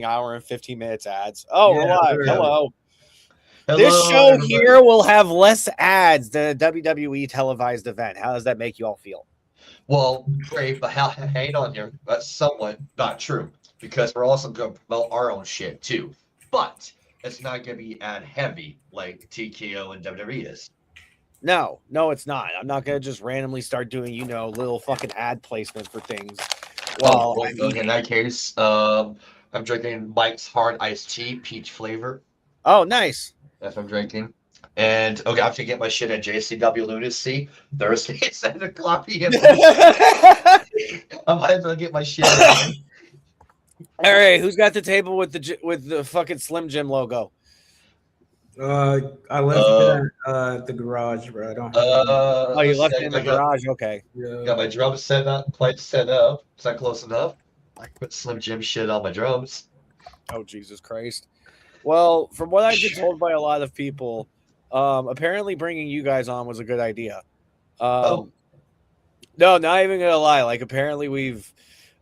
hour and 15 minutes ads. Oh, we're live. Hello. Hello, This show everybody. here will have less ads than a WWE televised event. How does that make you all feel? Well, great, but hang on here. That's somewhat not true because we're also going to promote our own shit too. But it's not going to be ad heavy like TKO and WWE is. No, it's not. I'm not going to just randomly start doing, little fucking ad placement for things. Well, in that case, I'm drinking Mike's Hard Iced Tea, peach flavor. Oh, nice. That's what I'm drinking. And okay, I have to get my shit at JCW Lunacy Thursday at 7 o'clock p.m. I might as well get my shit. All right, who's got the table with the fucking Slim Jim logo? I left it at the garage, bro. I don't have you left it in the garage. Okay. Yeah. Got my drums set up, quite set up. Is that close enough? I put Slim Jim shit on my drums. Oh, Jesus Christ. Well, from what I've been told by a lot of people, apparently bringing you guys on was a good idea. No, not even gonna lie. Like, apparently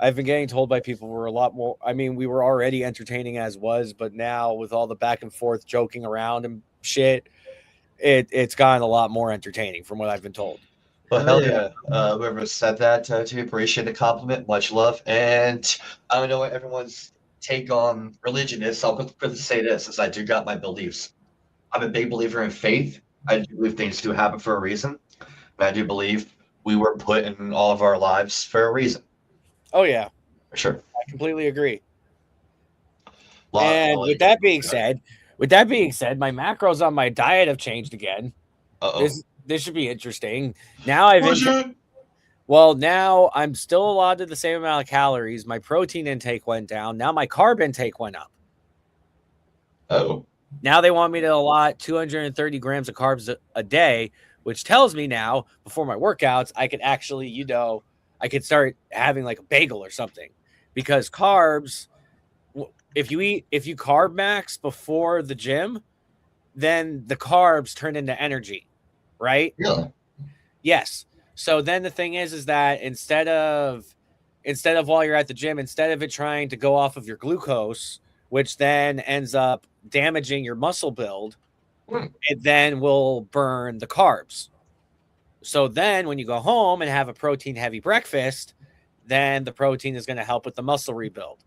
I've been getting told by people we're a lot more. I mean, we were already entertaining as was, but now with all the back and forth joking around and shit, it's gotten a lot more entertaining from what I've been told. Well, hell yeah. Whoever said that, to appreciate the compliment, much love. And I don't know what everyone's take on religion is, so I'll quickly say this, is I do got my beliefs. I'm a big believer in faith. I do believe things do happen for a reason. And I do believe we were put in all of our lives for a reason. Oh, yeah. For sure. I completely agree. And with that being said, my macros on my diet have changed again. This should be interesting. Now now I'm still allotted the same amount of calories. My protein intake went down. Now my carb intake went up. Oh. Now they want me to allot 230 grams of carbs a day, which tells me now before my workouts, I could actually, I could start having like a bagel or something, because carbs, if you carb max before the gym, then the carbs turn into energy, right? Yeah. Yes. So then the thing is that instead of while you're at the gym, instead of it trying to go off of your glucose, which then ends up damaging your muscle build, it then will burn the carbs. So then when you go home and have a protein heavy breakfast, then the protein is going to help with the muscle rebuild.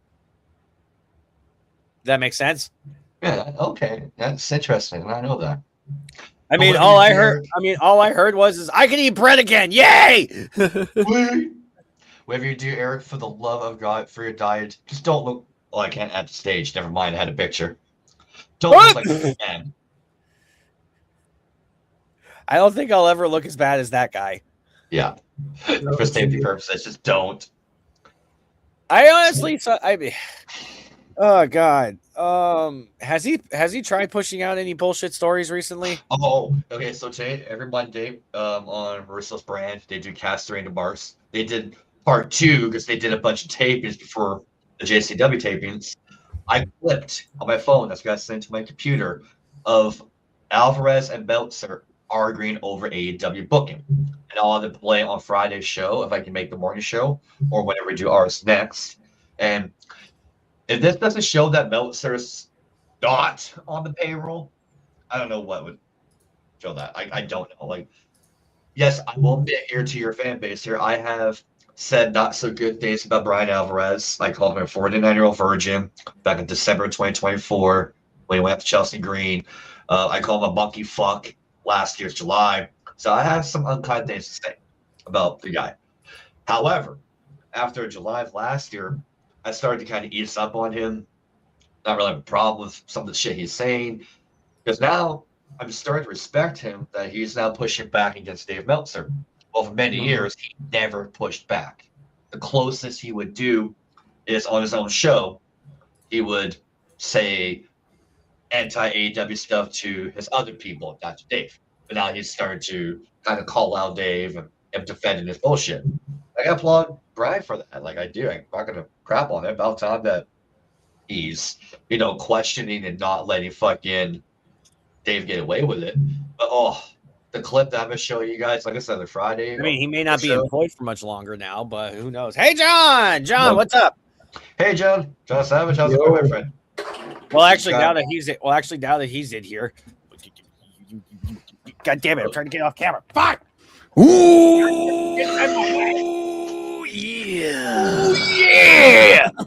That makes sense? Yeah, okay. That's interesting. I know that. I mean, all I heard was I can eat bread again. Yay! Whatever you do, Eric, for the love of God, for your diet, just don't look. Well, I can't add the stage. Never mind. I had a picture. Don't look like a man. I don't think I'll ever look as bad as that guy. Yeah. For safety purposes, just don't. I honestly, oh God. Has he tried pushing out any bullshit stories recently? Oh, okay. So today, every Monday, on Marissa's brand, they do Castrating the Bars. They did part 2 because they did a bunch of tapings before the JCW tapings. I clipped on my phone, that's got sent to my computer, of Alvarez and Meltzer arguing over AEW booking. And I'll either play on Friday's show if I can make the morning show, or whenever we do ours next. And if this doesn't show that Meltzer's not on the payroll, I don't know what would show that. I don't know. Like, yes, I will admit here to your fan base here, I have said not so good things about Brian Alvarez. I called him a 49-year-old virgin back in December 2024 when he went to Chelsea Green. I called him a monkey fuck last year's July. So I have some unkind things to say about the guy. However, after July of last year, I started to kind of ease up on him. Not really have a problem with some of the shit he's saying, because now I'm starting to respect him that he's now pushing back against Dave Meltzer. Well, for many years, he never pushed back. The closest he would do is on his own show, he would say anti-AEW stuff to his other people, not to Dave. But now he's starting to kind of call out Dave and defending his bullshit. I applaud Brian for that. Like, I do. I'm not going to crap on it. About time that he's, questioning and not letting fucking Dave get away with it. But, the clip that I'm going to show you guys, like I said, the Friday. I mean, he may not be employed for much longer now, but who knows? Hey, John, what's up? Hey, John Savage, how's it Yo. going, my friend? Well, actually, Got- now that he's in here, God damn it! I'm trying to get off camera. Fuck! Ooh, yeah.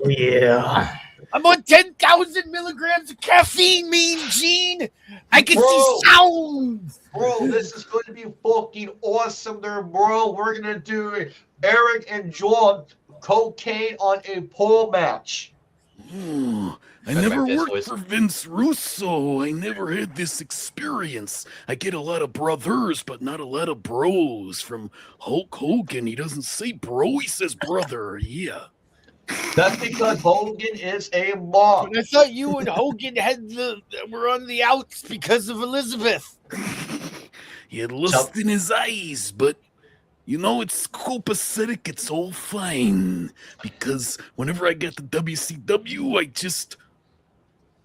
Yeah. I'm on 10,000 milligrams of caffeine, Mean Gene. I can Bro. see sounds. Bro, this is going to be fucking awesome there, bro. We're going to do Eric and John cocaine on a pole match. Ooh, I That's never my fist worked voice. for Vince Russo. I never had this experience. I get a lot of brothers, but not a lot of bros. From Hulk Hogan, he doesn't say bro, he says brother. Yeah. That's because Hogan is a mob. But I thought you and Hogan were on the outs because of Elizabeth. He had lust in his eyes, but you know, it's copacetic. It's all fine. Because whenever I get to WCW, I just,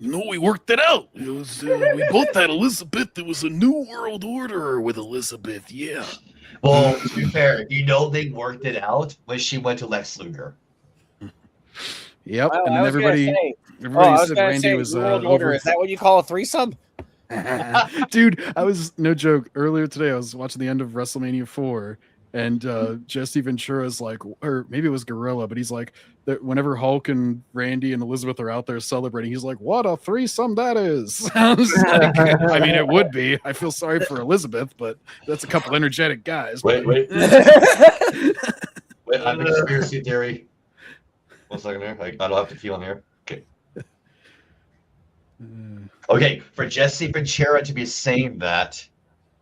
we worked it out. It was we both had Elizabeth. It was a new world order with Elizabeth. Yeah. Well, to be fair, they worked it out when she went to Lex Luger. Yep. Well, and I then was gonna everybody say, everybody said gonna Randy say, was New World Order. over. Is that what you call a threesome? Dude, I was no joke. Earlier today, I was watching the end of WrestleMania 4, and Jesse Ventura's like, or maybe it was Gorilla, but he's like, that whenever Hulk and Randy and Elizabeth are out there celebrating, he's like, "What a threesome that is!" I was like, I mean, it would be. I feel sorry for Elizabeth, but that's a couple energetic guys. Wait, I have a conspiracy theory. 1 second here. I don't have to feel in here. Okay. Okay, for Jesse Ventura to be saying that,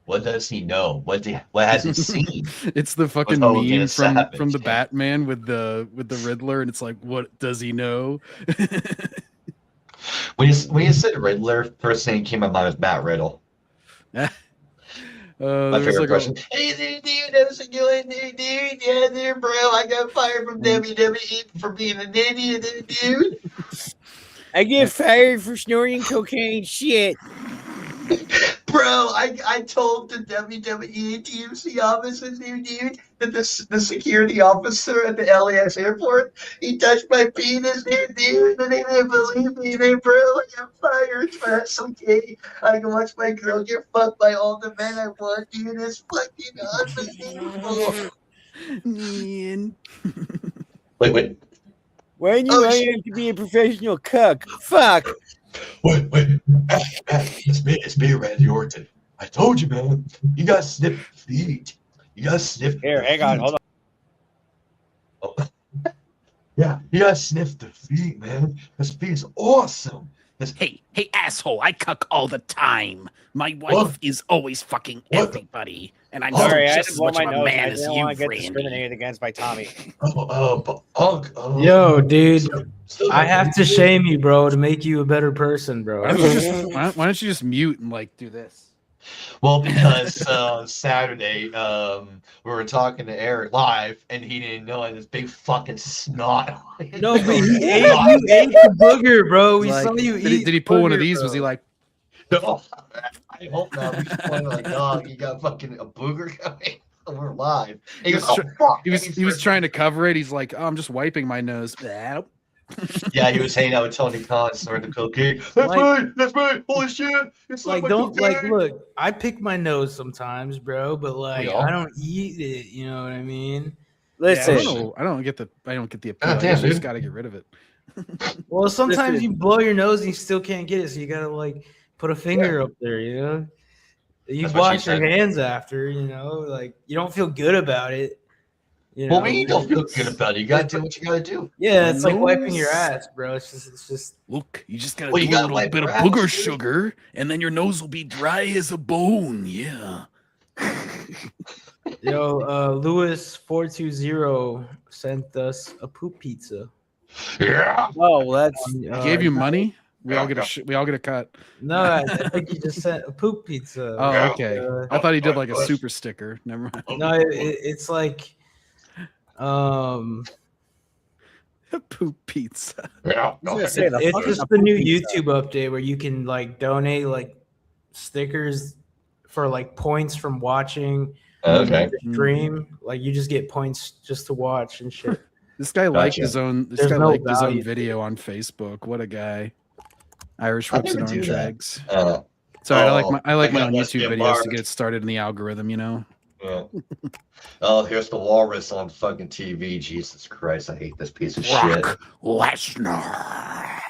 what does he know? What has he seen? It's the fucking Hogan meme and from Savage, the yeah. Batman with the Riddler, and it's like, what does he know? When you said Riddler, first thing that came to my mind was Matt Riddle. My There's favorite like person. Hey there, dude. How's it going there, dude? Yeah, there, bro. I got fired from WWE for being an idiot, dude. I get fired for snorting cocaine. Shit. Bro, I told the WWE TMC officers there, dude, that the security officer at the LAX airport, he touched my penis there, dude, and they didn't believe me. They, bro, I got fired, but that's okay. I can watch my girl get fucked by all the men I want, dude. It's fucking unbelievable. Man. Wait. When you Oh, want shit. him to be a professional cuck. Fuck. Wait. It's me, Randy Orton. I told you, man. You gotta sniff feet. You gotta sniff. Here, hang on. Hold on. Oh. Yeah, you gotta sniff the feet, man. This feet is awesome. Hey, asshole, I cuck all the time. My wife What? is always fucking What? everybody. And I'm Sorry, I had just to as blow much my of a nose. man I as didn't you, want to get Randy. discriminated against by Tommy. Oh. Yo, dude, Still I have to shame you, bro, to make you a better person, bro. Why don't you just mute and like do this? Well, because Saturday, we were talking to Eric live, and he didn't know it. This big fucking snot. No, but you ate the booger, bro. We Like, saw you did eat. he pull one of booger, these? bro. Was he like, No, I hope not. We just pointed like, dog, you got fucking a booger coming. We're live. And he goes, oh, fuck. he was trying to cover it. He's like, oh, I'm just wiping my nose. Yeah, he was hanging out with Tony Khan, snorting the cocaine. That's me. Holy shit! It's Like, my don't like cocaine. look. I pick my nose sometimes, bro, but like Yeah. I don't eat it. You know what I mean? Listen, I don't get the appeal. God I damn, guess you just dude. got to get rid of it. Well, sometimes Listen. you blow your nose and you still can't get it, so you gotta like put a finger up there. You know, you That's what she wash your said. hands after. You know, like you don't feel good about it. You know? Well, we don't feel good about it. You gotta do what you gotta do. Yeah, it's like wiping your Nose. ass, bro. It's just. Look, you just gotta Well, do you a gotta little wipe bit of your ass, booger dude. sugar, and then your nose will be dry as a bone. Yeah. Yo, Lewis420 sent us a poop pizza. Yeah. oh, well, that's He gave you money. We all get a cut. No, I think he just sent a poop pizza. Oh, Yeah. okay. I thought he did like a super sticker. Never mind. No, it's like, Poop pizza. Yeah. I was gonna say, the it's fuck just is a the new pizza? YouTube update where you can like donate like stickers for like points from watching Okay. the stream. Like you just get points just to watch and shit. This guy liked Gotcha. his own. This There's guy no liked his own value. video on Facebook. What a guy! Irish I whips and never do orange that. eggs. Uh, Sorry, I oh, like my that own must be YouTube a videos bar. to get started in the algorithm. You know. Yeah. Oh, here's the walrus on fucking TV. Jesus Christ, I hate this piece of shit. Lesnar.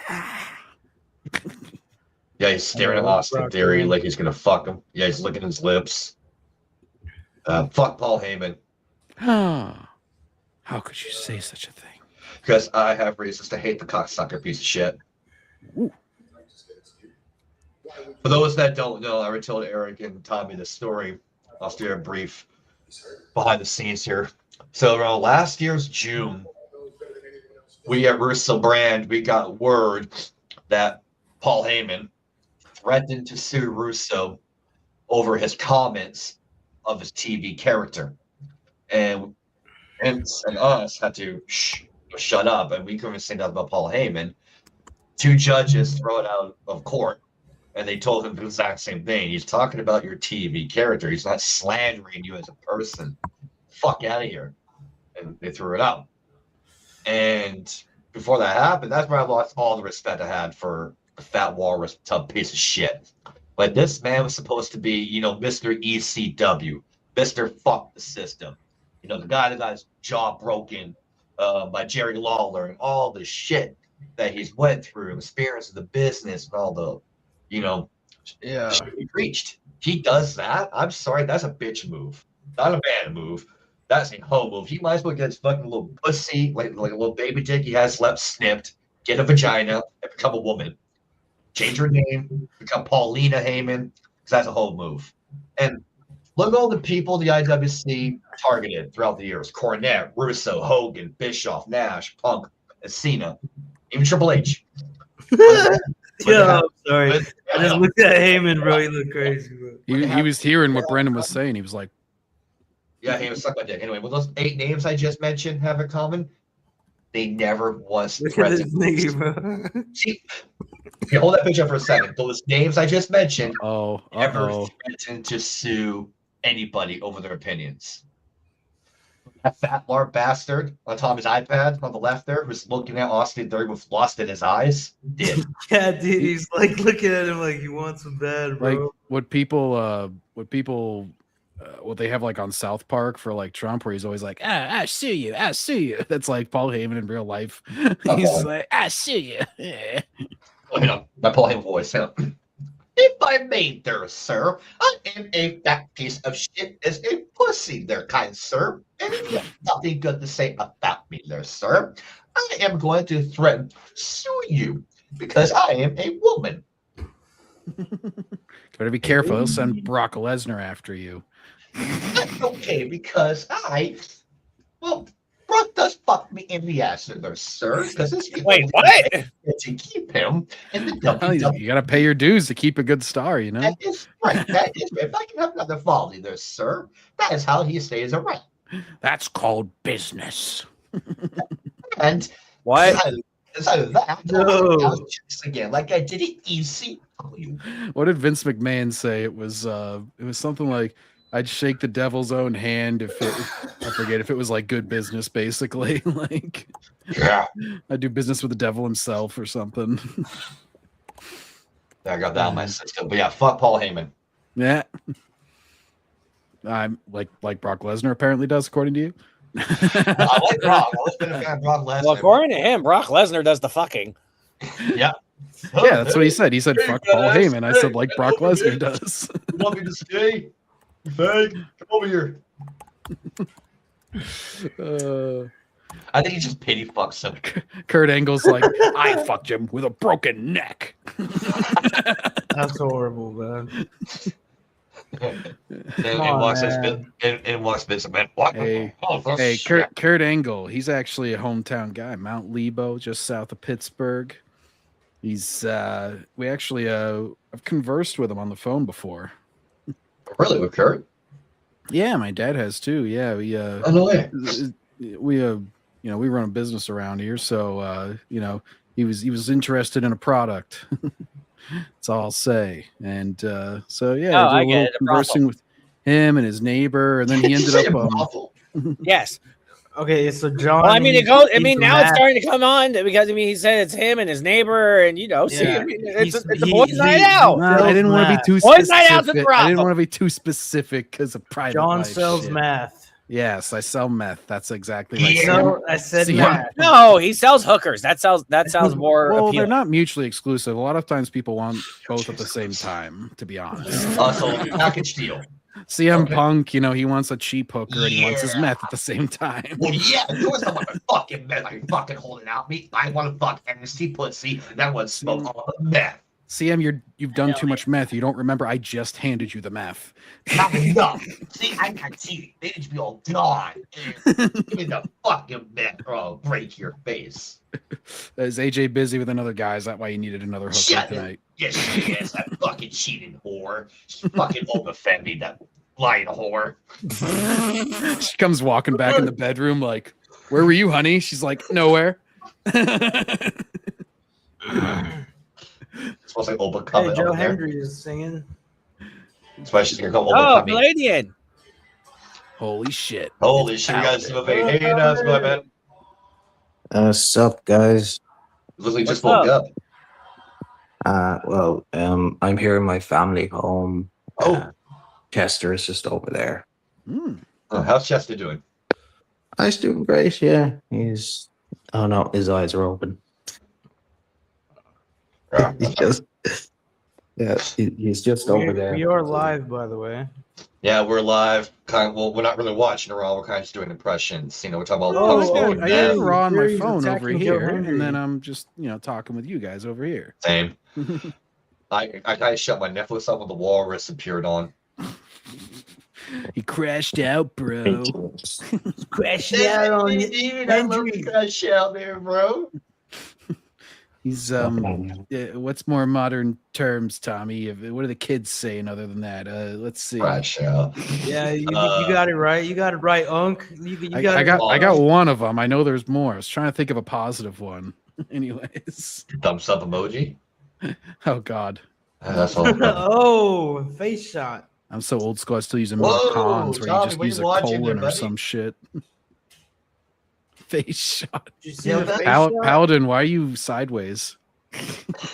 Yeah, he's staring at Austin Brock Theory Lesnar. like he's gonna fuck him. Yeah, he's licking his lips. Fuck Paul Heyman. How could you say such a thing? Because I have reasons to hate the cocksucker piece of shit. Ooh. For those that don't know, I already told Eric and Tommy the story. I'll do a brief behind the scenes here. So around last year's June, we at Russo Brand, we got word that Paul Heyman threatened to sue Russo over his comments of his TV character. And Vince and us had to shut up, and we couldn't say nothing about Paul Heyman. 2 judges throw it out of court, and they told him the exact same thing. He's talking about your TV character. He's not slandering you as a person. Fuck out of here. And they threw it out. And before that happened, that's where I lost all the respect I had for the fat walrus tub piece of shit. But this man was supposed to be, you know, Mr. ECW, Mr. Fuck the System. You know, the guy that got his jaw broken by Jerry Lawler and all the shit that he's went through, experience of the business and all the, you know, shit he preached. He does that. I'm sorry, that's a bitch move, not a man move. That's a hoe move. He might as well get his fucking little pussy, like a little baby dick he has left, snipped, get a vagina, and become a woman. Change her name, become Paulina Heyman, because that's a hoe move. And look at all the people the IWC targeted throughout the years. Cornette, Russo, Hogan, Bischoff, Nash, Punk, and Cena. Even Triple H. Yeah, I'm sorry. I just looked at Heyman, bro. He looked crazy, bro. He was hearing what Brendan was saying. He was like, Yeah, he was suck my dick. Anyway, what those 8 names I just mentioned have in common? They never once Look at this threatened. nigga, bro. See, okay, hold that picture up for a second. Those names I just mentioned "Oh, never threatened to sue anybody over their opinions. That fat lard bastard on top of his iPad on the left there, who's looking at Austin Theory with lust in his eyes, did. Yeah, dude, he's like looking at him like he wants him bad, bro. like what they have like on South Park for like Trump, where he's always like, I sue you. That's like Paul Heyman in real life. He's like, I sue you. Yeah. You know, my Paul Heyman voice. You know. If I may, there, sir, I am a fat piece of shit as a pussy there, kind sir. And if you have nothing good to say about me there, sir, I am going to threaten to sue you because I am a woman. Better be careful. He'll send Brock Lesnar after you. That's okay because Brock does fuck me in the ass there, sir. Because it's Wait, what? to keep him in the Well, WWE. you got to pay your dues to keep a good star, you know? That is right. That is right. If I can have another volley there, sir, that is how he stays around. That's called business. And What? inside of that, No. I was just again, like I did it ECW. What did Vince McMahon say? It was something like, I'd shake the devil's own hand if I forget if it was like good business, basically. Like, Yeah. I do business with the devil himself or something. I got that on my system. But yeah, fuck Paul Heyman. Yeah. I'm like Brock Lesnar apparently does, according to you. I like Brock. I've always been a fan of Brock Lesnar. Well, according to him, Brock Lesnar does the fucking. Yeah. Yeah, that's what he said. He said, fuck Paul Heyman. I said, like Brock Lesnar does. You want me to stay? You fag? Come over here. I think he just pity fucks him. Kurt Angle's like, I fucked him with a broken neck. That's horrible, man. And walks Vince McMahon. What? Hey, Oh, Hey, shit. Kurt Angle, he's actually a hometown guy, Mount Lebo, just south of Pittsburgh. He's we actually I've conversed with him on the phone before. Really, with Kurt? Yeah, my dad has too. Yeah, Oh, no way. we we run a business around here, so he was interested in a product. That's all I'll say. And so yeah, Oh, I I did a get little it, a conversing with him and his neighbor, and then he ended up Awful. Yes. Okay, so John. Well, I mean, it he's goes. I mean, into now it's math. starting to come on because I mean, he said it's him and his neighbor, and see, Yeah. I mean, it's a He- boys' he- night he- out. Nah, I didn't want to be too Boys' night out's a specific. I didn't brothel. want to be too specific because of private John life sells shit. math. Yes, I sell meth. That's exactly right. Yeah. No, I said See, math. No, he sells hookers. That sounds more Well, they're appealing. not mutually exclusive. A lot of times people want both at the same time, to be honest. So package deal. CM Okay. Punk, he wants a cheap hooker and he wants his Yeah. meth at the same time. Well, yeah, of course I want to fucking meth. I fucking holding out me. I want to fuck NXT pussy. That one smoke all the meth. CM, you've done too much meth. You don't remember I just handed you the meth. Not enough. See, I got teeth. They need to be all gone. Give me the fucking meth or I'll break your face. Is AJ busy with another guy? Is that why you needed another hooker Shut tonight? Yes, she is. That fucking cheating whore. She fucking overfed me, that lying whore. She comes walking back in the bedroom like, "Where were you, honey?" She's like, "Nowhere." It's supposed to overcome Hey, it Joe over there. Hendry is singing. That's why she's gonna come Oh, overcome me. Palladian. Holy shit! Holy shit, you guys do a hey, how's it going, man? Sup, guys? Looks like you just What's woke up? Well, I'm here in my family home. Oh. Chester is just over there. Mm. Oh, how's Chester doing? He's doing great, yeah. Oh no, his eyes are open. Yeah. He's just over there. We are live, by the way. Yeah, we're live. Well, we're not really watching her all. We're kind of just doing impressions. We're talking about Oh, Punk's oh, doing I yeah. that. am raw on my Jerry's phone over attacking Joe here, Hendry. and then I'm just talking with you guys over here. Same. I kind of shut my Netflix up when the walrus appeared on. He crashed out, bro. Crashing out on it. Dude, I love the crash out there, bro. He's what's more modern terms, Tommy? What are the kids saying other than that? Let's see. Crash out. Yeah, you got it right. You got it right, Unc. I got got one of them. I know there's more. I was trying to think of a positive one. Anyways. Thumbs up emoji. Oh God. That's all. Oh, face shot. I'm so old school. I still use Whoa, cons where you Tommy, just what use you a watching colon there, or buddy? some shit. Face shot. Did you see Yeah, the that- face shot? Paladin, why are you sideways?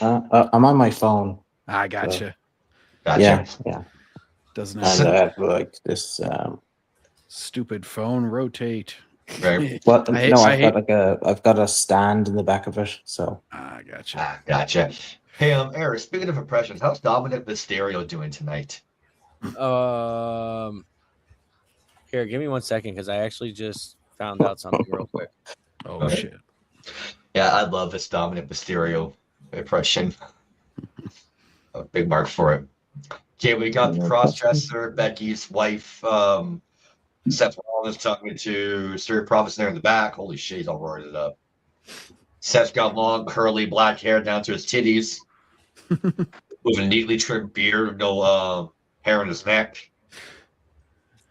I'm on my phone. I gotcha. Gotcha. Yeah. Doesn't And have like this. stupid phone rotate. Right. Well, I hate- no, I I've got a stand in the back of it. So Gotcha. Gotcha. Hey, Eric, speaking of impressions, how's Dominic Mysterio doing tonight? Here, give me 1 second because I actually just found out something real quick. Oh Okay. shit. Yeah, I love this Dominic Mysterio impression. A big mark for it. Okay, we got the cross-dresser, Becky's wife, Seth Rollins talking to Street Profits there in the back. Holy shit, he's all roided up. Seth's got long, curly, black hair down to his titties with a neatly trimmed beard, no hair on his neck.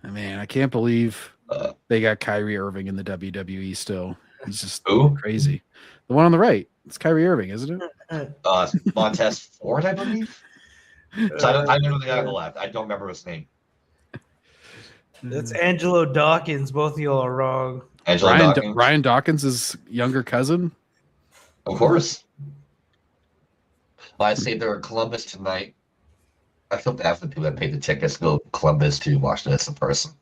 Man, I can't believe Uh, they got Kyrie Irving in the WWE still. He's just Who? crazy. The one on the right. It's Kyrie Irving, isn't it? Montez Ford, I believe. So I know the guy on the left. I don't remember his name. That's Angelo Dawkins. Both of y'all are wrong. Angela Dawkins. Ryan Dawkins' younger cousin. Of course. Well, I say they're in Columbus tonight. I feel bad for the people that paid the tickets to go to Columbus to watch this in person.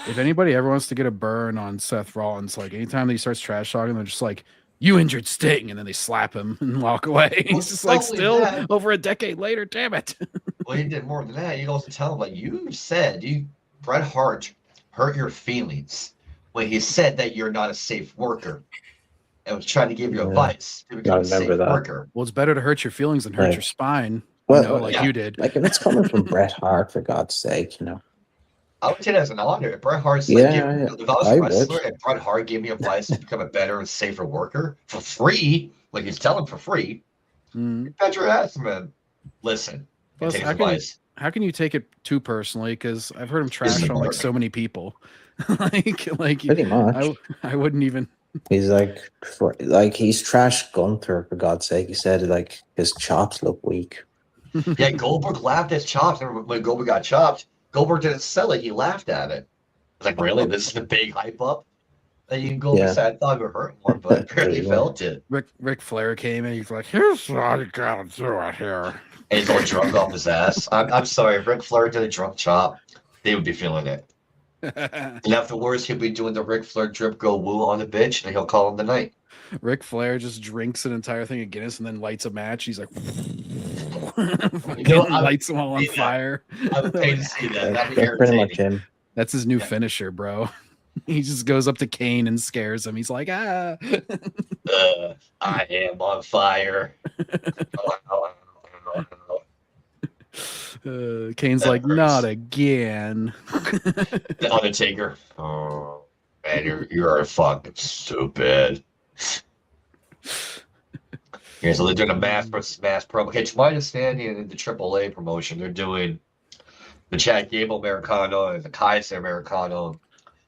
If anybody ever wants to get a burn on Seth Rollins, like anytime that he starts trash talking, they're just like, "You injured Sting," and then they slap him and walk away. Well, He's just like, not only still that- over a decade later. Damn it! Well, he did more than that. You also tell him, like, you said Bret Hart hurt your feelings when he said that you're not a safe worker and was trying to give you Yeah. advice to become a remember safe that. worker. Well, it's better to hurt your feelings than hurt Right. your spine. Well, like yeah. you did. like if it's coming from Bret Hart, for God's sake, I would take it as an honor. If Bret Hart's Yeah, like, yeah, if I was I a would. wrestler and Bret Hart gave me advice to become a better and safer worker for free, like he's telling for free, Mhm. you bet your ass, man. Listen, Plus, take his how can, advice. how can you take it too personally? Because I've heard him trash He's a on like mark. so many people. like pretty much. I wouldn't even. He's he's trash Gunther, for God's sake. He said like his chops look weak. Yeah, Goldberg laughed at his chops. Remember when Goldberg got chopped? Goldberg didn't sell it. He laughed at it. It's like, really? This is the big hype up? And you can go Yeah. beside. I thought it would hurt more, but apparently Yeah. felt it. Ric Flair came in. He's like, "Here's how you gotta do it here." And he's all drunk off his ass. I'm sorry, if Ric Flair did a drunk chop, they would be feeling it. And afterwards, he'll be doing the Ric Flair drip go woo on the bitch, and he'll call him the night. Ric Flair just drinks an entire thing of Guinness and then lights a match. He's like, lights them all on Yeah. fire. I would pay to see that. That'd be That's pretty much irritating. him. That's his new Yeah. finisher, bro. He just goes up to Kane and scares him. He's like, ah. I am on fire. Kane's That like, hurts. not again. The Undertaker. Oh, man, you're fucking stupid. Yeah, so they're doing a mass versus mass promo. Okay, to my understanding, in the AAA promotion, they're doing the Chad Gable Americano and the Kaiser Americano.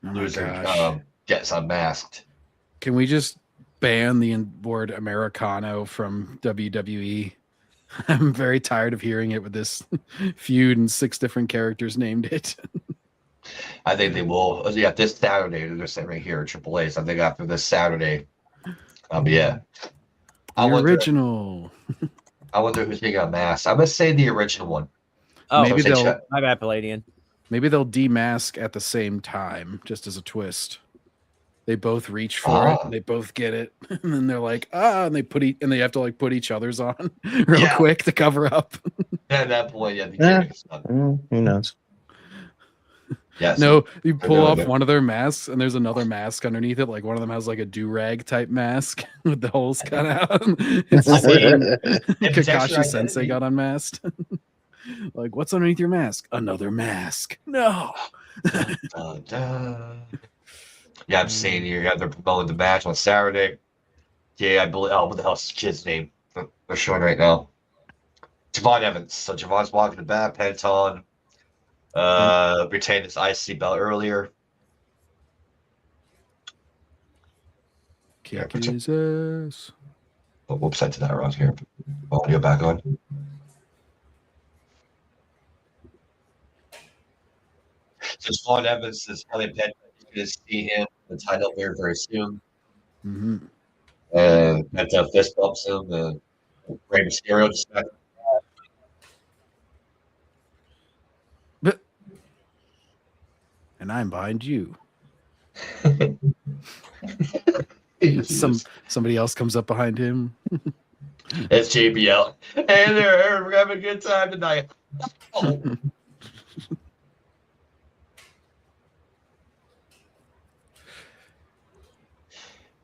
Oh my Loser gosh. gets unmasked. Can we just ban the word Americano from WWE? I'm very tired of hearing it with this feud and 6 different characters named it. I think they will. Yeah, this Saturday. They're saying right here, AAA. So I think after this Saturday. Yeah. The original. I wonder who's being unmasked. I'm gonna say the original one. Oh, Maybe So say they'll my bad, Palladian. maybe they'll demask at the same time, just as a twist. They both reach for it, and they both get it, and then they're like, and they and they have to like put each other's on real Yeah. quick to cover up. At that point, yeah, Who knows? yeah. No, you pull doing off it. one of their masks, and there's another mask underneath it. Like one of them has like a do-rag type mask with the holes cut out. It's the same If it's extra Kakashi Sensei identity- got unmasked. Like, what's underneath your mask? Another mask. No. Dun, dun. Yeah, I'm seeing here. Yeah, they're promoting the match on Saturday. Yeah, I believe. Oh, what the hell's the kid's name? They're showing right now. Javon Evans. So Javon's walking the back. Pentaton retained his IC belt earlier. Kick his ass. Oh, whoops, I did that wrong here. Audio back on. So Javon Evans is probably going to see him in the title very, very soon. Mm-hmm. And Penta fist bumps him. And Rey Mysterio just got And I'm behind you. Some Somebody else comes up behind him. It's JBL. Hey there, we're having a good time tonight. Oh.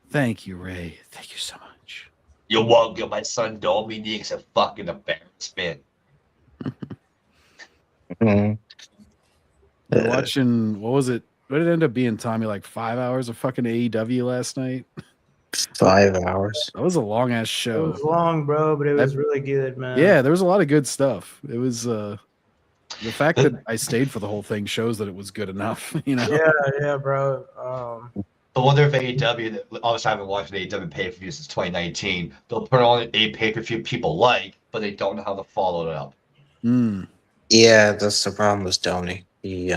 Thank you, Ray. Thank you so much. You're welcome, my son Dominic's a fucking embarrassment. Mhm. We're watching, what was it? What did it end up being, Tommy? Like 5 hours of fucking AEW last night? 5 hours. That was a long ass It show. was long, bro, but it was really good, man. Yeah, there was a lot of good stuff. It was the fact that I stayed for the whole thing shows that it was good enough, you know. yeah, bro. I wonder if AEW, obviously I haven't watched an AEW pay-per-view since 2019, they'll put on a pay-per-view people like, but they don't know how to follow it up. Mm. Yeah, that's the problem with Tony. He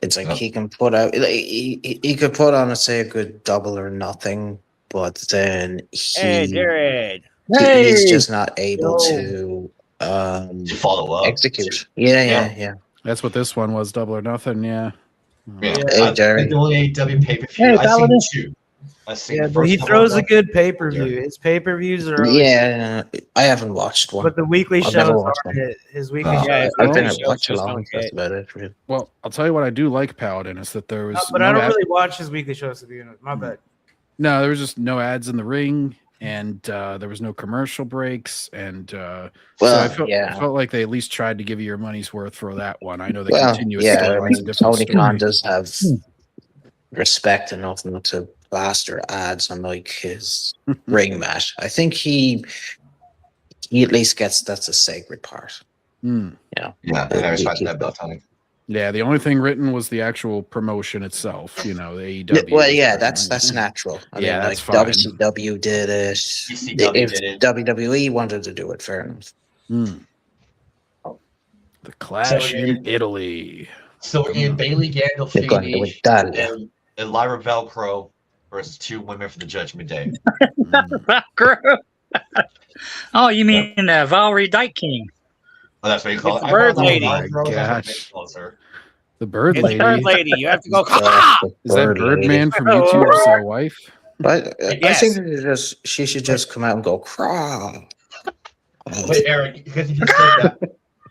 it's like he can put out like, he could put on say a good double or nothing, but then Hey, Jared. he's just not able to To follow up. execute. Yeah. That's what this one was, double or nothing, yeah. Yeah. Hey, I Jared. think the only AEW pay-per-view, Hey, I've seen Paladin. two. I've seen Yeah, the but first he one throws a up. good pay-per-view. His pay-per-views are always, Yeah, I haven't watched one. but the weekly I've never shows watched are one. hit. His weekly Oh, shows. Yeah, I've well, been shows at watch just along. don't That's hit. about it. Really. Well, I'll tell you what I do like Paladin is that there was But I no don't ad- really watch his weekly shows to begin with. My bad. No, there was just no ads in the ring, and there was no commercial breaks, and so I felt like they at least tried to give you your money's worth for that one. I know they continue with storylines and different Tony Khan stories. does have respect enough not to plaster ads on like his ring mat. I think he at least gets that's a sacred part. Mm. Yeah, I respect that belt, Tony. Yeah, the only thing written was the actual promotion itself. You know, the AEW. Well, yeah, that's natural. I Yeah, mean, that's like fine. WCW did it. ECW If did it. WWE wanted to do it, fair enough. Mm. The Clash So, in Italy. So in Bailey They're going to do Gandolfini Italia. and Elvira Velcro versus 2 women for the Judgment Day. Oh, you mean Valerie Dyke King? Oh, that's what you call It's it. the bird lady. That's what Gosh. it calls her. The bird It's lady. bird lady. You have to go. Is that Birdman from YouTube's wife? But I Yes. think she should just come out and go crawl. Wait, Eric, because you just said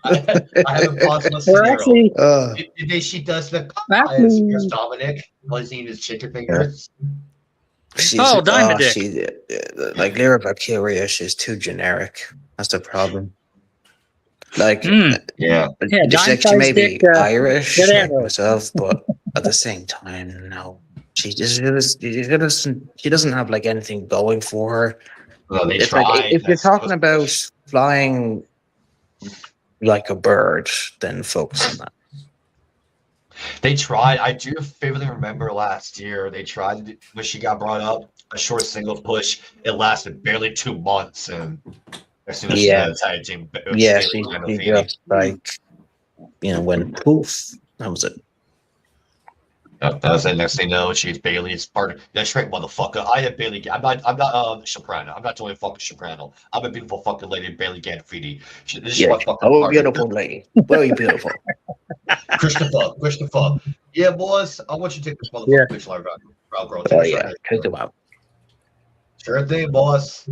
that. I have a possible Well, scenario. actually, The day she does the Actually- here's Dominic eating his chicken fingers. Diamond Dick. She, like Lyra Valkyria, she's too generic. That's the problem. Like, Mm. Yeah. Yeah, she's like, she Dime may Size be Dick, Irish good like arrow. myself, but at the same time, no. She doesn't have like anything going for her. Well, they It's tried. like if you're That's talking supposed to- about flying like a bird, then focus on that. They tried. I do vividly remember last year they tried when she got brought up a short single push. It lasted barely 2 months, and as soon as Yeah. she decided to, Yeah, Bayley she ran the feed. just like, went poof. That was it. That was it. Next thing you know, she's Bailey's partner. That's right, motherfucker. I am Bailey. I'm not Soprano. I'm not doing a fucking Soprano. I'm a beautiful fucking lady, Bailey Gandolfini. This is Yeah. my fucking Oh, partner. beautiful lady. Very beautiful. Christopher. Yeah, boss. I want you to take this motherfucking Yeah. bitch like Brown girl. Oh, yeah. Take them out. Sure thing, boss.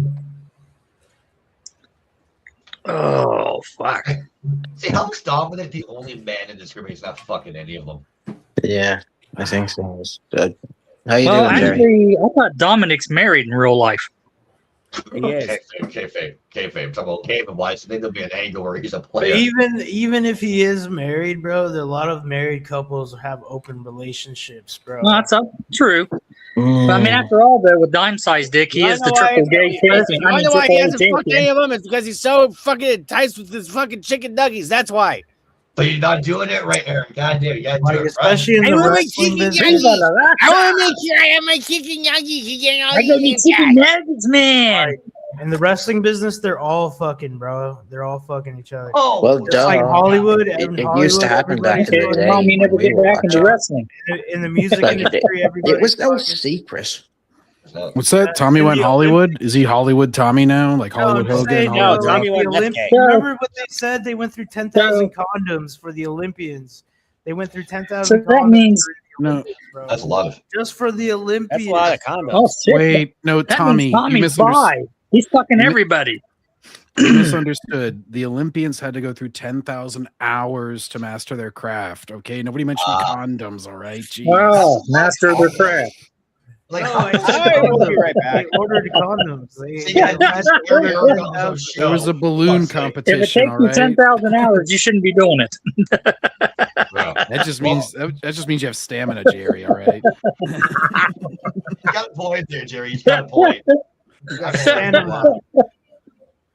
Oh, fuck. See, how is Dominic the only man in this group? He's not fucking any of them. Yeah, I think so. How you Well, doing, Jerry? actually, I thought Dominic's married in real life. Yes. Kayfabe. Talking about Kayfabe. Why? So I think there'll be an angle where he's a But player. even if he is married, bro, a lot of married couples have open relationships, bro. Well, that's true. But I mean, after all, though, with Dime Size Dick, he is the triple gay champion. I know why he hasn't fucked any champion. of them. It's because he's so fucking enticed with his fucking chicken nuggies. That's why. But you're not doing it right, Eric. God damn, you gotta do Like, it right. especially in I the want my wrestling chicken business. nuggies. I want to make sure I have my chicken nuggies. I got me chicken nuggets, man. In the wrestling business, they're all fucking, bro. They're all fucking each other. Oh, Well, Just duh. like Hollywood, It Hollywood, used to happen back in the everybody's day. Mom, you never when we get were back into watching. wrestling. in the music Like, industry. It was no everybody's secret. What's that? Tommy went Hollywood? Is he Hollywood Tommy now? Like Hollywood just Hogan? saying, Hollywood no, Rock? Tommy went the left gay. Remember what they said? They went through 10,000 condoms for the Olympians. They went through 10,000 So that condoms means- for the No. Olympics, bro. that's a lot of. Just for the Olympians. That's a lot of condoms. Oh, shit. Wait, no, That Tommy, means you Tommy's bi. He's fucking You- everybody. You misunderstood. The Olympians had to go through 10,000 hours to master their craft. Okay, nobody mentioned condoms. All right, jeez. Wow, master of their craft. Like, No, I said All right, we'll be right they back. ordered condoms. They, See, yeah, that's There was a balloon If it competition. takes All you right, 10,000 hours, you shouldn't be doing it. that just means you have stamina, Jerry. All right. You got a point there, Jerry. You got a point. You got a point.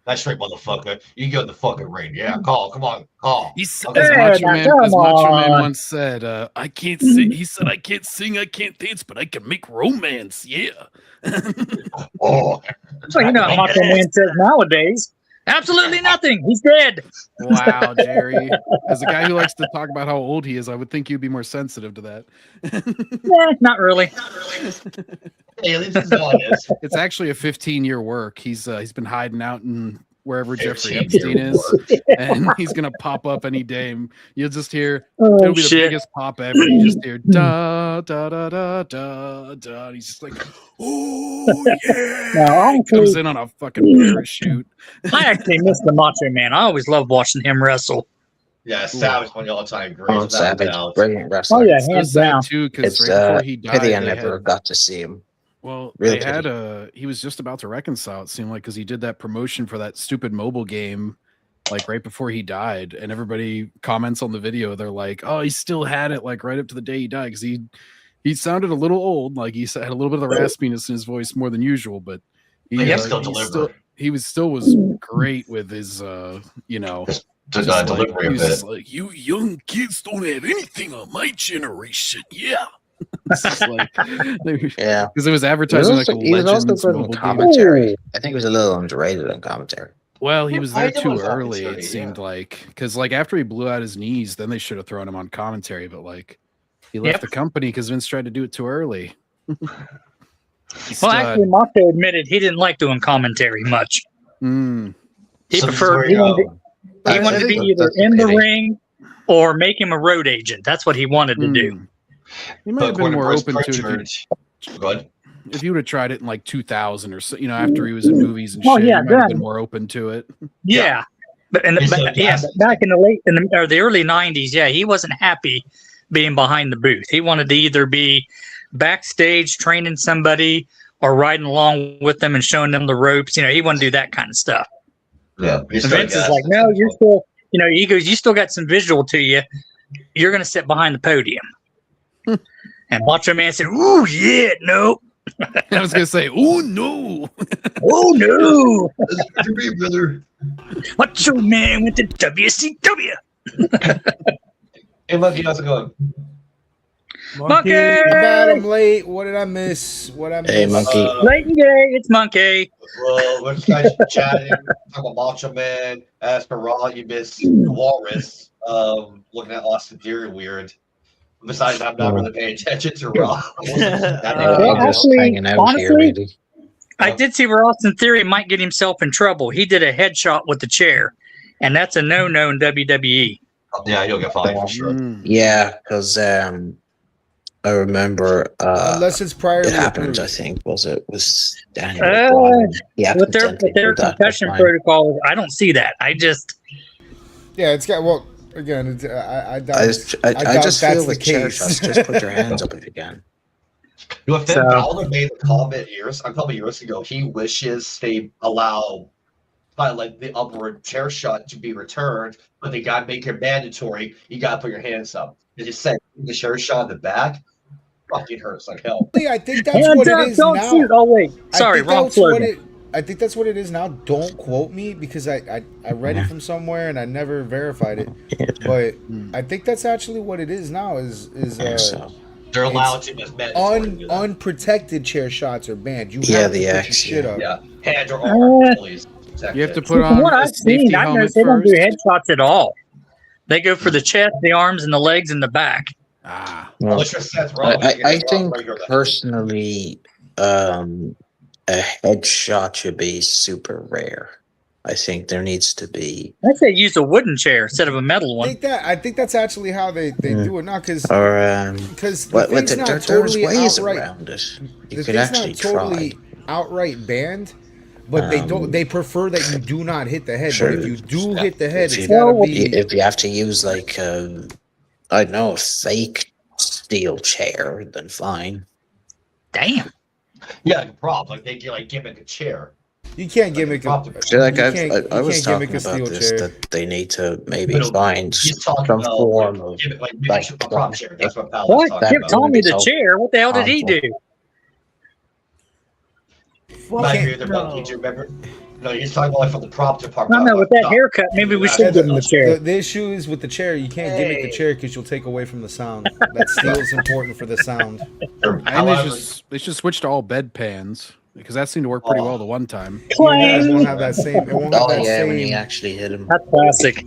That's right, motherfucker. You go in the fucking ring. Yeah, call. Come on, call. As Okay. Macho now, Man, come as Macho Man on. once said, "I can't sing." He said, "I can't sing, I can't dance, but I can make romance." Yeah. Oh, So you know how Macho Man says nowadays. Absolutely nothing. He's dead. Wow, Jerry. As a guy who likes to talk about how old he is, I would think you'd be more sensitive to that. Not really. hey, at least it's honest. It's actually a 15-year work. He's been hiding out in wherever Jeffrey 15-year Epstein is, work. and he's gonna pop up any day. And you'll just hear Oh, it'll be the shit. biggest pop ever. You just hear da da da da da da. And he's just like, oh yeah. Now, He comes in on a fucking parachute. I actually miss the Macho Man. I always loved watching him wrestle. Yeah, Savage one of the all-time greats. Oh, without Savage, doubt. brilliant wrestler. Oh, yeah, It's so hands sad down. too, because It's right before he died, pity I they never had- got to see him. Well, Real they had pity. he was just about to reconcile, it seemed like, because he did that promotion for that stupid mobile game like right before he died, and everybody comments on the video, they're like, oh, he still had it like right up to the day he died, because he sounded a little old, like he had a little bit of the raspiness in his voice more than usual, but he still deliver. was great with his you know, To just like, delivery he of was it. just like, you young kids don't have anything on my generation. Yeah. It's just like, Yeah. because it was advertising like a He was also Legends good in mobile game. commentary. I think he was a little underrated in commentary. Well, he was I there know too his early. commentary, It seemed yeah. like, because like after he blew out his knees, then they should have thrown him on commentary. But like, He left Yep. the company because Vince tried to do it too early. Well, actually, Macho admitted he didn't like doing commentary much. Mm. He So this is preferred where he you wanted, go. he wanted to be That's either a in the pity. ring or make him a road agent. That's what he wanted to do. He might But have been according to more Bruce open to it Pritchard, go ahead. if you would have tried it in like 2000 or so, after he was in movies and Oh, shit. yeah, he might have then. been more open to it. Yeah. But, He's so but gassy. back in the late or the early 90s, yeah, he wasn't happy being behind the booth. He wanted to either be backstage training somebody or riding along with them and showing them the ropes. He wanted to do that kind of stuff. Yeah, he's And so Vince is gassy. like, no, you're still, he goes, you still got some visual to you. You're going to sit behind the podium. And Macho Man said, ooh, yeah, no. I was gonna say, oh no. Oh, no. That's good to be, brother. Macho Man went to WCW. Hey, Monkey, how's it going? Monkey! I'm bad. I'm late. What did I miss? What I miss? Hey, Monkey. Late and gay, it's Monkey. Well, we're just guys chatting, talking about Macho Man. As for Raw, you missed Walrus. Looking at Austin Theory weird. Besides, I'm not really paying attention to Raw. Well, I'm just actually, hanging out here, honestly, really. I did see where Austin Theory might get himself in trouble. He did a headshot with the chair, and that's a no-no in WWE. Yeah, you'll get fined for sure. Yeah, because I remember Unless it's prior it to happened. approved. I think was Daniel Uh, Bryan. Yeah, With their concussion protocol, I don't see that. Yeah, it's got. Well, again, it's, I doubt. I doubt just that's feel the with chair case. shots. Just put your hands up if you can. You know, Finn So- Balor made a comment a couple years ago. He wishes they allow kind of like the upward chair shot to be returned, but they got to make it mandatory. You got to put your hands up. As you said, the chair shot in the back fucking hurts like hell. I think that's what it is don't now. shoot. Oh wait, sorry, I think wrong that's what slogan. I think that's what it is now. Don't quote me because I read it from somewhere and I never verified it. But I think that's actually what it is now. So, They're allowed to as mandatory. to do that. Unprotected chair shots are banned. You Yeah, have to the put your X, shit yeah. up. Yeah, hand or arm, please. You have to See, put from on what a I've safety seen, I've helmet noticed they don't do first. headshots at all. They go for the chest, the arms, and the legs, and the back. well, Which is Seth Rollins. I think personally, a headshot should be super rare. I think there needs to be, I say use a wooden chair instead of a metal one. I think that's actually how they do it now because or the thing's not there's totally ways outright. around it. You The could thing's actually not totally try. outright banned, but they don't. They prefer that you do not hit the head. Sure. But if you do hit the head, If it's you- gotta be. If you have to use like I don't know, a fake steel chair, then fine. Damn. Yeah, the prop. Like they gimmick a chair. You can't gimmick a. So like you I can't was gimmick talking a steel about this chair. that they need to maybe No, find He's talking some about form of gimmick, like like, a prop chair. That's what Pal was What? talking Give about. Tommy the So chair. What the hell did he do? I agree with the monkey. Do you remember? No, he's talking about like from the prop department. No, with that haircut, maybe we should give him the chair. The issue is with the chair. You can't gimmick the chair because you'll take away from the sound. That steel is important for the sound. And However, they should switch to all bedpans because that seemed to work pretty well the one time. It won't have that same. It won't have oh that yeah, when same. you actually hit him. That's classic.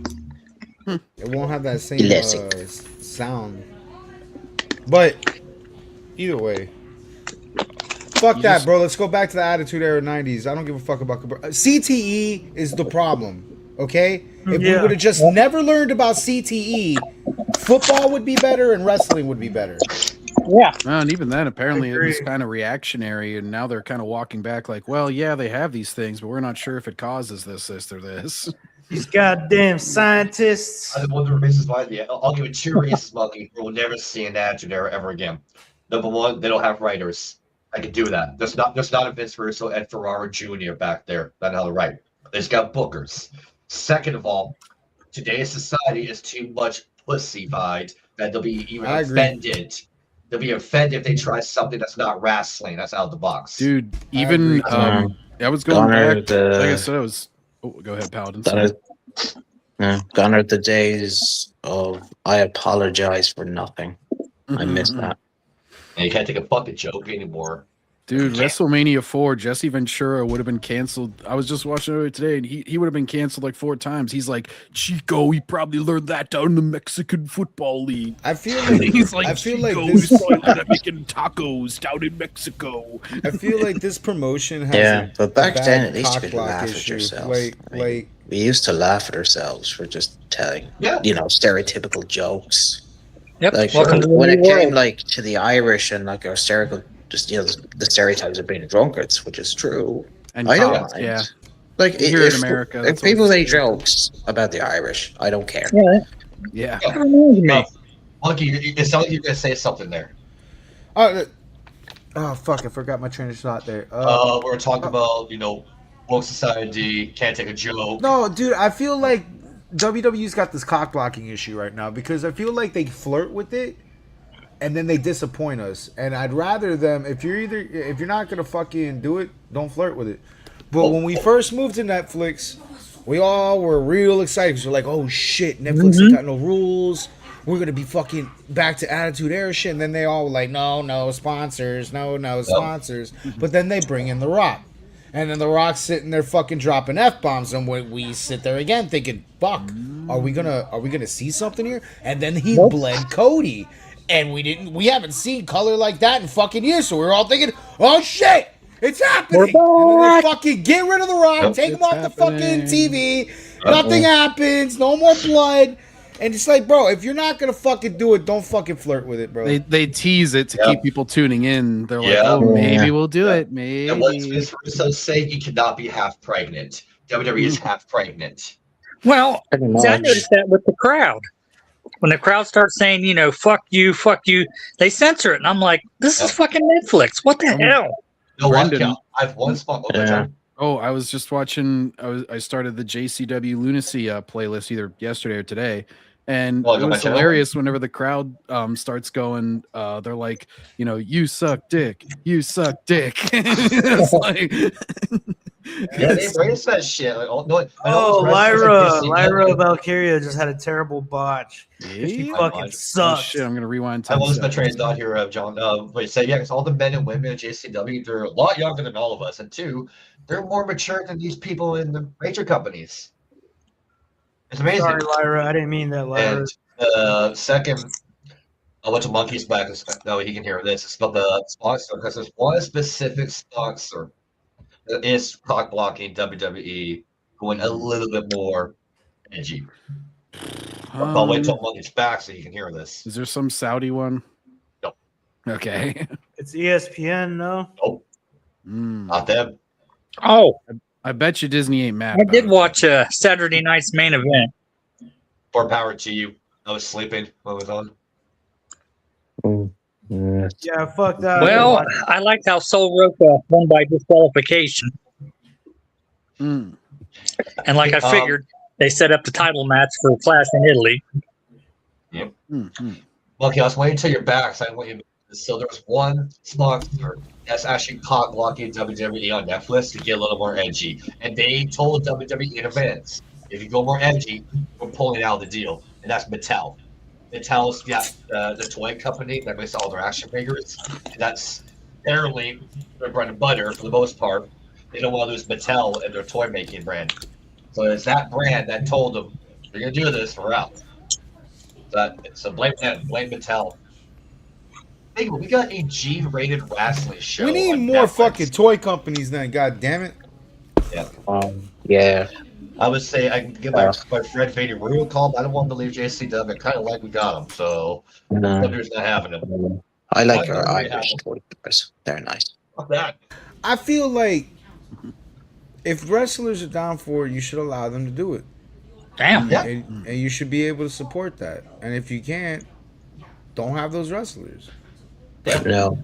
It won't have that same Classic. sound. But either way, fuck that, bro. Let's go back to the Attitude Era '90s. I don't give a fuck about CTE. Is the problem? Okay, if we would have just never learned about CTE, football would be better and wrestling would be better. Yeah. And even then, apparently it was kind of reactionary, and now they're kind of walking back like, well, yeah, they have these things, but we're not sure if it causes this, or this. These goddamn scientists. I one of the reasons why I'll give it 2 reasons, monkey. We'll never see an Attitude Era ever again. Number one, they don't have writers. I can do that. There's not a Vince Russo, Ed Ferrara Jr. back there. Not how to write. They've got bookers. Second of all, today's society is too much pussified that they'll be even offended. They'll be offended if they try something that's not wrestling. That's out of the box. Dude, even I was going back. Like I said, I was. Oh, go ahead, Paladin. Gone are the days of I apologize for nothing. I miss that. And you can't take a fucking joke anymore. Dude, WrestleMania 4, Jesse Ventura would have been canceled. I was just watching it today, and he would have been canceled like 4 times. He's like, Chico, he probably learned that down in the Mexican Football League. I feel like He's like, I feel Chico, like this. he's probably making tacos down in Mexico. I feel like this promotion has Yeah, but back bad then at least you cock could block laugh at issue. yourself. Like, I mean, like we used to laugh at ourselves for just telling, Yeah. stereotypical jokes. Yep. Like Welcome to the when new it came world. like to the Irish and like our stereotypical, just the stereotypes of being drunkards, which is true. And I don't cops, mind. yeah. Like Here in if, America, if that's people what- make jokes about the Irish, I don't care. Yeah, Yeah. that reminds me. Monkey, it sounds like you're gonna say something there. oh fuck! I forgot my train of thought there. We're talking about woke society, can't take a joke. No, dude, I feel like WWE's got this cock blocking issue right now because I feel like they flirt with it and then they disappoint us. And I'd rather them if you're not gonna fucking do it, don't flirt with it. But when we first moved to Netflix, we all were real excited because we're like, oh shit, Netflix ain't got no rules. We're gonna be fucking back to Attitude Era shit. And then they all were like, no sponsors, no sponsors. But then they bring in The Rock. And then The Rock's sitting there fucking dropping F-bombs, and we sit there again thinking, fuck, are we gonna see something here? And then he bled Cody. And we haven't seen color like that in fucking years, so we were all thinking, oh shit, it's happening. And then they fucking get rid of The Rock, take him off the fucking TV, nothing happens, no more blood. And it's like, bro, if you're not gonna fucking do it, don't fucking flirt with it, bro. They tease it to keep people tuning in. They're like, Yeah. oh, maybe we'll do it. Maybe. And what's Vince Russo say? You cannot be half pregnant. WWE is half pregnant. Well, Pretty see, I much. noticed that with the crowd. When the crowd starts saying, fuck you, they censor it. And I'm like, this is fucking Netflix. What the hell? No, Brendan. I have one spot. Yeah. Oh, I was just watching. I started the JCW Lunacy playlist either yesterday or today, and Oh, it go was back to that hilarious. Whenever the crowd starts going, they're like, you suck dick, you suck dick. It's like, Yeah, they raised that shit. Like, I know it Oh, was wrestling, Lyra like, Valkyria just had a terrible botch. She yeah. fucking Oh, Oh, sucks. shit, I'm gonna rewind. I 10 lost my train of seconds. thought here, John. Wait, say because all the men and women at JCW, they're a lot younger than all of us, and two, they're more mature than these people in the major companies. It's amazing. Sorry, Lyra. I didn't mean that, Lyra. And second, I went to Monkey's back. No, he can hear this. It's about the sponsor because there's one specific sponsor that is cock blocking WWE, going a little bit more edgy. I'll wait till Monkey's back so you can hear this. Is there some Saudi one? No. Okay. It's ESPN, no? Nope, Mm. not them. Oh, I bet you Disney ain't mad. I about did it. watch Saturday night's main event. More power to you. I was sleeping when it was on. Yeah. Yeah, fuck that. Well, I liked how Sol Roca won by disqualification. Mm. And like I figured, they set up the title match for Clash in Italy. Mm. Monkey, I was waiting until you're back. So I want you. So there's one sponsor that's actually cock blocking WWE on Netflix to get a little more edgy, and they told WWE in advance, if you go more edgy, we're pulling out of the deal, and that's Mattel. Mattel's the toy company that makes all their action figures. And that's apparently their bread and butter for the most part. They don't want to lose Mattel and their toy making brand. So it's that brand that told them, "You're gonna do this, we're out." So blame them, blame Mattel. Hey, we got a G-rated wrestling show. We need on more Netflix. fucking toy companies then, god damn it. Yeah. I would say I can give my friend Fady Rue a call, but I don't want to leave JCW. Kind of like we got him, so No. W's not having him. I like I our don't really Irish have toy boys. They're nice. Fuck that. I feel like if wrestlers are down for it, you should allow them to do it. Damn. Yeah. And you should be able to support that. And if you can't, don't have those wrestlers. No.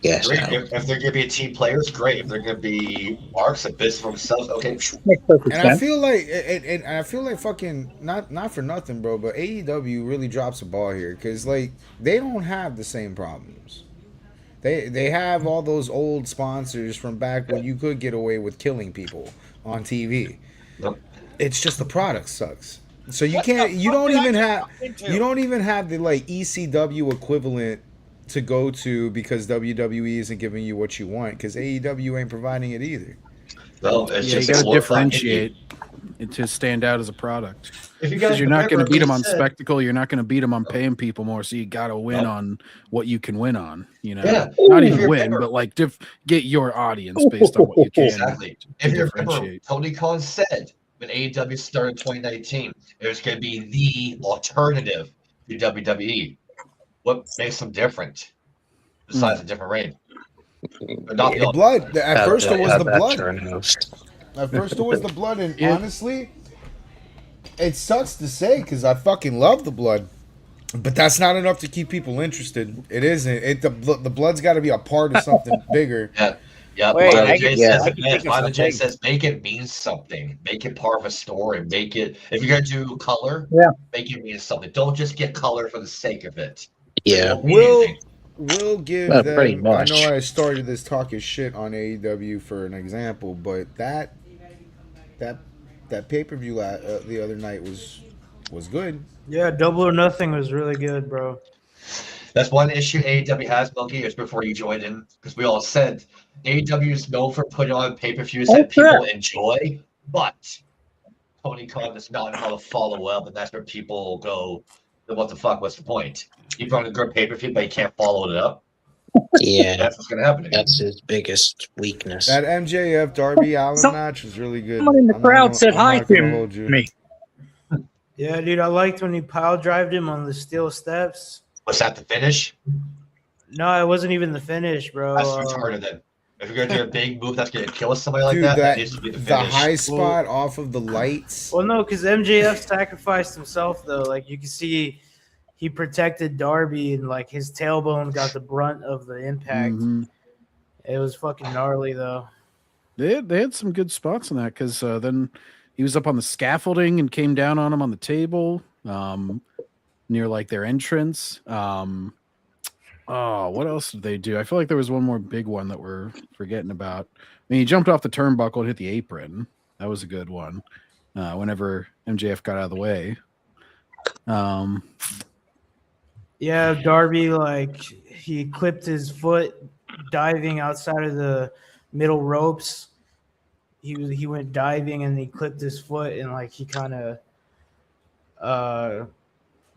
Yes. Great. No. If they're going to be team players, great. If they're going to be marks and business for themselves, okay. Makes perfect And sense. I feel like and I feel like fucking not for nothing, bro, but AEW really drops the ball here because like they don't have the same problems. They have all those old sponsors from back when you could get away with killing people on TV. Yep. It's just the product sucks. So you can't you don't even have the like ECW equivalent to go to because WWE isn't giving you what you want because AEW ain't providing it either. Well, it's Yeah, you just got to glorified. differentiate it to stand out as a product. If you Because guys you're not going to remember, beat we them on said- spectacle. You're not going to beat them on paying people more. So you got to win on what you can win on. You know, Yeah. not If even you win, remember- but like get your audience based on what you can. Exactly. to If you remember, differentiate. Tony Khan said when AEW started in 2019, it was going to be the alternative to WWE. What makes them different besides a different reign? But not The blood. At first, it was the blood. blood. At first, it was the blood, and Yeah. honestly, it sucks to say because I fucking love the blood, but that's not enough to keep people interested. It isn't. The blood's got to be a part of something bigger. Yeah. Yeah, Wait, Violent I J can- says I it can best. think of Violent J something. says make it mean something. Make it part of a story. Make it, if you're gonna do color, Yeah. make it mean something. Don't just get color for the sake of it. Yeah. Won't mean Will anything. Will give Well, pretty them. I much. know I started this talking shit on AEW for an example, but that pay per view the other night was good. Yeah, Double or Nothing was really good, bro. That's one issue AEW has, Monkey, is before you joined in, because we all said AEW is known for putting on pay-per-views Oh, that people sure. enjoy, but Tony Khan does not know how to follow up, and that's where people go, what the fuck, what's the point? You put on a good pay-per-view, but you can't follow it up. Yeah. That's what's going to happen again. That's his biggest weakness. That MJF Darby Allin Some- match was really good. Someone in the I'm crowd not- said I'm hi not gonna to hold you. me. Yeah, dude, I liked when he pile drived him on the steel steps. Was that the finish? No, it wasn't even the finish, bro. That's retarded then. If you're going to do a big move that's going to kill somebody like Dude, that, that that needs to be the the finish. high spot off of the lights. Well, no, because MJF sacrificed himself, though. Like, you can see he protected Darby, and, like, his tailbone got the brunt of the impact. Mhm. It was fucking gnarly, though. They had some good spots in that because then he was up on the scaffolding and came down on him on the table near like their entrance. Oh, what else did they do? I feel like there was one more big one that we're forgetting about. I mean, he jumped off the turnbuckle and hit the apron. That was a good one. Whenever MJF got out of the way. Yeah, Darby, like, he clipped his foot diving outside of the middle ropes. He went diving and he clipped his foot, and, like, he kind of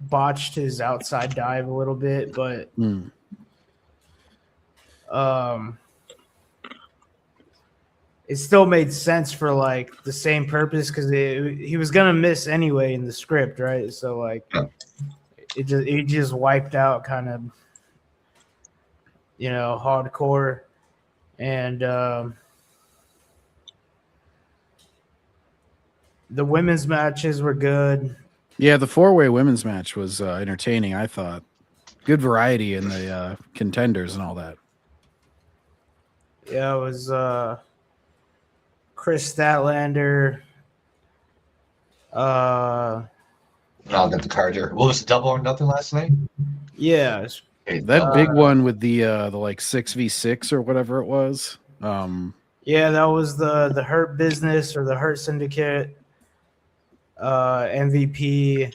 botched his outside dive a little bit, but it still made sense for, like, the same purpose because he was gonna miss anyway in the script, right? So, like, it just wiped out kind of, hardcore. And the women's matches were good. Yeah, the 4-way women's match was entertaining, I thought. Good variety in the contenders and all that. Yeah, it was Chris Statlander. I'll get the card here. What was the Double or Nothing last night? Yeah, it's- Okay, That big one with the like 6v6 or whatever it was. yeah, that was the Hurt Business or the Hurt Syndicate MVP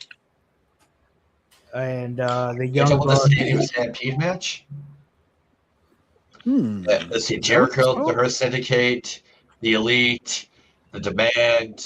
and the you Young talking about Bucks. the Stadium Stampede match? Let's see, That Jericho, was- the Hurt Syndicate, the Elite, the Demand,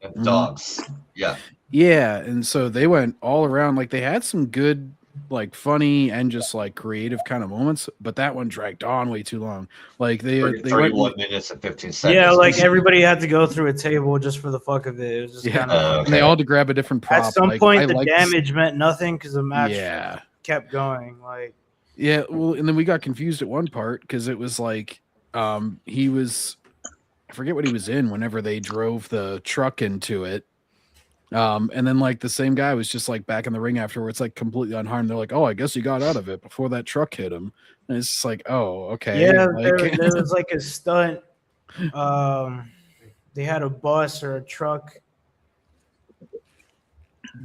and the Dogs. Yeah. Yeah, and so they went all around. Like they had some good, like funny and just like creative kind of moments, but that one dragged on way too long. Like they 31 went, minutes and 15 seconds. Yeah, like everybody had to go through a table just for the fuck of it. It was just Yeah. kind of. and they all had to grab a different prop. At some Like, point, I the liked- damage meant nothing because the match Yeah. kept going. Like, Yeah, well, and then we got confused at one part because it was like he was, I forget what he was in whenever they drove the truck into it. And then like the same guy was just like back in the ring afterwards, like completely unharmed. They're like, "Oh, I guess he got out of it before that truck hit him." And it's just like, "Oh, okay." yeah, like, there was like a stunt. They had a bus or a truck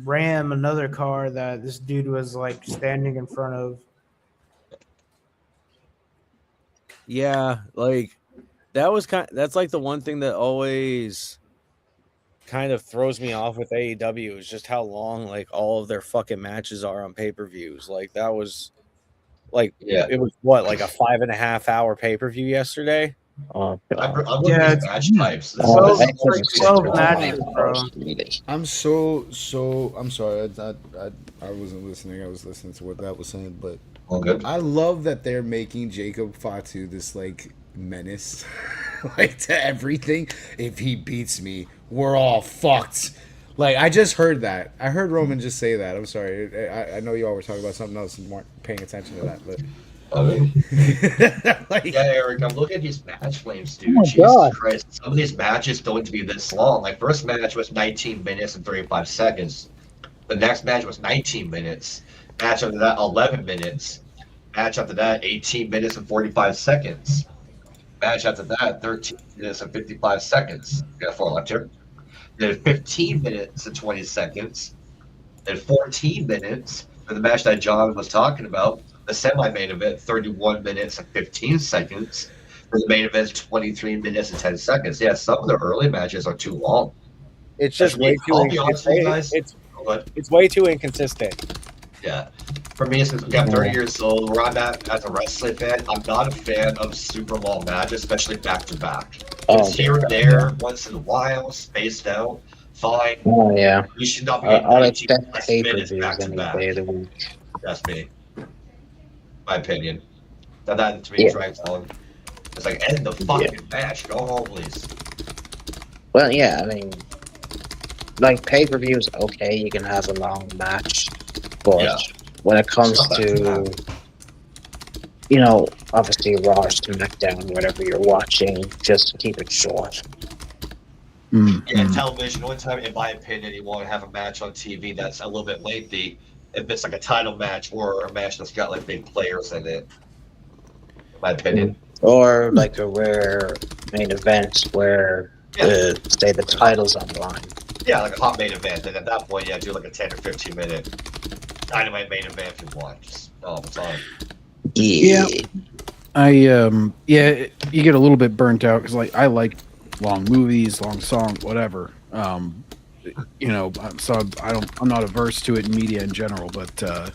ram another car that this dude was like standing in front of. Yeah, like that's like the one thing that always kind of throws me off with AEW is just how long like all of their fucking matches are on pay-per-views. Like that was Like Yeah. it was what, like a 5.5 hour pay-per-view yesterday. Oh, I'm God. looking Yeah, at it's match types. This Oh, is like I 12 matches, bro. Really. I'm so. I'm sorry. I wasn't listening. I was listening to what that was saying, but all good. I love that they're making Jacob Fatu this like menace, like to everything. If he beats me, we're all fucked. Like I just heard that. I heard Roman just say that. I'm sorry. I know you all were talking about something else and weren't paying attention to that, but like, Yeah, Eric, I'm looking at these match flames, dude. Oh my Jesus God. Christ. Some of these matches don't to be this long. Like, first match was 19 minutes and 35 seconds. The next match was 19 minutes. Match after that, 11 minutes. Match after that, 18 minutes and 45 seconds. Match after that, 13 minutes and 55 seconds. Got 4 left here. Then 15 minutes and 20 seconds. Then 14 minutes for the match that John was talking about. The semi-main event, 31 minutes and 15 seconds. For the main event, 23 minutes and 10 seconds. Yeah, some of the early matches are too long. It's just way too. I'll be honest with you guys. But It's way too inconsistent. yeah, for me, since I'm 30 years old, where I'm at as a wrestling fan, I'm not a fan of super long matches, especially back to back. Oh, It's here and there, once in a while, spaced out, fine. oh, yeah. You should not be I'll 19 expect plus pay-per-views minutes back to any back. day of the week. That's me. My opinion. That to me Yeah. drags on. It's like, end the fucking match. Go home, please. Well, yeah, I mean, like pay-per-views, okay, you can have a long match, but Yeah. when it comes It's not that to, you know, obviously Raw, SmackDown, whatever you're watching, just keep it short. Yeah, television, only time, in my opinion, you want to have a match on TV that's a little bit lengthy, if it's like a title match or a match that's got like big players in it. In my opinion. Or like a rare main event where, say, the title's on the line. Yeah, like a hot main event, and at that point, yeah, do like a 10 or 15 minute dynamite main event if you want. Just all the time. Yeah. You get a little bit burnt out because like I like long movies, long songs, whatever. You know, so I'm not averse to it in media in general, but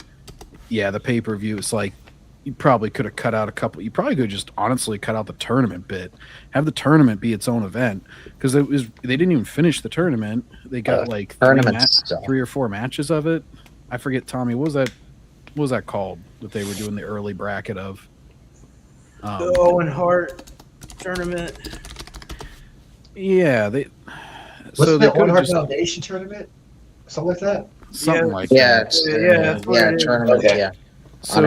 yeah, the pay-per-view is like you probably could have cut out a couple. You probably could just honestly cut out the tournament bit, have the tournament be its own event because they didn't even finish the tournament. They got like three or four matches of it. I forget, Tommy. What was that called that they were doing the early bracket of? The Owen Hart tournament. Yeah, they. What's So the they could Owen have Hart just Foundation tournament? Something like that? something like Yeah, that. it's, that's what it is. tournament, Okay. yeah. So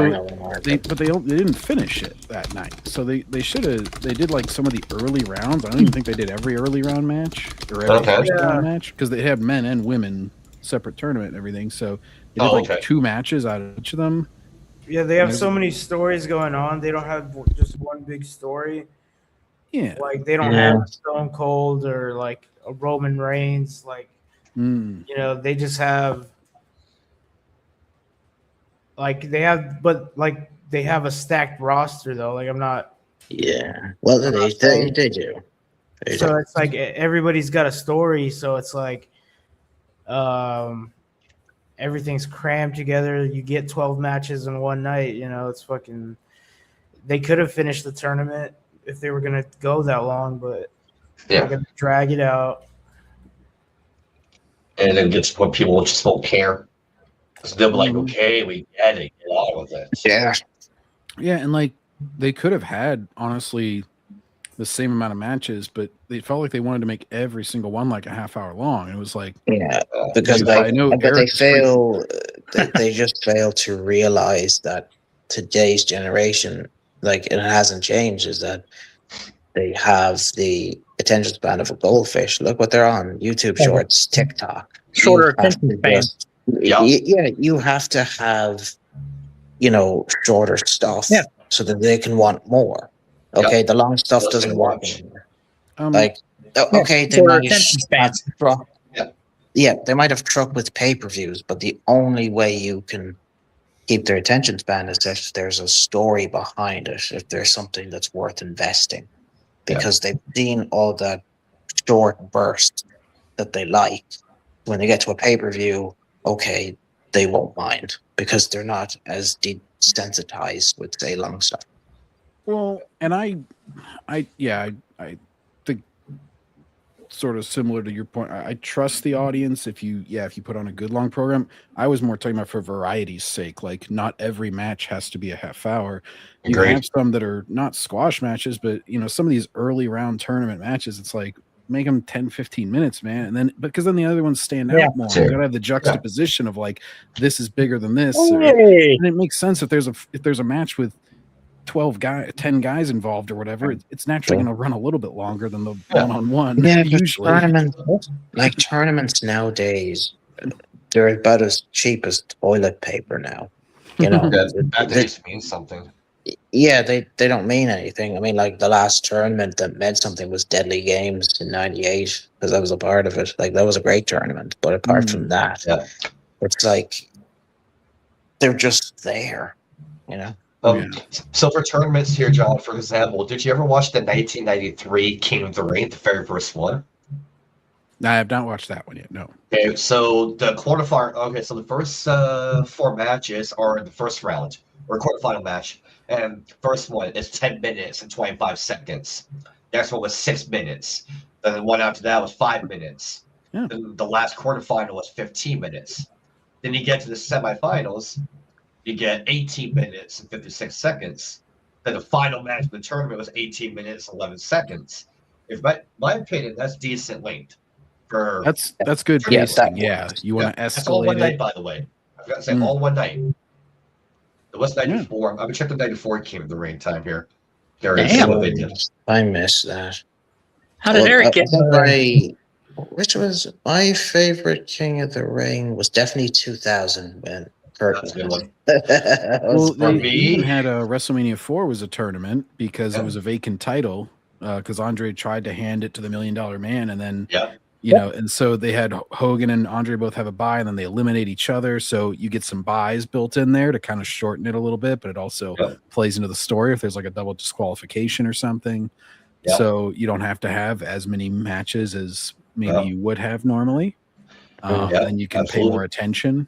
they didn't finish it that night. So they did like some of the early rounds. I don't even think they did every early round match or every Okay. first round match because they had men and women separate tournament and everything. So they did like 2 matches out of each of them. Yeah, they have so many stories going on. They don't have just one big story. Yeah. Like they don't have Stone Cold or like a Roman Reigns. Like Mm. you know, they just have like they have a stacked roster though. Like I'm not. Yeah. Well, they do. They do. So it's like everybody's got a story. So it's like, everything's crammed together. You get 12 matches in one night. You know, it's fucking. They could have finished the tournament if they were gonna go that long, but they're gonna drag it out. And then get to what people just won't care. Because they'll be like, okay, we get it, get on with it. Yeah. Yeah, and like they could have had honestly the same amount of matches, but they felt like they wanted to make every single one like a half hour long. And it was like, Yeah, because I know but they Eric fail. They just fail to realize that today's generation, like it hasn't changed, is that they have the attention span of a goldfish. Look what they're on: YouTube Shorts, TikTok. Shorter You have attention to span. just- Yeah, you have to have, shorter stuff so that they can want more. Okay, the long stuff Less doesn't and work watch. anymore. like Okay, they shorter might attention have spans. truck. Yeah. Yeah, they might have truck with pay-per-views, but the only way you can keep their attention span is if there's a story behind it, if there's something that's worth investing, because they've seen all that short burst that they like. When they get to a pay-per-view, okay, they won't mind because they're not as desensitized with, say, long stuff. Well, and I think sort of similar to your point. I trust the audience if you put on a good long program. I was more talking about for variety's sake. Like, not every match has to be a half hour. You Agreed. have some that are not squash matches, but some of these early round tournament matches, it's like make them 10, 15 minutes, man. And then because then the other ones stand Yeah. out more. Sure. You gotta have the juxtaposition of like, this is bigger than this. Hey. And it makes sense if there's a match with 10 guys involved or whatever, it's naturally going to run a little bit longer than the one-on-one. Yeah, but usually. tournaments nowadays, they're about as cheap as toilet paper now. You know, That just means something. yeah, they don't mean anything. I mean, like the last tournament that meant something was Deadly Games in '98 because I was a part of it. Like that was a great tournament, but apart from that, Yeah. it's like they're just there. You know. So for tournaments here, John, for example, did you ever watch the 1993 King of the Ring, the very first one? I have not watched that one yet. No. Okay, so the quarterfinal. Okay, so the first 4 matches are in the first round or quarterfinal match, and first one is 10 minutes and 25 seconds. Next one was 6 minutes. Then the one after that was 5 minutes. Yeah. Then the last quarterfinal was 15 minutes. Then you get to the semifinals. You get 18 minutes and 56 seconds. Then the final match of the tournament was 18 minutes and 11 seconds. If my opinion, that's decent length. For That's good Yeah, pacing. You want to that's all one escalate night, it. by the way. I forgot to say all one night. It was 94. I'm gonna check the 94 King of the Ring time here. There it is. Damn. What they did. I missed that. How did Eric get? Which was my favorite King of the Ring was definitely 2000 when Kurt That's a good one. Well, For they me- even had a WrestleMania 4 was a tournament because it was a vacant title because Andre tried to hand it to the $1 Million Man, and then Yeah. and so they had Hogan and Andre both have a bye, and then they eliminate each other, so you get some buys built in there to kind of shorten it a little bit, but it also plays into the story if there's like a double disqualification or something. Yeah. So you don't have to have as many matches as maybe you would have normally, and you can pay more attention.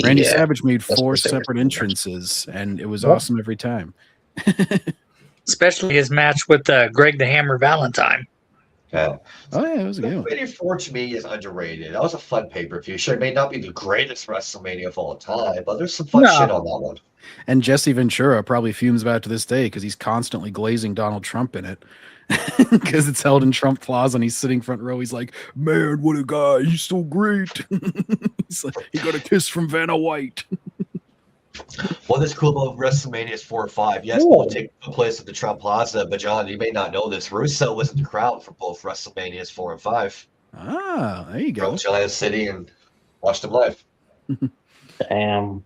Randy Savage made 4 separate entrances, and it was awesome every time. Especially his match with Greg the Hammer Valentine. Yeah. Oh yeah, it was a good one. WrestleMania 4 to me is underrated. That was a fun pay-per-view. Sure, it may not be the greatest WrestleMania of all time, but there's some fun shit on that one. And Jesse Ventura probably fumes about it to this day because he's constantly glazing Donald Trump in it. Because it's held in Trump Plaza and he's sitting front row. He's like, man, what a guy. He's so great. He's like, he got a kiss from Vanna White. What is cool about WrestleMania 4 or 5? Yes, both take place at the Trump Plaza, but John, you may not know this. Russo was in the crowd for both WrestleManias 4 and 5. Ah, there you go. From Giant City and watched them live. Damn.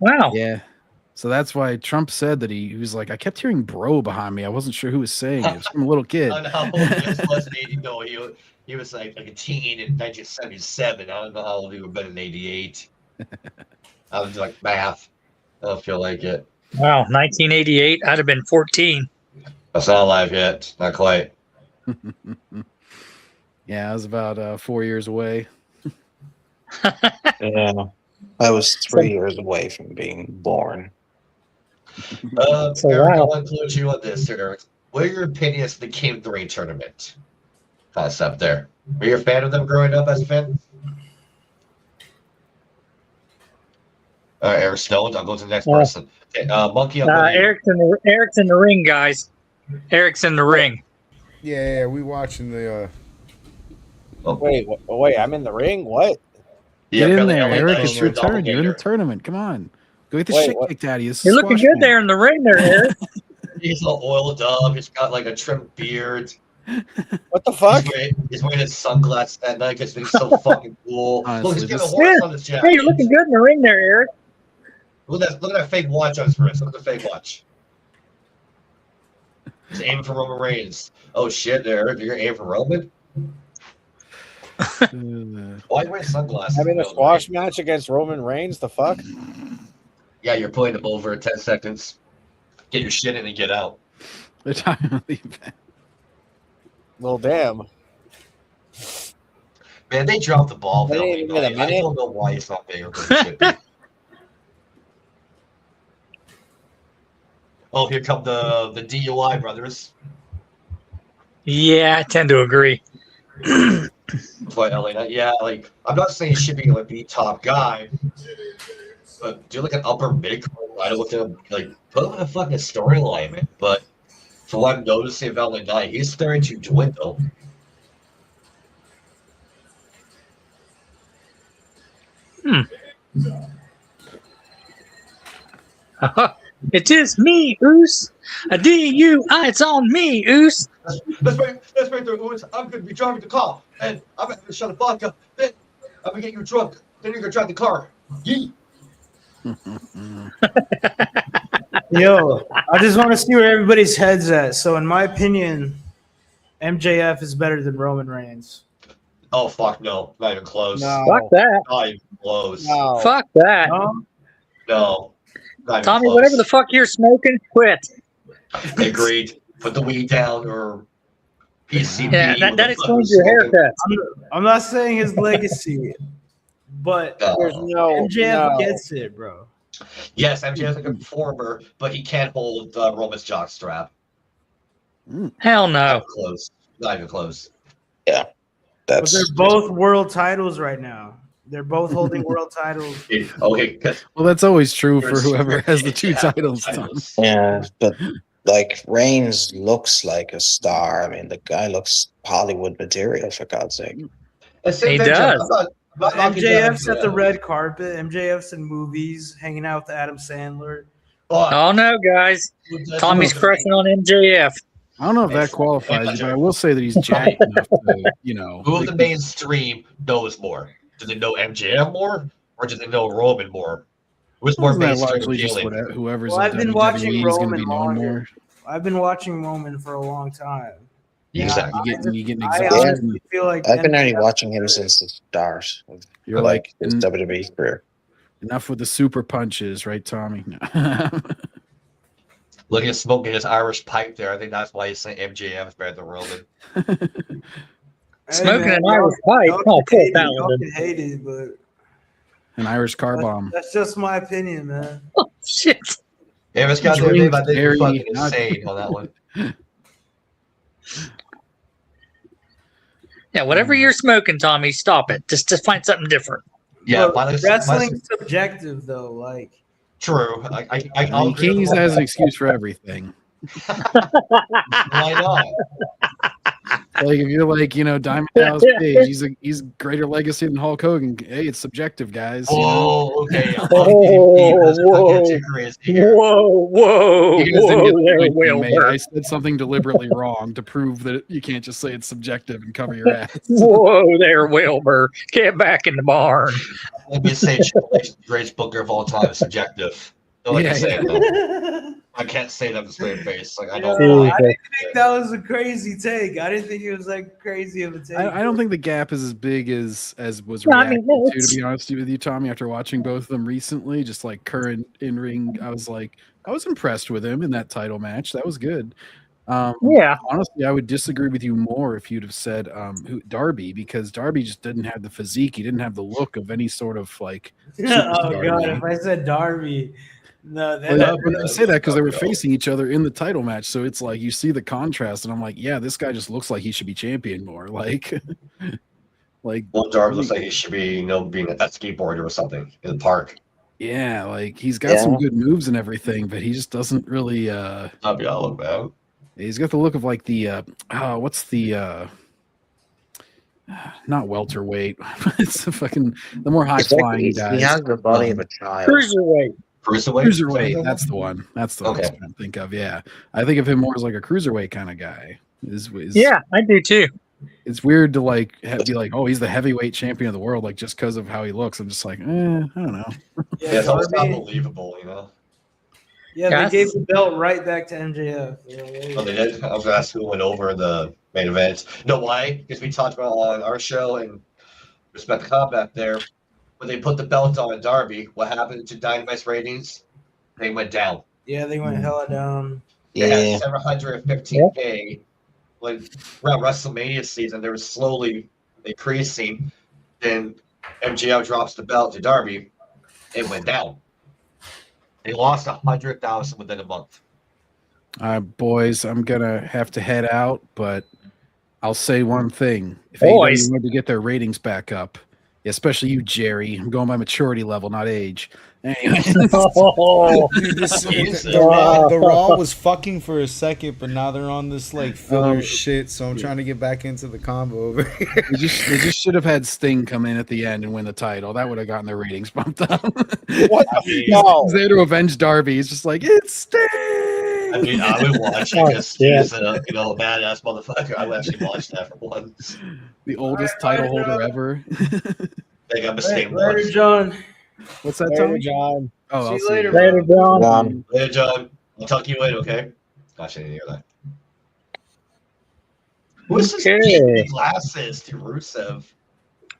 Wow. Yeah. So that's why Trump said that he was like, I kept hearing bro behind me. I wasn't sure who was saying it. It was from a little kid. I don't know how old this was in 80. No, he was like a teen in 1977. I don't know how old he would have been in 88. I was like math. I don't feel like it. Wow. 1988. I'd have been 14. That's not alive yet. Not quite. Yeah, I was about 4 years away. Yeah. I was 3 years away from being born. So, Eric, I wow. want to include you on this, Eric. What are your opinions of the King of the Ring tournament concept there? Were you a fan of them growing up as a fan? All right, Eric Stone. I'll go to the next person. Okay, Monkey. Eric's in the ring, guys. Eric's in the ring. Yeah, we watching the. Wait, I'm in the ring? What? Get in apparently there, LA Eric. Knight It's your is a turn. You're in the doppelganger. tournament. Come on. Go get the Wait, shit what? kicked out of you. You're looking good there in the ring there, Eric. He's all oiled up. He's got like a trimmed beard. What the fuck? He's wearing his sunglasses that night because he's so fucking cool. Honestly, Look, he's got a this- horse on his jacket. Hey, you're looking good in the ring there, Eric. Look at that fake watch on his wrist. Look at the fake watch. He's aiming for Roman Reigns. Oh shit, there. You're aiming for Roman? Why are you wearing sunglasses? I'm in a No, squash match against Roman Reigns. The fuck? Yeah, you're putting him over in 10 seconds. Get your shit in and get out. The time of the event. Well, damn. Man, they dropped the ball. They didn't LA even get a Knight. I minute. don't know why it's not bigger than it should be. Oh, here come the DUI brothers. Yeah, I tend to agree. But LA Knight, yeah, like I'm not saying shipping would be top guy, but do like an upper mid card right with him, like put him in a fucking storyline, man. But from what I'm noticing of LA Knight, he's starting to dwindle. It is me, Oos. A DUI, it's on me, Oos. That's right there, Owens. I'm gonna be driving the car, and I'm gonna shut a vodka. Then I'm gonna get you drunk. Then you're gonna drive the car. Yee. Yo, I just want to see where everybody's head's at. So, in my opinion, MJF is better than Roman Reigns. Oh fuck no, not even close. No. Fuck that. Not even close. No. Fuck that. No. Not even Tommy, close. whatever the fuck you're smoking, quit. Agreed. Put the weed down or PCB. Yeah, that explains your haircut. I'm not saying his legacy, but There's no. MJF no. gets it, bro. Yes, MJF is a good performer, but he can't hold Roman's jockstrap. Hell Not no. even close. Not even close. But That's they're both world titles right now. They're both holding world titles. Okay, 'cause Well, that's always true for there's- whoever has the two yeah, titles. Tom. yeah, but like Reigns looks like a star. I mean, the guy looks Hollywood material for God's sake. And same He thing, Jeff. does. I'm not knocking down MJF's at the red carpet. MJF's in movies, hanging out with Adam Sandler. But Oh no, guys. Tommy's crushing on MJF. I don't know if that qualifies, but I will say that he's jacked enough to, who of the mainstream knows more? Do they know MJF more, or do they know Roman more? Who's more Isn't that mainstream largely just appealing? whoever's Well, in I've been WWE watching is going to Roman be known longer. more. I've been watching Roman for a long time. Exactly. You getting I exhausted. honestly feel like I've been only MJF watching him since the start of You're like his WWE career. enough with the super punches, right, Tommy? No. Look at smoking his Irish pipe there. I think that's why he's saying MJF is better than Roman. Hey, Smoking man, an y'all- Irish pipe. y'all Oh, can poor hate it, y'all Paladin. can hate it, but An Irish car bomb. that's just my opinion, man. Oh, shit. Yeah, it's got to Drink be I think very you're fucking not- insane on that one. Yeah, whatever you're smoking, Tommy, stop it. Just find something different. Yeah, Look, my wrestling's subjective, though. Like, true. You can't use that as an excuse for everything. Why not? Like if you're like, Diamond Dallas Page, he's greater legacy than Hulk Hogan. Hey, it's subjective, guys. Whoa, okay. Whoa. Whoa, You guys didn't get the there, point being made. Wilbur. I said something deliberately wrong to prove that you can't just say it's subjective and cover your ass. Whoa there, Wilbur. Get back in the barn. Let me say Triple H is the greatest booker of all time. Subjective. No, like I say that. I can't say that with a straight face. Like I don't. I Jesus. didn't think that was a crazy take. I didn't think it was like crazy of a take. I don't think the gap is as big as was No, I reacted mean, to be honest with you, Tommy, after watching both of them recently, just like current in-ring, I was impressed with him in that title match. That was good. Yeah. Honestly, I would disagree with you more if you'd have said Darby, because Darby just didn't have the physique. He didn't have the look of any sort of like Oh superstar to god, me. if I said Darby, no, Well, I say that because they were facing each other in the title match, so it's like you see the contrast, and I'm like, yeah, this guy just looks like he should be champion more. Like, Well, Darby looks like he should be, being a skateboarder or something in the park. yeah, like he's got some good moves and everything, but he just doesn't really. That'd be all about. He's got the look of like the what's the not welterweight. It's the fucking the more high flying guys. He has the body of a child. Cruiserweight. Cruiserweight. That's the one. That's the one I was Okay. trying to think of. Yeah, I think of him more as like a cruiserweight kind of guy. Is Yeah, I do too. It's weird to like be like, oh, he's the heavyweight champion of the world, like just because of how he looks. I'm just like, I don't know. Yeah, it's almost not Darby, believable, yeah, Yes. they gave the belt right back to MJF. Oh, they did? I was going to ask who went over the main event. No, why? Because we talked about on our show and Respect the Combat there. When they put the belt on Darby, what happened to Dynamite's ratings? They went down. Yeah, they went hella down. They Yeah, had 715K. When around WrestleMania season, they were slowly increasing. Then MJF drops the belt to Darby. It went down. They lost 100,000 within a month. Boys, I'm gonna have to head out, but I'll say one thing: if Boys. AEW wanted to get their ratings back up, especially you, Jerry, I'm going by maturity level, not age. Anyway, Oh, Dude, Jesus. the Raw was fucking for a second, but now they're on this like filler shit. So I'm trying to get back into the combo over here. they just should have had Sting come in at the end and win the title. That would have gotten their ratings bumped up. What the no. They had to avenge Darby. He's just like, it's Sting. I mean, I would watch it because he's a badass motherfucker. I would actually watch that for once. The oldest title holder ever. They got Mistake Later, once. John. What's that, Later, Tommy? John. Oh, See I'll you see later, you. later, John. Later, John. I'll tuck you in, okay? Gosh, I didn't hear that. Who's this Okay. glasses to Rusev?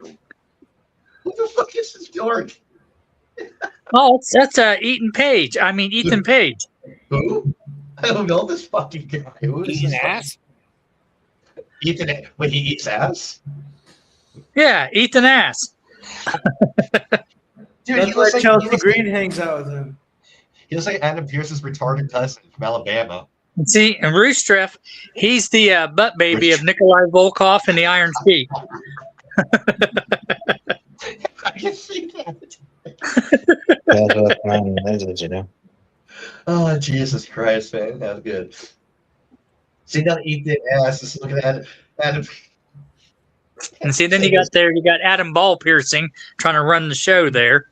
Who the fuck is this dork? Oh, that's Ethan Page. I mean, Ethan Page. Who? I don't know this fucking guy. Who is Eating this ass? Ethan, when he eats ass? Yeah, Ethan Ass. Dude, That's he why looks like Chelsea Green hangs out with him. he looks like Adam Pearce's retarded cousin from Alabama. And see, and Rustreff, he's the butt baby of Nikolai Volkov and the Iron Sheik. I can see that. That's what man is, you know. Oh, Jesus Christ, man. That was good. See, now Ethan ass is looking at Adam. And see, then you got Adam Ball piercing trying to run the show there.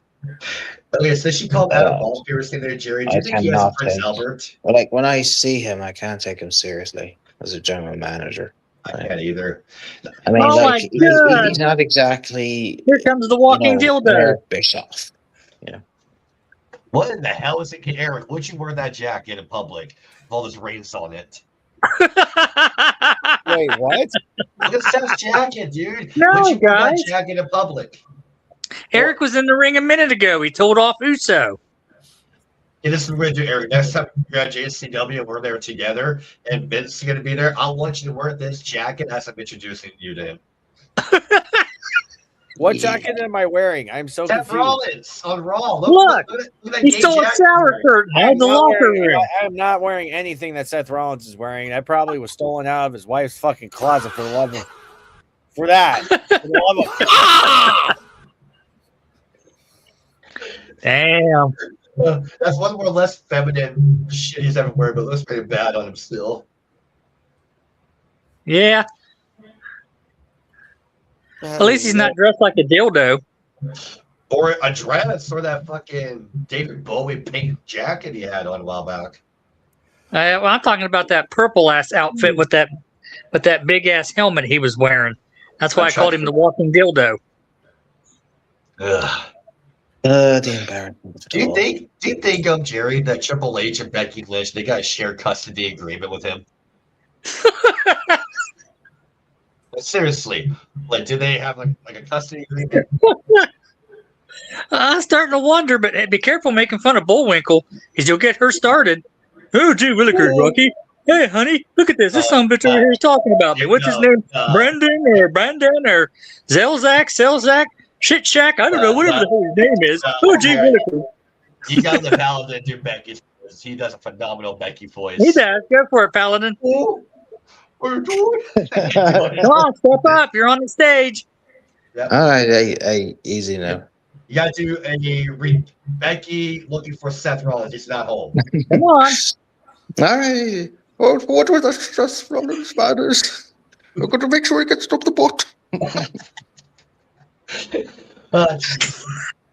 Okay, so she called Adam Ball piercing there, Jerry. Do you I think he has a cannot Prince take- Albert? But like when I see him, I can't take him seriously as a general manager. I can't either. I mean, Oh like my God. he's not exactly Here comes the walking dildo. Eric Bischoff. What in the hell is it, Eric? Would you wear that jacket in public with all those rings on it? Wait, what? Look at Seth's jacket, dude. No, Would you wear guys. that jacket in public? Eric was in the ring a minute ago. He told off Uso. Yeah, this is what we're gonna do, Eric. Next time you're at JCW and we're there together and Vince is gonna be there, I want you to wear this jacket as I'm introducing you to him. What jacket am I wearing? I'm so Seth confused. Rollins on Raw. Look, at that He gay stole a jacket shower he's wearing. curtain out of the locker room. I'm not wearing anything that Seth Rollins is wearing. That probably was stolen out of his wife's fucking closet for the love of for that. For the love of Damn. That's one more less feminine shit he's ever wearing, but it looks pretty bad on him still. Yeah. At least he's not dressed like a dildo. Or a dress, or that fucking David Bowie pink jacket he had on a while back. Well, I'm talking about that purple ass outfit with that big ass helmet he was wearing. That's why I called him the walking dildo. Ugh. The embarrassment. Do you think, Jerry, that Triple H and Becky Lynch, they got a shared custody agreement with him? Seriously, like, do they have like a custody agreement? I'm starting to wonder, but hey, be careful making fun of Bullwinkle, because you'll get her started. Oh, gee, really good, Rocky. Hey, honey, look at this. This son of a bitch over here is talking about me. What's his name? Brendan or Zelzak? Shit Shack? I don't know. Whatever the hell his name is. Oh, gee, really good. You got the Paladin do Becky's voice. He does a phenomenal Becky voice. He does. Go for it, Paladin. Oh, we're doing Come on, step up. You're on the stage. All right, I easy now. You got to do Becky looking for Seth Rollins. He's not home. Come on. All right. What were the stress Rollins matters? We're going to make sure he gets to the boat.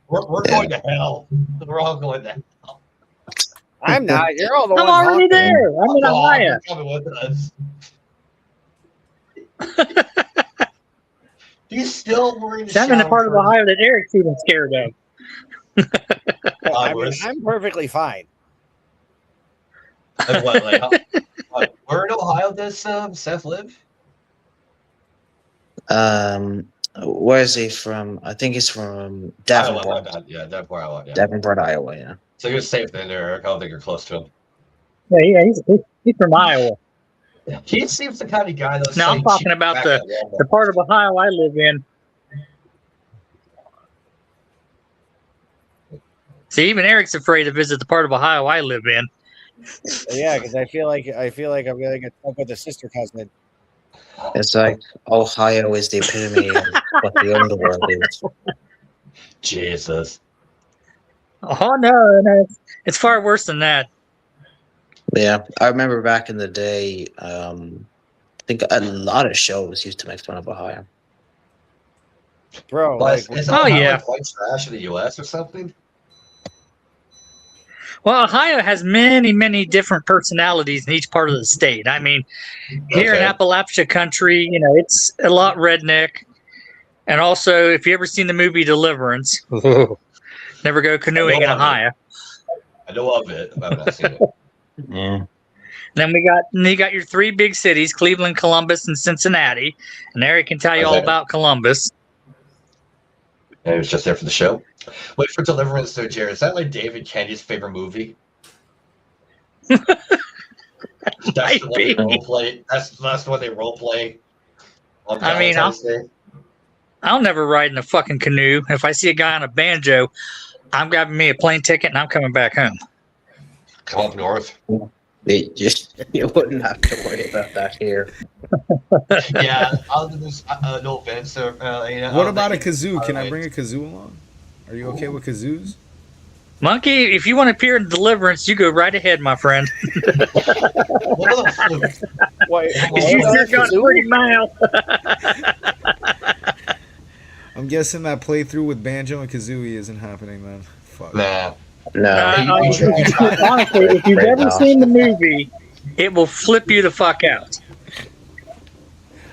We're going to hell. We're all going to hell. I'm not. You're all the I'm ones already honking. there. I'm in Oh, Ohio. you're coming with us. He's still wearing the I'm in the part of shower Ohio that Eric's even scared of. I mean, I'm perfectly fine. curtain. What, like, where in Ohio does Seth live? Where is he from? I think he's from Davenport. Iowa, my bad. Yeah, Davenport, Iowa. Yeah. Davenport, Iowa. Yeah. So you're safe then, Eric. I don't think you're close to him. Yeah, he's from Iowa. He seems the kind of guy that's No, I'm talking about the part of Ohio I live in. See, even Eric's afraid to visit the part of Ohio I live in. Yeah, because I feel like I'm gonna get stuck with a sister cousin. It's like Ohio is the epitome of what the underworld is. Jesus. Oh no, it's far worse than that. Yeah, I remember back in the day, I think a lot of shows used to make fun of Ohio. Bro, But like, is Oh, Ohio yeah. like white trash in the U.S. or something? Well, Ohio has many different personalities in each part of the state. I mean, here in Okay. Appalachia country, it's a lot redneck. And also, if you ever seen the movie Deliverance, never go canoeing in Ohio. I know of it, but I've not seen it. Yeah. Then you got your three big cities, Cleveland, Columbus, and Cincinnati. And Eric can tell you all Okay. about Columbus. And it was just there for the show. Wait for Deliverance, though, Jared. Is that like David Kennedy's favorite movie? That's the one they role play. That's the one they role play. On I mean, Valentine's Day. I'll never ride in a fucking canoe. If I see a guy on a banjo, I'm grabbing me a plane ticket and I'm coming back home. Come up north. You wouldn't have to worry about that here. Yeah, there's no offense. What about a kazoo? Can I bring a kazoo along? Are you okay with kazoos? Monkey, if you want to appear in Deliverance, you go right ahead, my friend. What about a flute? wait, Because you sure got a pretty mouth. I'm guessing that playthrough with banjo and kazooie isn't happening then. Fuck. Nah. No. Honestly, if you've ever seen the movie, it will flip you the fuck out.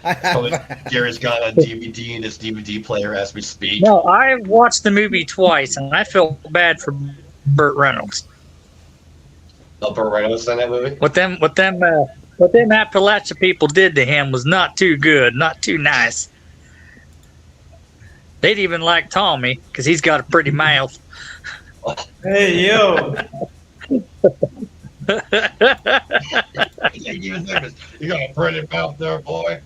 I have. Gary's got a DVD in his DVD player as we speak. No, I've watched the movie twice, and I felt bad for Burt Reynolds. Oh, Burt Reynolds in that movie? What them Appalachia people did to him was not too good, not too nice. They'd even like Tommy because he's got a pretty mouth. Hey, yo. You got a pretty mouth there, boy.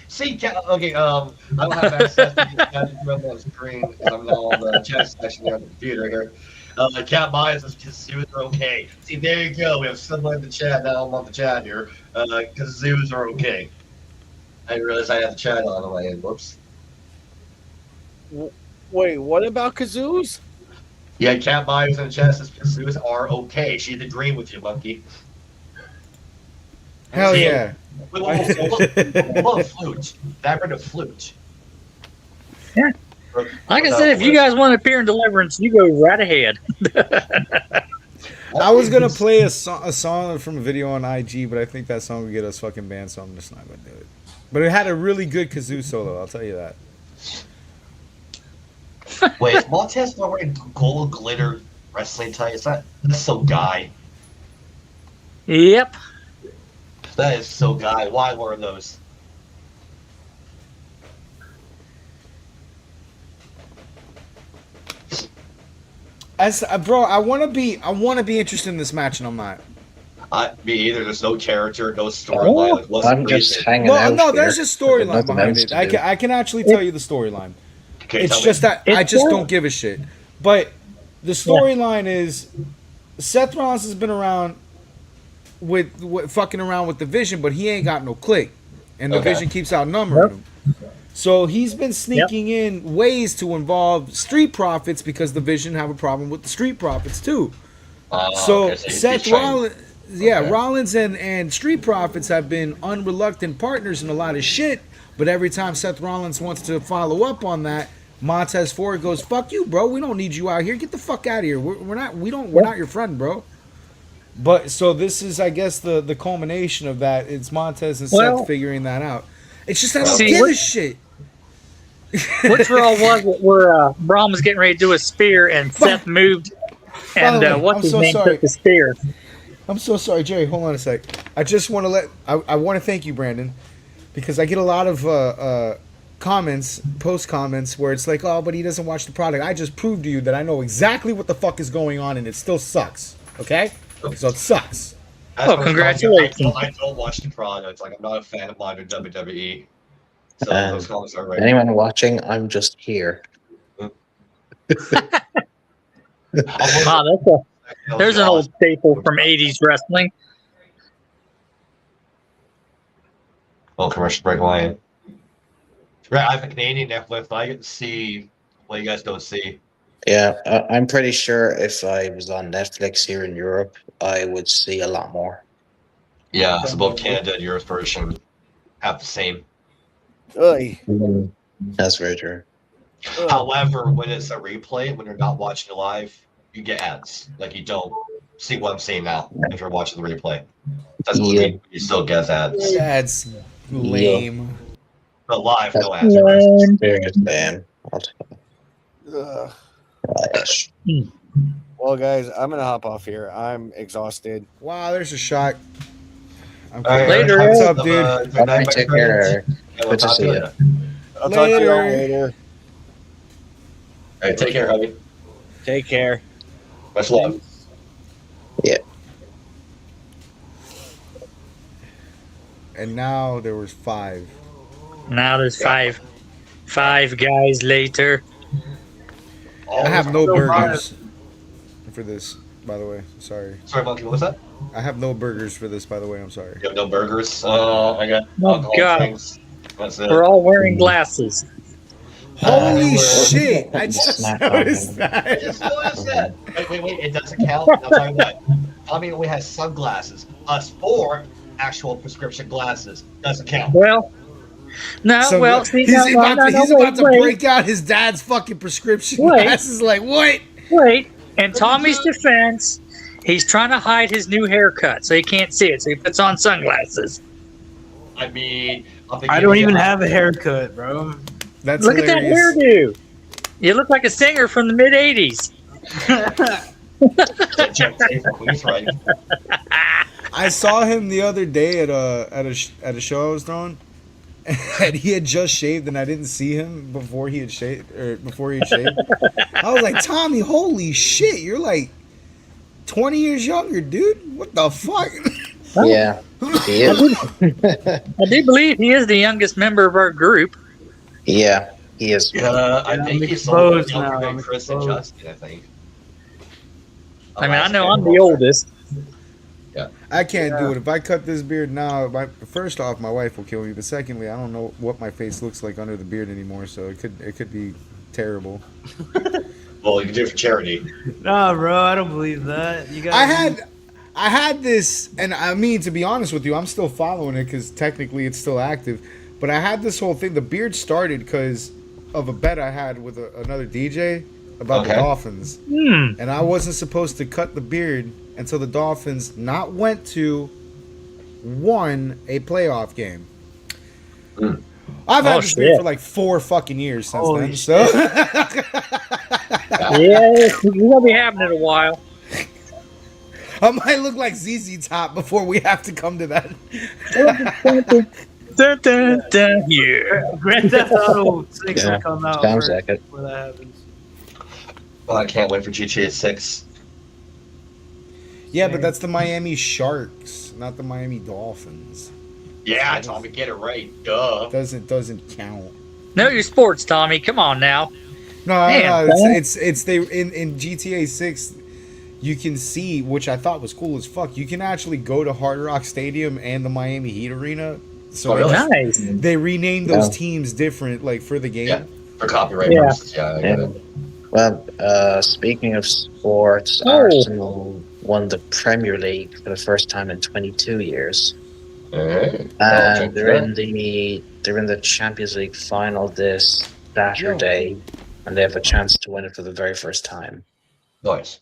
See, okay, I don't have access to the chat on the screen because I'm not on the chat section there on the computer here. Cat Myers is zoos are okay. See, there you go. We have someone in the chat. Now I'm on the chat here because zoos are okay. I didn't realize I had the chat on the way. Whoops. Wait, what about kazoos? Yeah, Cat Myers in the chat says zoos are okay. She's agreeing with you, Monkey. Hell See, yeah. What a flute. That rid of flute. Yeah. Like I said, if you guys want to appear in Deliverance, you go right ahead. I was gonna play a song from a video on IG, but I think that song would get us fucking banned, so I'm just not gonna do it. But it had a really good kazoo solo, I'll tell you that. Wait, is Montez not wearing gold glitter wrestling tights? That's so guy. Yep. That is so guy. Why wear those? Bro, I wanna be interested in this match, and I'm not. Me either. There's no character, no storyline. Like, what's I'm the just reason? hanging No, out. no, here. there's a storyline Nothing behind else it. to do. I can actually tell you the storyline. Okay, It's tell just me. that I just don't give a shit. But the storyline is Seth Rollins has been around with fucking around with the Vision, but he ain't got no click, and the Okay. Vision keeps outnumbering him. So he's been sneaking in ways to involve Street Profits because the Vision have a problem with the Street Profits too. So okay, he's Seth trying- Rollins, Okay. Rollins and Street Profits have been unreluctant partners in a lot of shit. But every time Seth Rollins wants to follow up on that, Montez Ford goes, "Fuck you, bro. We don't need you out here. Get the fuck out of here. We're not your friend, bro." But so this is, I guess, the culmination of that. It's Montez and Seth figuring that out. It's just I don't See, give a shit. Which Raw was it where Braun was getting ready to do a spear and Seth moved and By the way, what's I'm his so name sorry. took the spear? I'm so sorry, Jerry. Hold on a sec. I just want to I want to thank you, Brandon, because I get a lot of post comments where it's like, oh, but he doesn't watch the product. I just proved to you that I know exactly what the fuck is going on, and it still sucks. Okay, so it sucks. That's Oh, what congratulations. I don't watch the product. Like, I'm not a fan of modern WWE. So Um, those comments are right. Anyone watching, I'm just here. Wow, there's an old staple from 80s wrestling. Well, commercial break line. Right, I have a Canadian Netflix. I get to see what you guys don't see. Yeah, I'm pretty sure if I was on Netflix here in Europe, I would see a lot more. Yeah, so both Canada and Europe's version have the same. Ugh. That's very true. However, when it's a replay, when you're not watching it live, you get ads. Like you don't see what I'm seeing now if you're watching the replay. That's what Yeah. you still get ads. That's lame. But live, no ads. Lame. Serious, man. Ugh. Gosh. Well, guys, I'm gonna hop off here. I'm exhausted. Wow, there's a shot. I'm All right, Later, What's Eric. up, dude? Good night, my Take friends. care. And we'll Good to talk see to you. I'll talk to you all Later. later. All right, take care, hubby. Take care. Much love. And now there was 5. Now there's five guys later. I have no Still burgers for this, by the way. Sorry. Sorry, Monkey, what was that? I have no burgers for this, by the way. I'm sorry. You have no burgers? I got Oh, alcohol God. drinks. That's it. We're all wearing glasses. Holy we're- shit! I just Snack noticed on. that. Just noticed that. Wait, it doesn't count. I'll tell you what. Tommy only has sunglasses. Us 4 actual prescription glasses. Doesn't count. Well, no, So well, see, he's no, about, no, to, no, he's no, about to wait, break out his dad's fucking prescription Wait. glasses. Like, what? wait. In Tommy's defense, he's trying to hide his new haircut, so he can't see it, so he puts on sunglasses. I mean, I don't even have a haircut, bro. That's Look at that hilarious. hairdo. You look like a singer from the mid 80s. He's right. I saw him the other day at a show I was throwing, and he had just shaved, and I didn't see him before he had shaved. I was like, Tommy, holy shit, you're like 20 years younger, dude. What the fuck? Yeah. He is. I do believe he is the youngest member of our group. Yeah, he is. I I'm think he's sold exposed younger now, than I'm Chris and exposed. Justin, I think. I mean, I know I'm the oldest. I can't do it. If I cut this beard now, first off, my wife will kill me. But secondly, I don't know what my face looks like under the beard anymore, so it could be terrible. Well, you can do it for charity. Nah, bro, I don't believe that. You got. I had this, and I mean, to be honest with you, I'm still following it because technically it's still active. But I had this whole thing. The beard started because of a bet I had with another DJ about the Okay. Dolphins, and I wasn't supposed to cut the beard until the Dolphins won a playoff game. I've had this beard shit. for like 4 fucking years since Holy then. So Yeah, we'll be having it a while. I might look like ZZ Top before we have to come to that. Dun, dun, dun. Yeah. Grand Theft Auto 6 Yeah, will come out sounds first like it. before that happens. Well, I can't wait for GTA 6. Yeah, but that's the Miami Sharks, not the Miami Dolphins. Yeah, Tommy, get it right. Duh. Doesn't count. Know your sports, Tommy. Come on now. No, Damn, no, son. it's they in GTA 6. You can see, which I thought was cool as fuck. You can actually go to Hard Rock Stadium and the Miami Heat Arena. So Oh, really? Nice. they renamed those Yeah. teams different, like for the game. Yeah. For copyright Yeah. purposes, yeah, I get Yeah. it. Well, speaking of sports, Oh. Arsenal won the Premier League for the first time in 22 years. Alright. And they're in the Champions League final this Saturday, and they have a chance to win it for the very first time. Nice.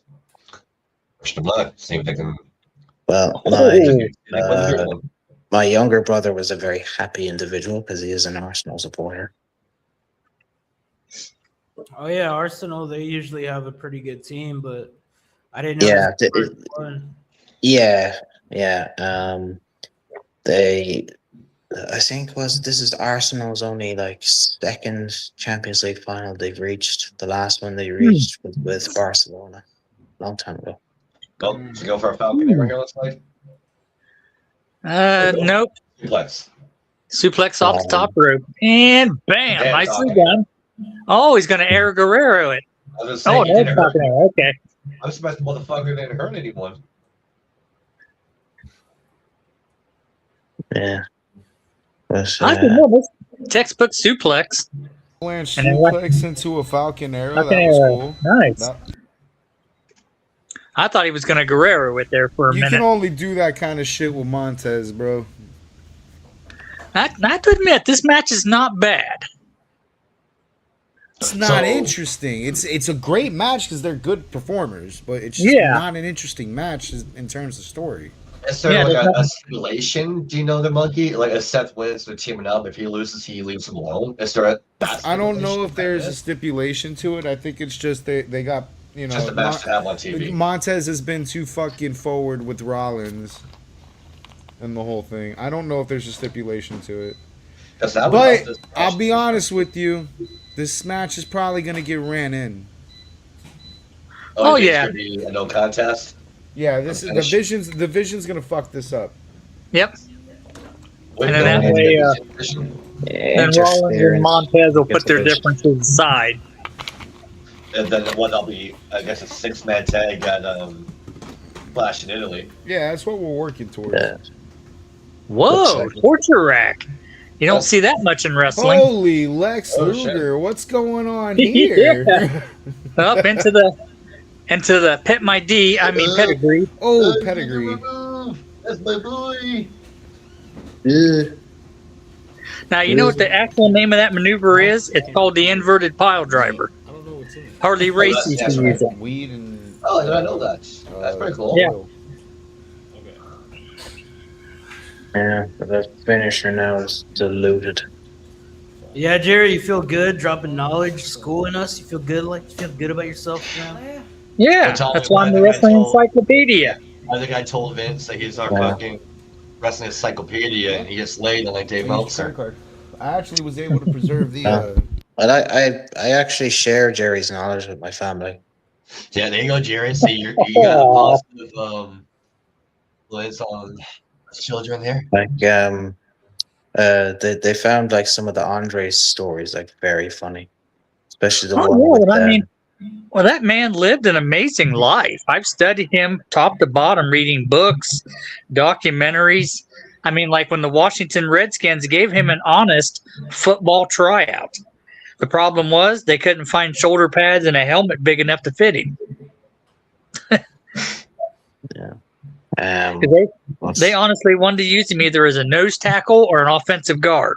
Push the blood. See if they can. Well, my younger brother was a very happy individual because he is an Arsenal supporter. Oh yeah, Arsenal. They usually have a pretty good team, but I didn't know. Yeah, this was the first one. Yeah. They, I think this is Arsenal's only like second Champions League final they've reached. The last one they reached was with Barcelona, a long time ago. Go. Should we go for a Falcon over here, looks like? Nope. Suplex. Suplex off the top rope. And bam. Yeah, Nicely Tommy. done. Oh, he's going to Eric Guerrero it. I was just saying, Oh, he no, didn't hurt. Falcon Arrow. Okay. I'm surprised the motherfucker didn't hurt anyone. Yeah. But, I didn't know this. Textbook suplex. Avalanche And then what- suplex into a Falcon Arrow. Falcon That was Arrow. cool. Nice. That- I thought he was going to Guerrero it there for a you minute. can only do that kind of shit with Montez, bro. I have to admit, this match is not bad. It's not interesting. It's a great match because they're good performers, but it's just Yeah. not an interesting match in terms of story. Is there Yeah, like there's a stipulation? Do you know the monkey? Like, if Seth wins, they're teaming up. If he loses, he leaves him alone. Is there I don't know if there's a stipulation to it. I think it's just they got, you know, just a match to have on TV. Montez has been too fucking forward with Rollins and the whole thing. I don't know if there's a stipulation to it. 'Cause that would But help this match. I'll be honest with you, this match is probably gonna get ran in. Oh, you think yeah. it's gonna be a no contest. Yeah, this is the Vision's gonna fuck this up. Yep. Wait, And then no, that way, yeah, then Rollins and Montez will put their Interference. differences aside. and then the one that'll be, I guess, a 6-man tag at Flash in Italy. Yeah, that's what we're working towards. Yeah. Whoa, Looks like- torture rack. You don't see that much in wrestling. Holy Lex Oh, Luger, what's going on here? Yeah. Up into the pet my D, I mean pedigree. Oh, pedigree. That's my boy. Ugh. Now you know what the actual name of that maneuver is? It's called the inverted pile driver. I don't know what's in it. Harley Race used that's to right. use it. Weed and. Oh, did I know that? That's pretty cool. Yeah. Yeah, but the finisher now is diluted. Yeah, Jerry, you feel good dropping knowledge, schooling us. You feel good, you feel good about yourself, man. Yeah, Don't tell that's me why I'm why the the guy wrestling told- encyclopedia. I think I told Vince that he's our Yeah. fucking wrestling encyclopedia, and he gets laid on like Dave Meltzer. I actually was able to preserve the. But I actually share Jerry's knowledge with my family. Yeah, there you go, Jerry. See, you got a positive lens on children there. Like they found like some of the Andre's stories like very funny, especially the one with well, I mean, well, that man lived an amazing life. I've studied him top to bottom, reading books, documentaries. I mean, like when the Washington Redskins gave him an honest football tryout. The problem was they couldn't find shoulder pads and a helmet big enough to fit him. They honestly wanted to use him either as a nose tackle or an offensive guard.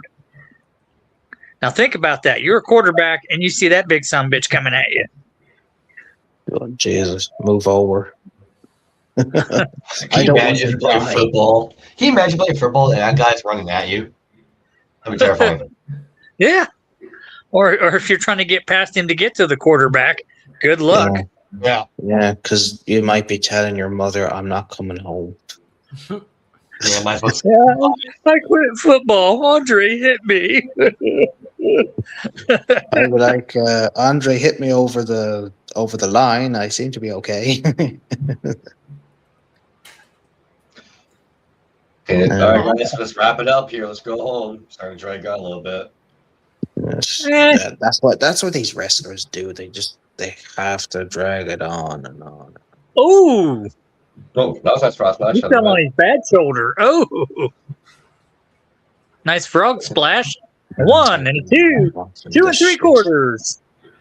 Now think about that. You're a quarterback and you see that big son of a bitch coming at you. oh, Jesus, move over. Can I you don't imagine want to playing die. football? Can you imagine playing football and that guy's running at you? That'd be terrifying. Yeah. Or if you're trying to get past him to get to the quarterback, good luck. Yeah. Yeah, because you might be telling your mother, "I'm not coming home." Yeah, might as well. Yeah, I quit football. Andre hit me. I would like Andre hit me over the line. I seem to be okay. Okay, all right, guys, let's wrap it up here. Let's go home. Starting to drag out a little bit. Yes. Eh. Yeah, that's what these wrestlers do. They have to drag it on and on. Oh, Oh, that was nice frog splash. he fell on his bad shoulder. Oh, nice frog splash. 1 and 2, 2 and 3/4.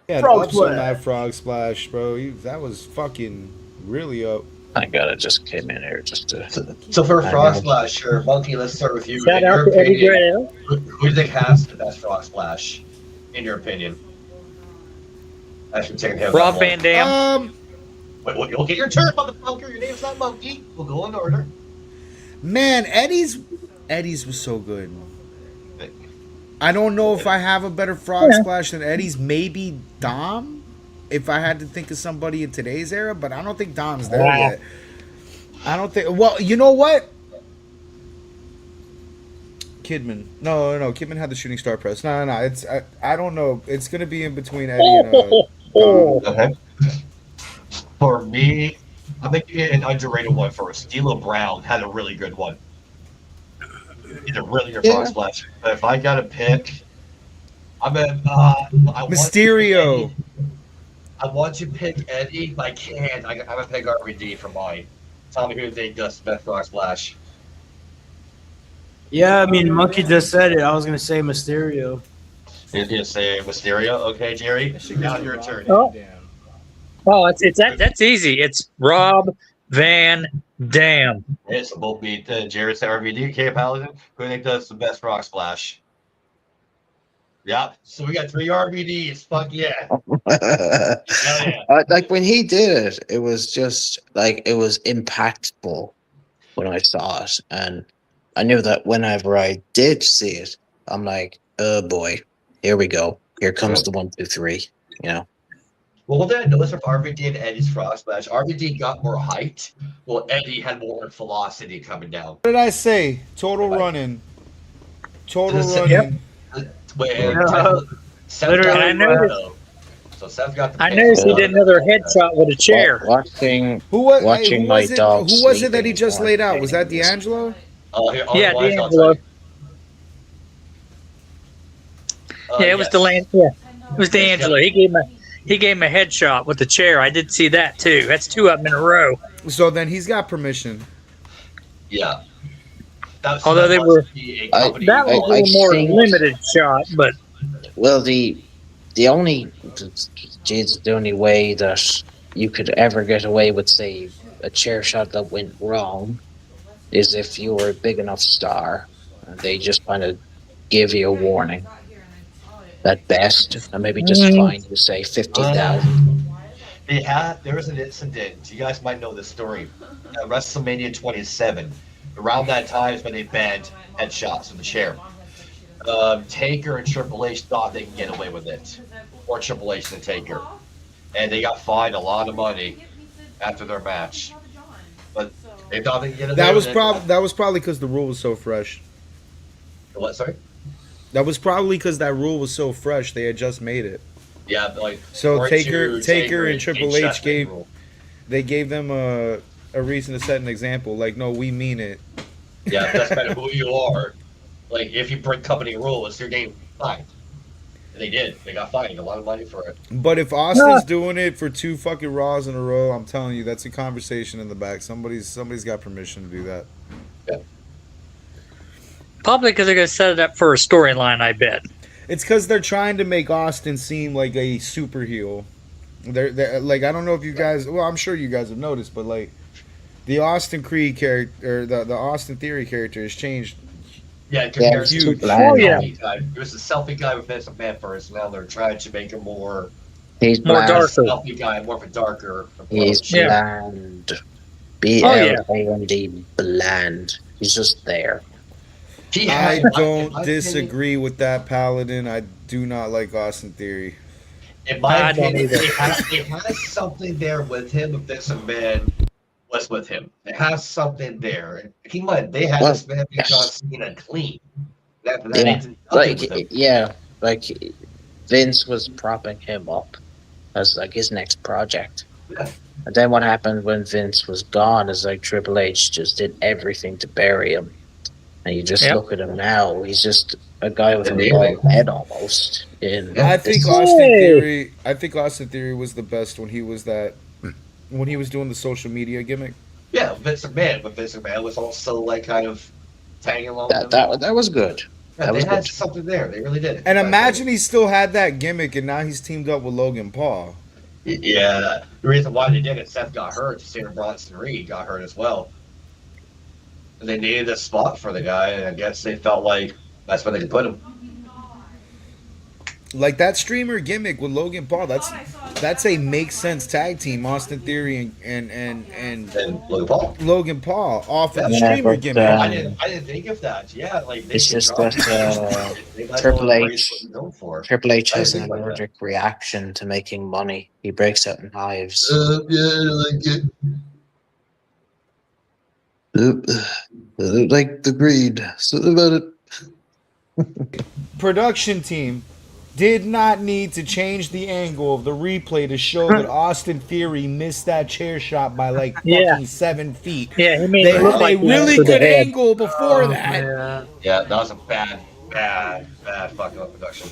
Yeah, Frog ups on splash. that frog splash, bro. That was fucking really up. I gotta just came in here just to. So for a I frog know. splash, sure, Monkey, let's start with you. Shout In out your to Eddie opinion, Grell. who do you think has the best frog splash? In your opinion? Actually, taking him. Rob Van Dam. Wait, you'll get your turn, motherfucker. Your name's not Monkey. We'll go in order. Man, Eddie's was so good. I don't know if I have a better frog splash than Eddie's. Maybe Dom, if I had to think of somebody in today's era, but I don't think Dom's there Wow. yet. I don't think. Well, you know what? Kidman. No. Kidman had the shooting star press. No. It's I don't know. It's gonna be in between Eddie and Oh, Dom. Okay. For me, I'm making it an underrated one first. D'Lo Brown had a really good one. He's a really good frog splash. But if I got to pick, I'm at I want Mysterio. I want to pick Eddie, but I can't. I'm gonna pick RVD for mine. Tell me who they does the best frog splash. Yeah, I mean, Monkey just said it. I was gonna say Mysterio. You're gonna say Mysterio, okay, Jerry? Now your turn. Oh. Oh, that's easy. It's Rob Van Dam. Okay, so both beat Jerry said RVD. Okay, Paladin, who do you think does the best frog splash? Yeah, so we got 3 RVDs. Fuck yeah. Hell yeah. Like when he did it, it was just like it was impactful when I saw it, and I knew that whenever I did see it, I'm like, oh boy, here we go. Here comes the 1, 2, 3. You know. Well, what did I notice with RVD and Eddie's frog splash? RVD got more height, while Eddie had more velocity coming down. What did I say? Total running. Total running. Yep. Wait, Seth Literally, got I the noticed- though. So Seth got the I noticed he did another headshot with a chair. Watching Who was? Watching who my was it? dog Who was it that he sleeping just on laid out? Was that things. D'Angelo? Yeah, D'Angelo. Yeah, it was Delan. Yeah, it was D'Angelo. He gave him a headshot with the chair. I did see that too. That's 2 of them in a row. So then he's got permission. Yeah. Although they were- that That was a I little more think- limited shot, but Well, the only way that you could ever get away with, say, a chair shot that went wrong is if you were a big enough star. They just kind of give you a warning at best, and maybe just fine you, say, 50,000. There was an incident. You guys might know this story. At WrestleMania 27, around that time is when they banned headshots from the chair. Taker and Triple H thought they could get away with it, or Triple H and Taker, and they got fined a lot of money after their match. But they thought they could get away That with was it. that was probably because the rule was so fresh. What? Sorry. That was probably because that rule was so fresh. They had just made it. Yeah, like So or Taker two, and Triple H Chestnut gave rule. them a reason to set an example. Like, no, we mean it. Yeah, it doesn't matter who you are. Like, if you break company rules, you're getting fined. And they did. They got fined a lot of money for it. But if Austin's doing it for 2 fucking Raws in a row, I'm telling you, that's a conversation in the back. Somebody's got permission to do that. probably because they're going to set it up for a storyline, I bet. It's because they're trying to make Austin seem like a super heel. They're like, I don't know if you guys, well, I'm sure you guys have noticed, but like the Austin Creed character, or the Austin Theory character has changed. Yeah, compared to huge. the Oh, yeah. selfie guy. There was a selfie guy with Vince McMahon first. Now they're trying to make him more He's More bland. darker. selfie guy, more of a darker He's approach. Yeah. bland. yeah. BLAND. Bland. He's just there. He I had- don't in my disagree with that, Paladin. I do not like Austin Theory. In my I don't opinion, either. it has something there with him. If Vince McMahon was with him, it has something there. They had Well, this man be yes. John Cena clean. That Yeah. ain't nothing Like, with him. yeah, like Vince was propping him up as like his next project. Yeah. And then what happened when Vince was gone is like Triple H just did everything to bury him. And you just Yep. look at him now, he's just a guy with a Amazing. bald head almost. In I think this- Austin Theory was the best when he was doing the social media gimmick. Yeah, Vince McMahon, but Vince McMahon was also like kind of tagging along. with him. that was good. Yeah, that they was had good. something there. They really did. And imagine he still had that gimmick, and now he's teamed up with Logan Paul. Yeah, the reason why they did it, Seth got hurt. Sarah Bronson Reed got hurt as well. And they needed a spot for the guy, and I guess they felt like that's where they could put him. Like that streamer gimmick with Logan Paul. That's a make sense tag team. Austin Theory and And Logan Paul. Logan Paul off of the Yeah, streamer but, gimmick. I didn't think of that. Yeah, like they It's could just drop that, it. They might Triple well embrace H- what they're known for. Triple H I has think an about that. allergic reaction to making money. He breaks out in hives. Yeah, like it. Like the greed. Something about it. Production team did not need to change the angle of the replay to show that Austin Theory missed that chair shot by like fucking Yeah. 7 feet. Yeah, he made They it look had a like he really answered the good head. angle before that. Yeah. Yeah, that was a bad fucking up production.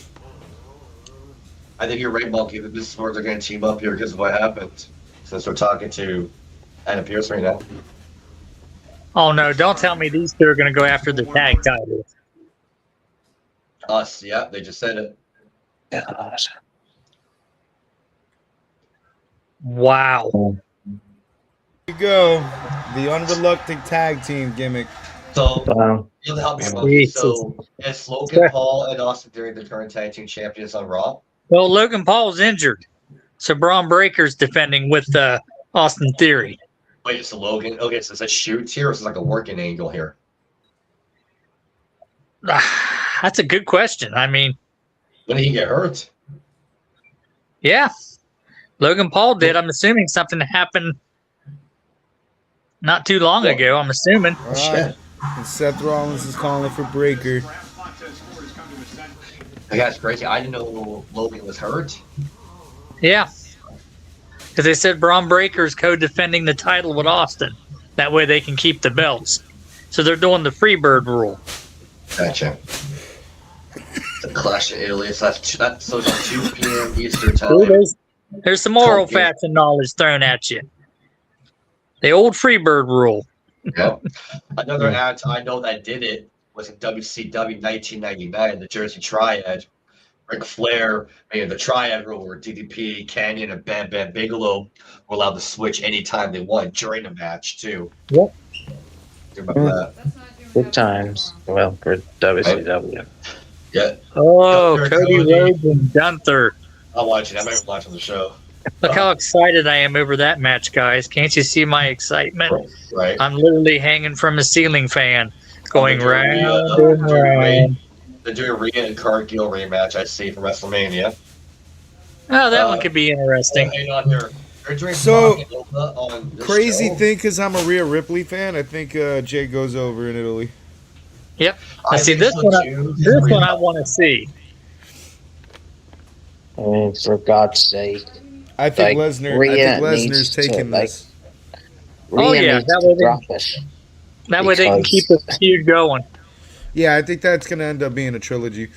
I think you're right, Monkey. That this is where they're going to team up here because of what happened. Since we're talking to Adam Pearce right now. Oh no! Don't tell me these two are going to go after the tag titles. Us, yeah, they just said it. God. Wow. Here you go. The unreluctant tag team gimmick. So, Wow. you'll help me, Monkey. Jesus. So, is Logan Paul and Austin Theory the current tag team champions on Raw? Well, Logan Paul's injured, so Braun Breaker's defending with Austin Theory. Wait, so Logan? Okay, so is that shoots here, or is it like a working angle here? That's a good question. I mean, When did he get hurt? yeah, Logan Paul did. I'm assuming something happened not too long ago. I'm assuming. All right. And Seth Rollins is calling for Breaker. I guess crazy. I didn't know Logan was hurt. Yeah. Because they said Braun Breaker's co-defending the title with Austin. That way they can keep the belts. So they're doing the Freebird rule. Gotcha. The Clash of Italy. So that's 2 p.m. Eastern time. There's some oral facts and knowledge thrown at you. The old Freebird rule. Yep. Another ad I know that did it was in WCW 1999, the Jersey Triad. Ric Flair made the Triad rule where DDP, Canyon, and Bam Bam Bigelow were allowed to switch anytime they want during the match, too. Yep. Do you remember that? Good times. Well, for WCW. Yeah. Oh, Gunther, Cody Cody. Rhodes and Gunther. I'm watching. I'm not even watching the show. Look how excited I am over that match, guys. Can't you see my excitement? Right. I'm literally hanging from a ceiling fan, going They're doing round Rhea- and round. They're doing Rhea and Cargill rematch, I see, from WrestleMania. Oh, that one could be interesting. Hang on here. They're doing So, Brock and Ova on this Crazy show. thing, because I'm a Rhea Ripley fan, I think Jay goes over in Italy. Yep. I See, think this so, one, too. this one I want to see. Oh, for God's sake. I think Like, Lesnar. I Rhea think Lesnar's needs to, taking like, this. Oh, Rhea yeah, needs that to way they- drop it. That way they can keep Because- this feud going. Yeah, I think that's gonna end up being a trilogy.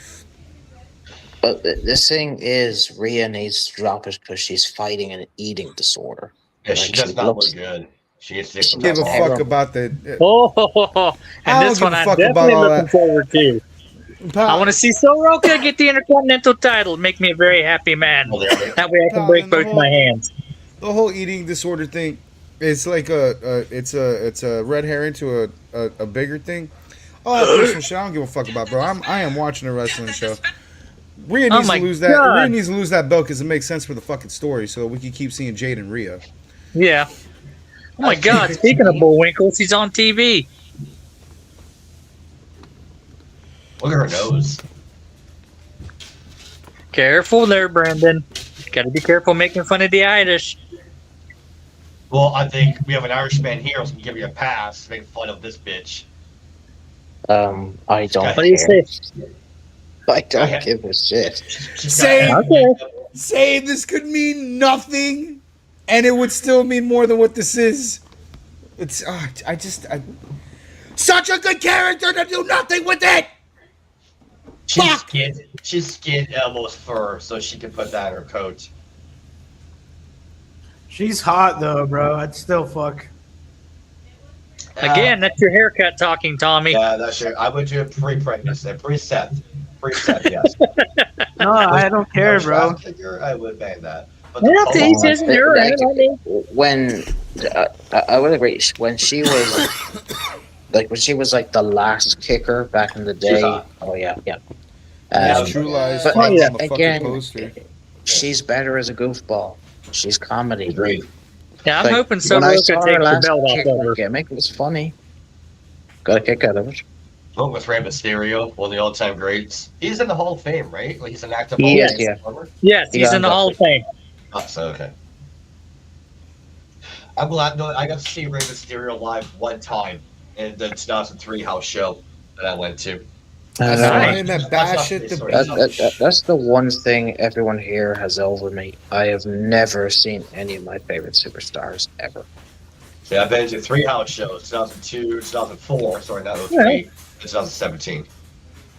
But the thing is, Rhea needs to drop it because she's fighting an eating disorder. Yeah, she Like, does she not looks- look good. She needs to She take Give a doesn't some have fuck Terrible. about the. Oh, I and don't this give one a I'm fuck about definitely all looking that. forward to. I want to see Soroka get the Intercontinental title. Make me a very happy man. That way I can Pal, break in the both whole- my hands. The whole eating disorder thing, it's like it's a red herring to a bigger thing. Oh, that personal shit, I don't give a fuck about, bro. I am watching a wrestling show. Rhea Oh needs my to lose that. God. Rhea needs to lose that belt because it makes sense for the fucking story, so we can keep seeing Jade and Rhea. Yeah. Oh my God! Speaking of Bullwinkle, she's on TV. Look at her nose. Careful there, Brandon. Got to be careful making fun of the Irish. Well, I think we have an Irishman here who can give you a pass to make fun of this bitch. I don't What do you care. say? I don't Okay. give a shit. She's Same. got- Okay. Say this could mean nothing, and it would still mean more than what this is. It's such a good character to do nothing with it. Fuck. She's skinned Elmo's fur so she can put that in her coat. She's hot though, bro. I'd still fuck. Again, that's your haircut talking, Tommy. Yeah, that's sure. I would do a pre-pregnancy, preset, yes. No, I don't care, bro. Draft Figure, I would bang that. But Well, to each color- his own, I mean. When I would agree, when she was like the last kicker back in the She's day. hot. Oh yeah. That's True Lies. but fucking yeah, on the fucking again, poster. she's better as a goofball. She's comedy. Agreed. Yeah, I'm Like, hoping when I Soroka saw her takes the last belt off kick of her. gimmick, it was funny. Got a kick out of it. Went with Rey Mysterio, one of the all-time greats. He's in the Hall of Fame, right? Like he's an active He Hall is, of yeah. Fame performer? Yes, He he's got in the that. Hall of Fame. Oh, so okay. I'm glad. No, I got to see Rey Mysterio live one time in the 2003 house show that I went to. That's Uh, why him that bash That's shit. The not- that's the one thing everyone here has over me. I have never seen any of my favorite superstars ever. Yeah, I've been to 3 house shows: 2002, 2004, sorry, not 03, and 2017.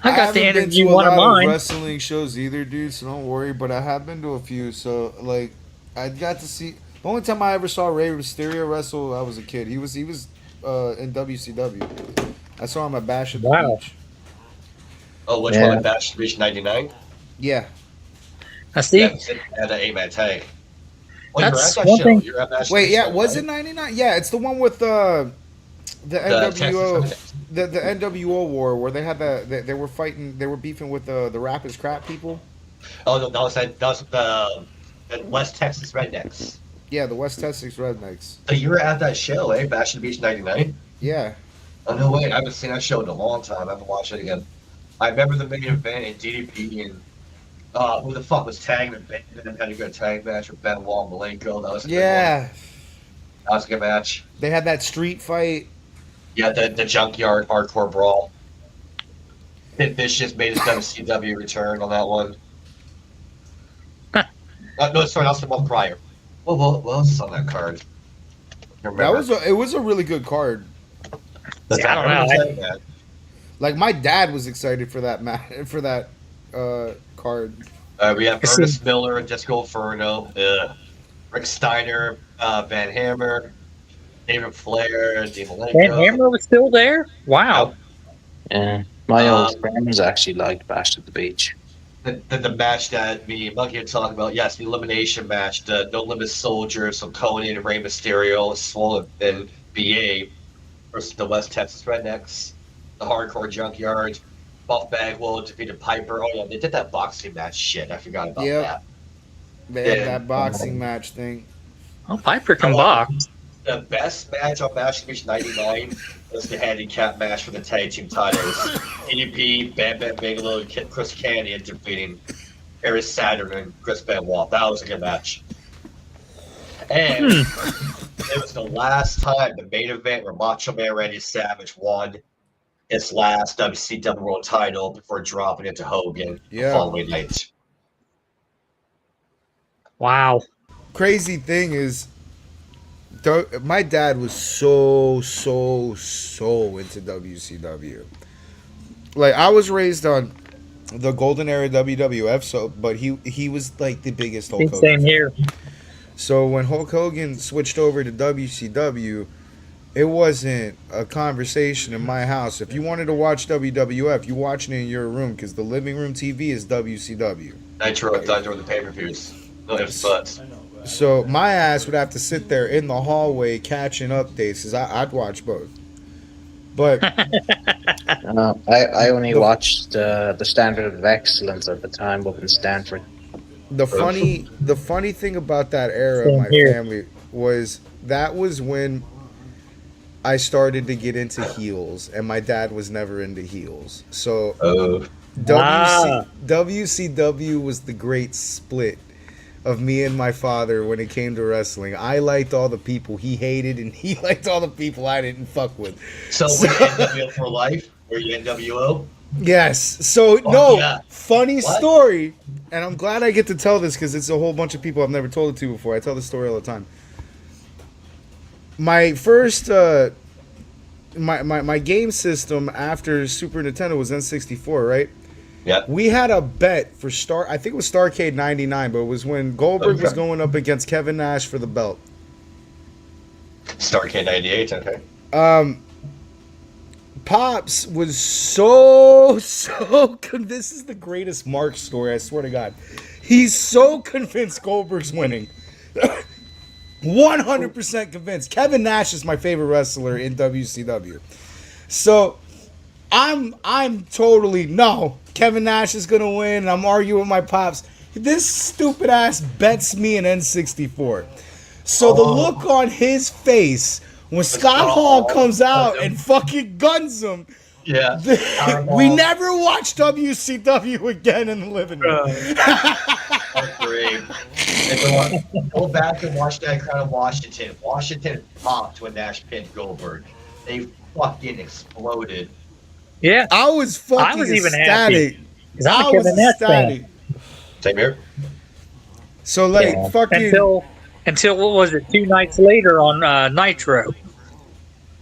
I got to haven't been interview to a one of lot mine. wrestling shows either, dude. So don't worry. But I have been to a few. So like, I got to see. The only time I ever saw Rey Mysterio wrestle, I was a kid. He was in WCW. I saw him at Bash at the Wow. Beach. Oh, which Yeah. one? Bash to Beach 99? Yeah. I see. Yeah, it had an 8-man tag. Well, you're That's at that one show. thing- You're at Bash to Wait, Beach yeah. Was 99? it 99? Yeah, it's the one with the NWO. Texas The NWO war where they had they were fighting. They were beefing with the Rap is Crap people. Oh, no, that was the West Texas Rednecks. Yeah, the West Texas Rednecks. So you were at that show, eh? Bash to Beach 99? Yeah. Oh, no way. I haven't seen that show in a long time. I haven't watched it again. I remember the main event in DDP and who the fuck was tagging and Ben had a good tag match with Ben Wall and Malenko. That was a good one. Yeah. That was a good match. They had that street fight. Yeah, the Junkyard Hardcore Brawl. Sid Vicious made his WCW return on that one. No, sorry, that's the month prior. What else is on that card? It was a really good card. I don't remember that. Like my dad was excited for that card. We have Ernest Miller, Disco Inferno, Rick Steiner, Van Hammer, David Flair, Dean Malenko. Van Hammer was still there? Wow. Yeah. My old friends actually liked Bash at the Beach. Then the match that me and Monkey are talking about, yes, the elimination match, the No Limit Soldiers, so Conan, Rey Mysterio, Swole, and BA versus the West Texas Rednecks, the Hardcore Junkyard, Buff Bagwell defeated Piper. Oh yeah, they did that boxing match. Shit, I forgot about that. They had that boxing match thing. Oh, Piper can box. The best match on Bash to Beach 99 was the handicap match for the tag team titles. EDP, Bam Bam Bigelow, and Chris Canyon defeating Eris Saturn and Chris Benoit. That was a good match. And it was the last time the main event where Macho Man Randy Savage won his last WCW World title before dropping it to Hogan the following night. Wow. Crazy thing is, my dad was so into WCW. Like I was raised on the golden era WWF, but he was like the biggest Hulk Hogan. Same here. So when Hulk Hogan switched over to WCW, it wasn't a conversation in my house. If you wanted to watch WWF, you watching it in your room because the living room TV is WCW. Nitro during the pay-per-views. No ifs, buts. So my ass would have to sit there in the hallway catching updates because I'd watch both. But I only watched the Standard of Excellence at the time up in Stanford. the funny thing about that era of my family was that was when I started to get into heels, and my dad was never into heels. So WCW was the great split of me and my father when it came to wrestling. I liked all the people he hated, and he liked all the people I didn't fuck with. So were you NWO for life? Were you NWO? Yes. So funny story, and I'm glad I get to tell this because it's a whole bunch of people I've never told it to before. I tell this story all the time. My first my game system after Super Nintendo was N64, right? Yeah. We had a bet for I think it was Starrcade 99, but it was when Goldberg was going up against Kevin Nash for the belt. Starrcade 98, okay. Pops was so this is the greatest Mark story, I swear to God. He's so convinced Goldberg's winning. 100% convinced. Kevin Nash is my favorite wrestler in WCW. So I'm totally no. Kevin Nash is gonna win, and I'm arguing with my pops. This stupid ass bets me an N64. So the look on his face when Scott Hall comes out and fucking guns him. Yeah. We never watched WCW again in the living room. Great. Go back and watch that crowd of Washington. Washington popped when Nash pinned Goldberg. They fucking exploded. Yeah. I was fucking even ecstatic. happy. I was ecstatic. Same here. So fucking until what was it? 2 nights later on Nitro.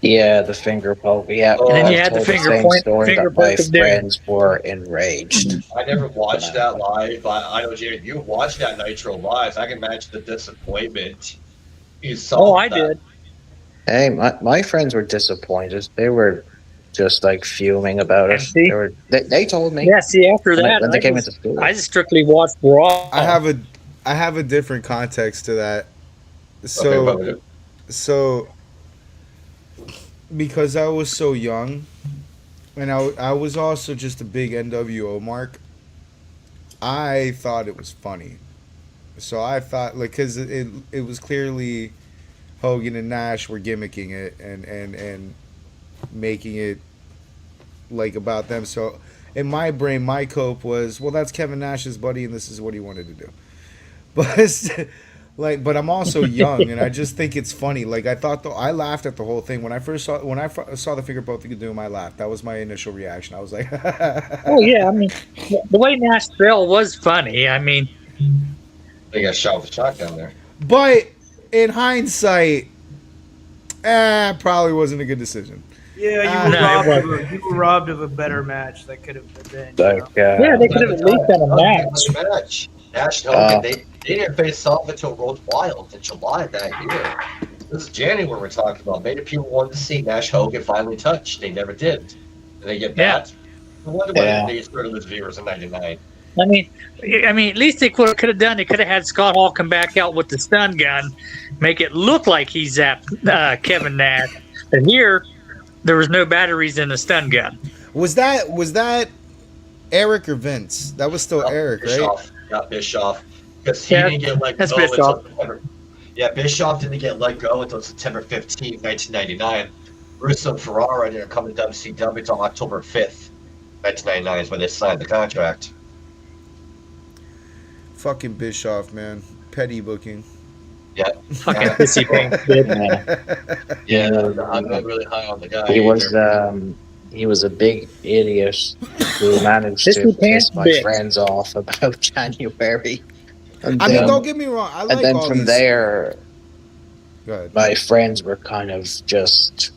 Yeah, the finger poke. Yeah, And then I've you had the told finger same point- story finger that my poke of doom. friends were enraged. I never watched that live, but I know, Jared, you watched that Nitro live. I can imagine the disappointment you saw. Oh, I that. did. Hey, my friends were disappointed. They were just like fuming about it. See? They told me Yeah, see, after when, that, when they came into school. I just strictly watched Raw. I have a different context to that. Okay, So because I was so young, and I was also just a big NWO mark, I thought it was funny. So I thought, like, because it was clearly Hogan and Nash were gimmicking it and making it like about them. So in my brain, my cope was, well, that's Kevin Nash's buddy, and this is what he wanted to do. But but I'm also young, and I just think it's funny. Like I laughed at the whole thing when I saw the finger both of doom. I laughed. That was my initial reaction. I was like, Oh yeah, I mean, the way Nash fell was funny. I mean, they got shot with a shotgun there. But in hindsight, probably wasn't a good decision. Yeah, you were robbed of a better match that could have been. Like, yeah, they could have at least done a match. Nash and Hogan, they didn't face off until Road Wild in July that year. This is January we're talking about. Maybe people wanted to see Nash Hogan finally touch. They never did. And they get that. I wonder why they started losing viewers in '99. I mean, at least they could have done. They could have had Scott Hall come back out with the stun gun, make it look like he zapped Kevin Nash. But here, there was no batteries in the stun gun. Was that Eric or Vince? That was still Eric, Bischoff, right? Not Bischoff, because he didn't get let go Bischoff. until Bischoff didn't get let go until September 15, 1999. Russo and Ferrara didn't come to WCW until October 5th, 1999 is when they signed the contract. Fucking Bischoff, man. Petty booking. Yeah. Fucking pissy pants, dude. Yeah, I'm not really high on the guy. He was a big idiot who managed to piss my friends off about January. And I mean, don't get me wrong. I like and then all from these... there, Go ahead. my friends were kind of just,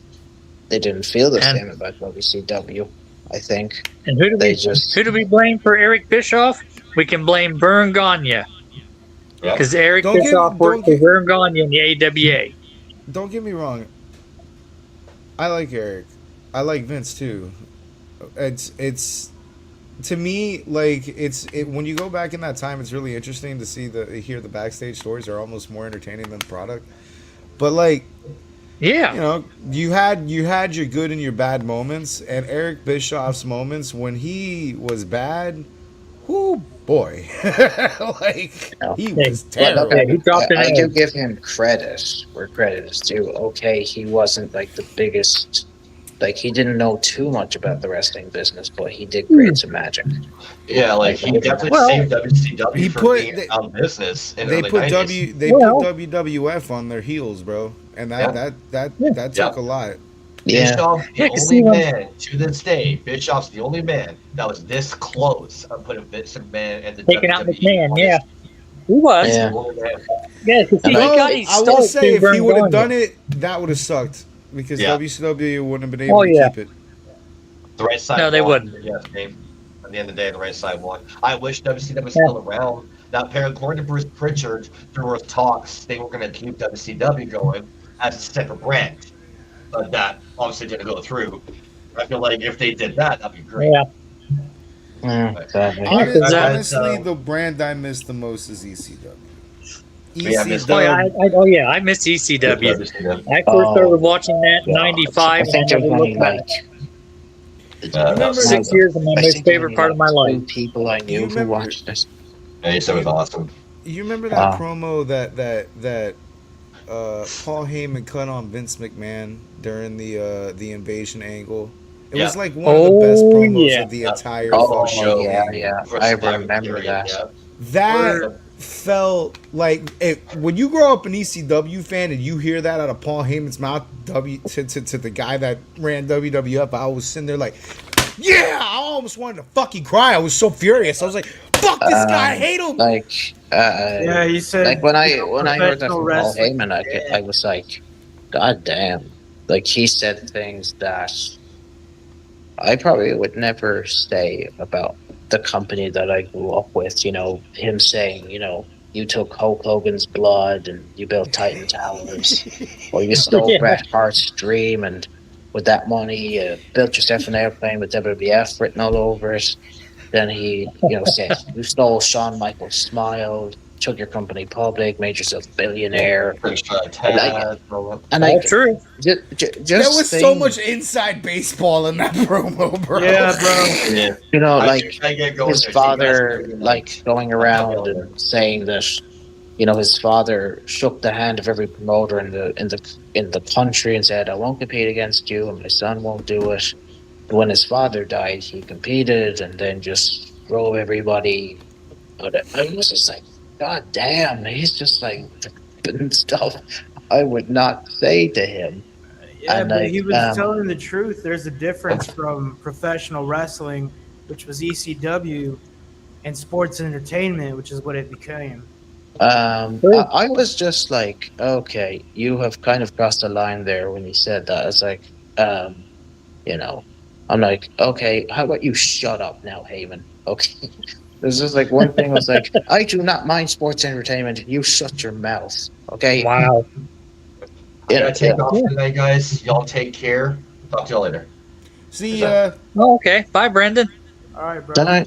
they didn't feel the same about WCW, I think. And who do we blame for Eric Bischoff? We can blame Vern Gagne. Because Eric Bischoff worked for Vern Gagne in the AWA. Don't get me wrong. I like Eric. I like Vince too. It's to me like when you go back in that time, it's really interesting to hear the backstage stories are almost more entertaining than the product. But like, yeah, you know, you had your good and your bad moments, and Eric Bischoff's moments when he was bad, whoo boy, like he was terrible. I do give him credit where credit is due. Okay, he wasn't like the biggest. Like, he didn't know too much about the wrestling business, but he did create some magic. Yeah, like, he definitely saved WCW from being out of business in the early 90s. They put WWF on their heels, bro. And that took a lot. Bischoff, the only man, to this day, Bischoff's the only man that was this close of putting Vince McMahon and the taking out McMahon, yeah. He was. Yeah, because I will say, if he would have done it, that would have sucked. Because WCW wouldn't have been able to keep it. The right side. No, they wouldn't. Yes, Dave. At the end of the day, the right side won. I wish WCW was still around. Now, according to Bruce Pritchard, there were talks they were going to keep WCW going as a separate brand. But that obviously didn't go through. I feel like if they did that, that'd be great. Yeah. Honestly, the brand I miss the most is ECW. I miss ECW. I first started watching that in '95. I never 6 years of my most favorite part of my life. People I knew who watched this. Yeah, it was awesome. You remember that promo that Paul Heyman cut on Vince McMahon during the invasion angle? It was like one of the best promos of the entire show. Yeah. I remember that. That felt like when you grow up an ECW fan and you hear that out of Paul Heyman's mouth to the guy that ran WWF, I was sitting there like, yeah, I almost wanted to fucking cry. I was so furious. I was like, fuck this guy, I hate him. Yeah, he said like when I heard that from Paul Heyman, I was like, God damn. like he said things that I probably would never say about the company that I grew up with. You know, him saying, you know, you took Hulk Hogan's blood and you built Titan Towers, or you stole Yeah. Bret Hart's dream, and with that money, you built yourself an airplane with WWF written all over it. Then he, you know, said, you stole Shawn Michaels' smile, took your company public, made yourself a billionaire. British And I, Tag, all that. and All true. just There was so saying, much inside baseball in that promo, bro. Yeah, bro. Yeah. you know, I like get going his there. father, You guys- like going around and saying that, you know, his father shook the hand of every promoter in the country and said, "I won't compete against you, and my son won't do it." But when his father died, he competed and then just drove everybody. But I was just like, God damn, he's just like stuff I would not say to him. Yeah, And, but like, he was telling the truth. There's a difference from professional wrestling, which was ECW, and sports entertainment, which is what it became. I was just like, okay, you have kind of crossed the line there when you said that. It's like, you know, I'm like, okay, how about you shut up now, Heyman? Okay. There's just like one thing was like, I do not mind sports entertainment. You shut your mouth. Okay. Wow. I gotta take off tonight, guys. Y'all take care. Talk to y'all later. See, Oh, okay. Bye, Brendan. All right, bro. Then I,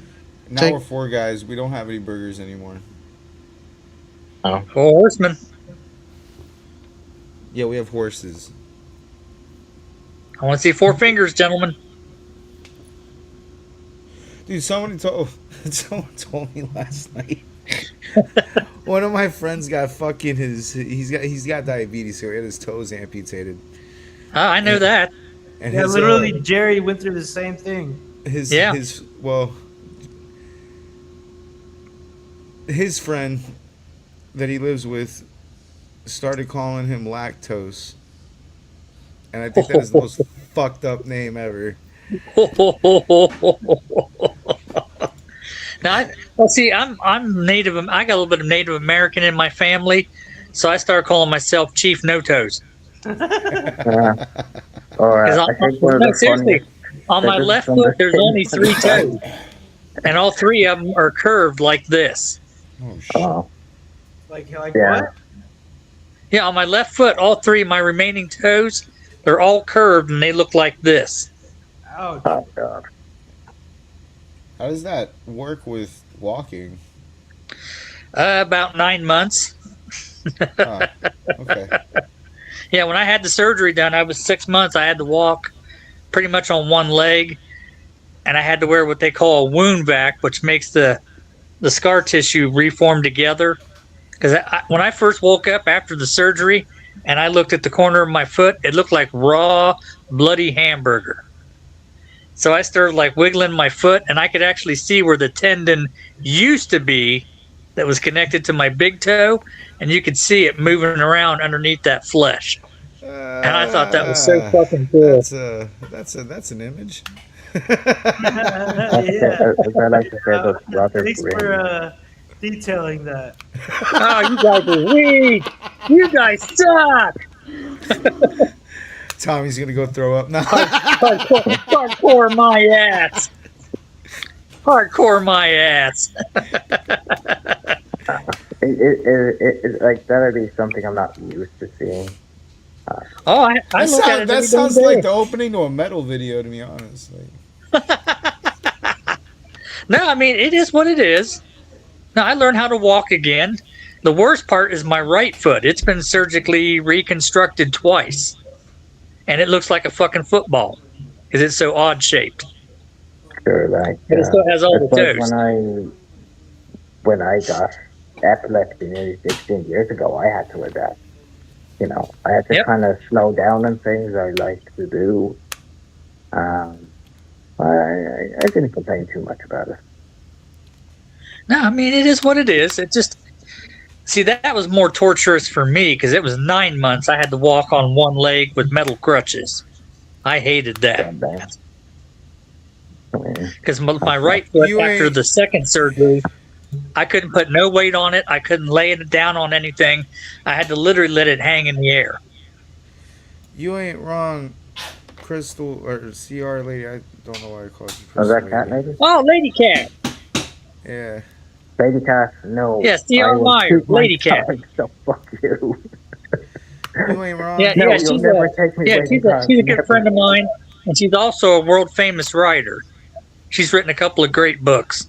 now Take- we're 4 guys. We don't have any burgers anymore. Four Horsemen. Yeah, we have horses. I want to see 4 fingers, gentlemen. Dude, someone told me last night. One of my friends got fucking he's got diabetes, so he had his toes amputated. I know that. And Yeah, his, literally, Jerry went through the same thing. his friend that he lives with started calling him lactose, and I think that is the most fucked up name ever. Now, see, I'm Native. I got a little bit of Native American in my family, so I started calling myself Chief No Toes. or Because I think one of the seriously, funniest on my That is left from foot, the there's only 3 toes, and all 3 of them are curved like this. Oh shit! Oh, Like yeah. what? Yeah, on my left foot, all 3 of my remaining toes, they're all curved and they look like this. Ouch. Oh god. How does that work with walking? About 9 months. Oh, okay. Yeah, when I had the surgery done, I was 6 months. I had to walk pretty much on one leg, and I had to wear what they call a wound vac, which makes the scar tissue reform together. Because when I first woke up after the surgery, and I looked at the corner of my foot, it looked like raw, bloody hamburger. So I started like wiggling my foot, and I could actually see where the tendon used to be that was connected to my big toe, and you could see it moving around underneath that flesh. And I thought that was so fucking cool. That's an image. Yeah. As I like to say, those brother Thanks brains. for detailing that. Oh, you guys are weak. You guys suck. Tommy's gonna go throw up now. Hardcore my ass. Hardcore my ass. It like that'd be something I'm not used to seeing. Oh, I look at it That every sounds damn day. like the opening to a metal video, to be honest. No, I mean, it is what it is. Now, I learned how to walk again. The worst part is my right foot. It's been surgically reconstructed twice. And it looks like a fucking football because it's so odd shaped. Sure, like And it still has all the it's like toes. when I got epilepsy nearly 16 years ago, I had to adapt. You know, I had to Yep. kind of slow down on things I like to do. I didn't complain too much about it. No, I mean, it is what it is. It just, see, that was more torturous for me because it was 9 months. I had to walk on one leg with metal crutches. I hated that. Goddamn. I mean, Because my right foot, You after ain't- the second surgery, I couldn't put no weight on it. I couldn't lay it down on anything. I had to literally let it hang in the air. You ain't wrong, Crystal or CR lady. I don't know why I called you Was Crystal that cat lady. lady? Oh, Lady Cat. Yeah. Baby cat? No. Yeah, C.R. I will Myers, shoot my Lady Cat. dog, so fuck you. You ain't wrong. Yeah, No, yeah, you'll she's never a take me yeah, away she's from a God. she's a good Never. friend of mine, and she's also a world famous writer. She's written a couple of great books.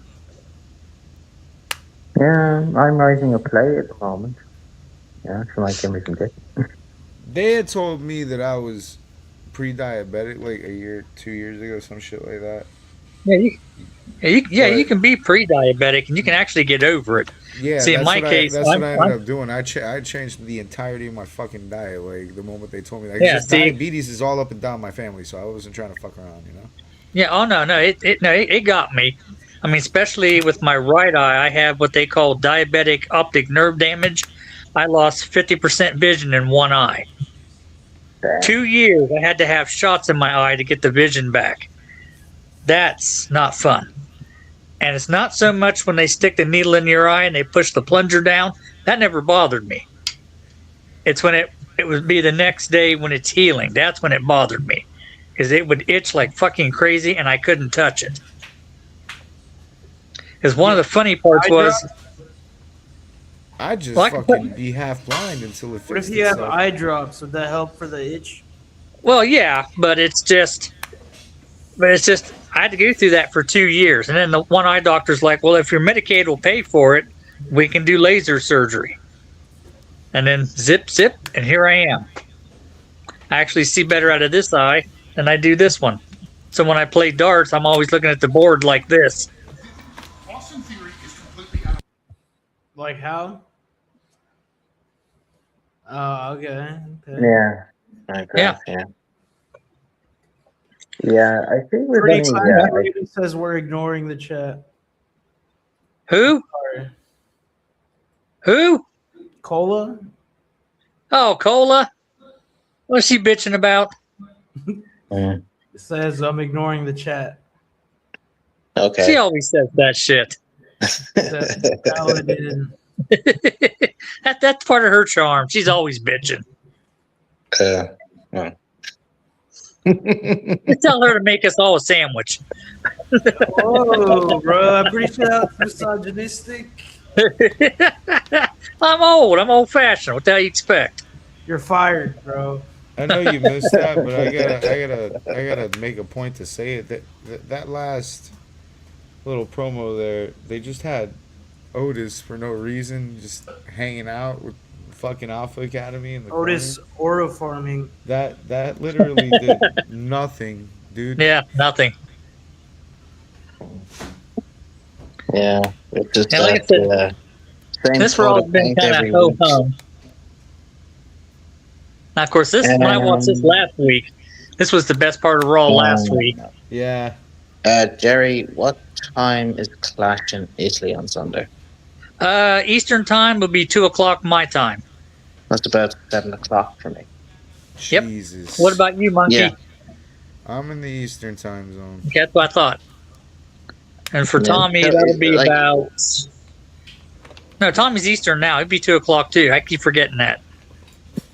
Yeah, I'm writing a play at the moment. Yeah, she might give me some dick. They had told me that I was pre-diabetic like a year, 2 years ago, some shit like that. Yeah, you But- can be pre-diabetic, and you can actually get over it. Yeah, See, in that's my what case, that's what I ended I'm- up doing. I changed the entirety of my fucking diet. Like the moment they told me, like, Yeah, just see? diabetes is all up and down my family, so I wasn't trying to fuck around, you know. Yeah. Oh no, it got me. I mean, especially with my right eye, I have what they call diabetic optic nerve damage. I lost 50% vision in one eye. Damn. 2 years, I had to have shots in my eye to get the vision back. That's not fun. And it's not so much when they stick the needle in your eye and they push the plunger down. That never bothered me. It's when it would be the next day when it's healing. That's when it bothered me. Because it would itch like fucking crazy and I couldn't touch it. Because one of the funny parts was, I just Well, I can fucking be half blind until it What if fixed you have itself. eye drops? Would that help for the itch? well, yeah, but it's just, I had to go through that for 2 years. And then the one eye doctor's like, well, if your Medicaid will pay for it, we can do laser surgery. And then zip, zip, and here I am. I actually see better out of this eye than I do this one. So when I play darts, I'm always looking at the board like this. Austin Theory is completely out of Like how? Oh, okay. Yeah. Okay, Yeah. yeah. Yeah, I think we're Pretty getting. excited. Yeah, Raven says we're ignoring the chat. Who? Sorry. Who? Cola? Oh, Cola. What's she bitching about? Mm, It says I'm ignoring the chat. She okay. always says that shit. That's validated. That's part of her charm. She's always bitching. No. Just tell her to make us all a sandwich. Whoa, bro! I'm pretty sure that's misogynistic. I'm old. I'm old fashioned. What the hell you expect? You're fired, bro. I know you missed that, but I gotta make a point to say it. That last little promo there, they just had Otis for no reason, just hanging out with fucking Alpha Academy in the Otis corner. oroforming. That literally did nothing, dude. Yeah, nothing. Yeah, it's just Yeah, like I that, same This coat world's of been paint kind every of ho week. hum. Now, of course, this when I watched this last week, this was the best part of Raw last week. Yeah. Jerry, what time is Clash in Italy on Sunday? Eastern time would be 2:00 my time. That's about 7:00 for me. Yep. Jesus. What about you, Monkey? Yeah. I'm in the Eastern time zone. That's what I thought. And for Yeah. Tommy, So, that'll be like- about. No, Tommy's Eastern now. It'd be 2:00 too. I keep forgetting that.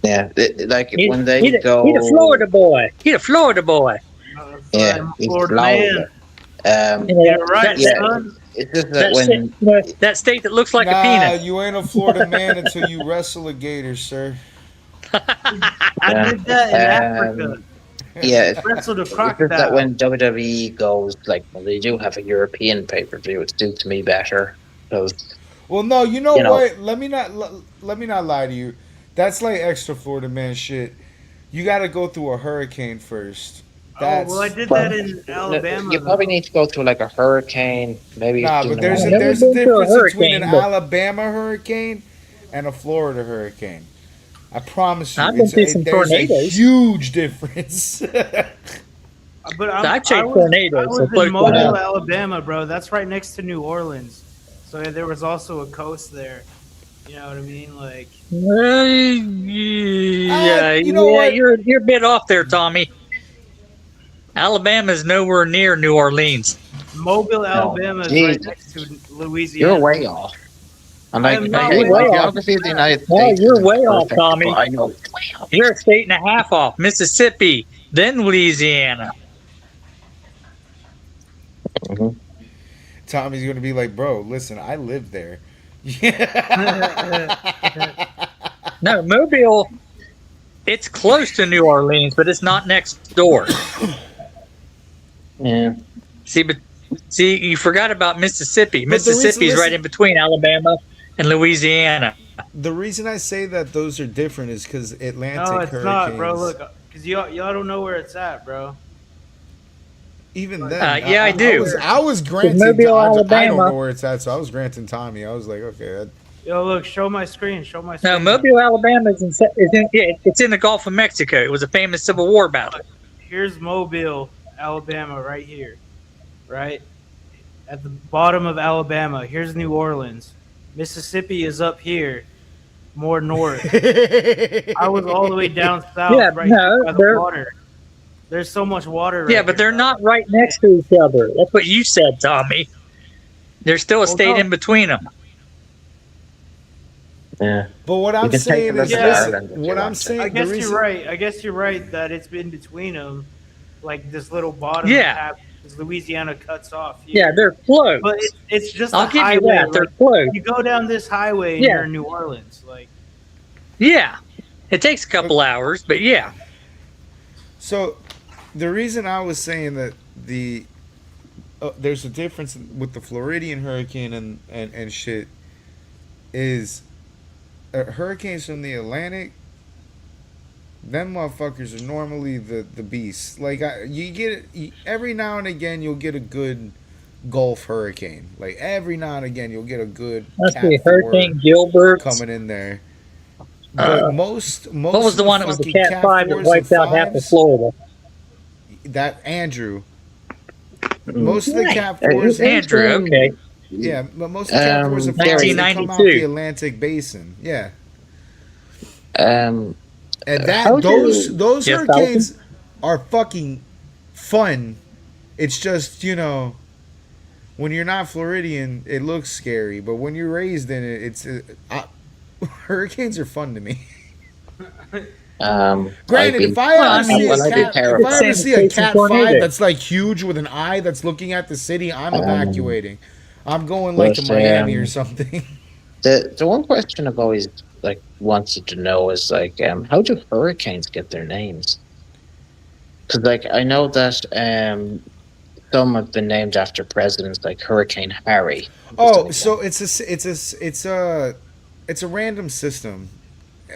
Yeah, like when they He's go. a Florida boy. He's a Florida boy. Yeah, I'm a he's Florida Florida. man. You know, Yeah, right, Yeah. son. It's just that That, when. state, you know, that state that looks like a peanut. You ain't a Florida man until you wrestle a gator, sir. I did that in Africa. Yeah, it's Wrestled a just that crocodile. when WWE goes, like, when they do have a European pay per view, it suits me better. Because, Well, no, you know You know. what? Let me not lie to you. That's like extra Florida man shit. You got to go through a hurricane first. That's, Oh, well, I did that in Alabama. you probably need to go through, like, a hurricane, maybe. Nah, you but know, there's I've a, never there's a been to a difference between an hurricane, but- Alabama hurricane and a Florida hurricane. I promise you, I've been through some there's a tornadoes. huge difference. But I chased I tornadoes, so was put in it Mobile, down. Alabama, bro. That's right next to New Orleans. So there was also a coast there. You know what I mean? Like, Yeah, you know what? you're a bit off there, Tommy. Alabama's nowhere near New Orleans. Mobile, Alabama is geez. right next to Louisiana. You're way off. And, like, I'm not the way off. geography of the United No, States. you're isn't way off, perfect, Tommy. but I know way You're a state and a half off. Mississippi, then Louisiana. Mhm. Tommy's gonna be like, bro, listen, I lived there. No, Mobile, it's close to New Orleans, but it's not next door. Yeah. See, you forgot about Mississippi. But the reason- Mississippi's right listen- in between Alabama and Louisiana. The reason I say that those are different is because Atlantic No, it's hurricanes. not, bro. Look, because y'all don't know where it's at, bro. Even then, Yeah, I do. I was granting. Mobile, I don't Alabama. know where it's at, so I was granting Tommy. I was like, okay, Yo, look, show my screen. Show my No, screen. Mobile, Alabama it's in the Gulf of Mexico. It was a famous Civil War battle. Here's Mobile, Alabama, right here. Right? At the bottom of Alabama. Here's New Orleans. Mississippi is up here, more north. I was all the way down south, Yeah, right no, by the they're- water. There's so much water. Right Yeah, but here, they're bro. not right next to each other. That's what you said, Tommy. There's still a Well, state no. in between them. Yeah. But what You I'm can take saying the is, rest of listen, Ireland if you what I'm want to. saying, I guess the reason, you're right. I guess you're right that it's in between them, like this little bottom Yeah. cap. Because Louisiana cuts off. Here. Yeah, they're close. But it's just I'll a give you highway. that. They're Like, close. you go down this highway and Yeah. you're in New Orleans. Like, Yeah. It takes a couple hours, but yeah. So, the reason I was saying that there's a difference with the Floridian hurricane and shit is hurricanes from the Atlantic. Them motherfuckers are normally the beasts. Like you get every now and again you'll get a good Gulf hurricane. Like every now and again you'll get a good Let's Cat see, 4 Hurricane Gilbert. coming in there. But most What was of the one that was the fucking Cat 5 that 4s wiped and out half of 5s Florida? That Andrew. Mm. Most of the Right. Cat 4s, Andrew, okay. yeah, but most of the Cat 4s and 5s they come out 1992. the Atlantic Basin. Yeah, Um. and How do- those Yes, hurricanes are fucking fun. It's just when you're not Floridian, it looks scary, but when you're raised in it, hurricanes are fun to me. Granted, if I Well, I ever mean, see well, a I'd be cat, if I terrified. ever see a Cat 5 Tornado. that's like huge with an eye that's looking at the city, I'm evacuating. I'm going like to But, Miami or something. The one question I've always wanted to know is how do hurricanes get their names? Because I know that some have been named after presidents, like Hurricane Harry. Oh, so it's a random system.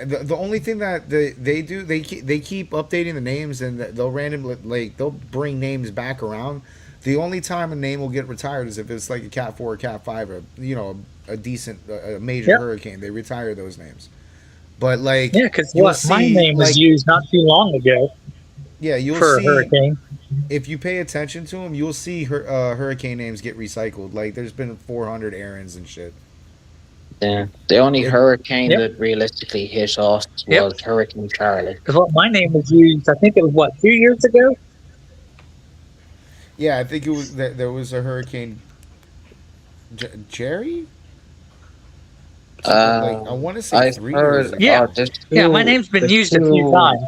The only thing that they do they keep updating the names, and they'll randomly they'll bring names back around. The only time a name will get retired is if it's like a Cat 4 or Cat 5 or a decent a major Yep. hurricane. They retire those names. But like Yeah, because you'll my see, name was like- used not too long ago yeah, you'll for a see hurricane. if you pay attention to them, you'll see hurricane names get recycled. Like there's been 400 Aarons and shit. Yeah. The only Yep. hurricane Yep. that realistically hit us Yep. was Hurricane Charlie. Because my name was used, I think it was 2 years ago? Yeah, I think it was there was a hurricane. Jerry. Something I want to say I've 3 heard. years ago. Yeah. there's Yeah, my two- name's been there's used a few two- times.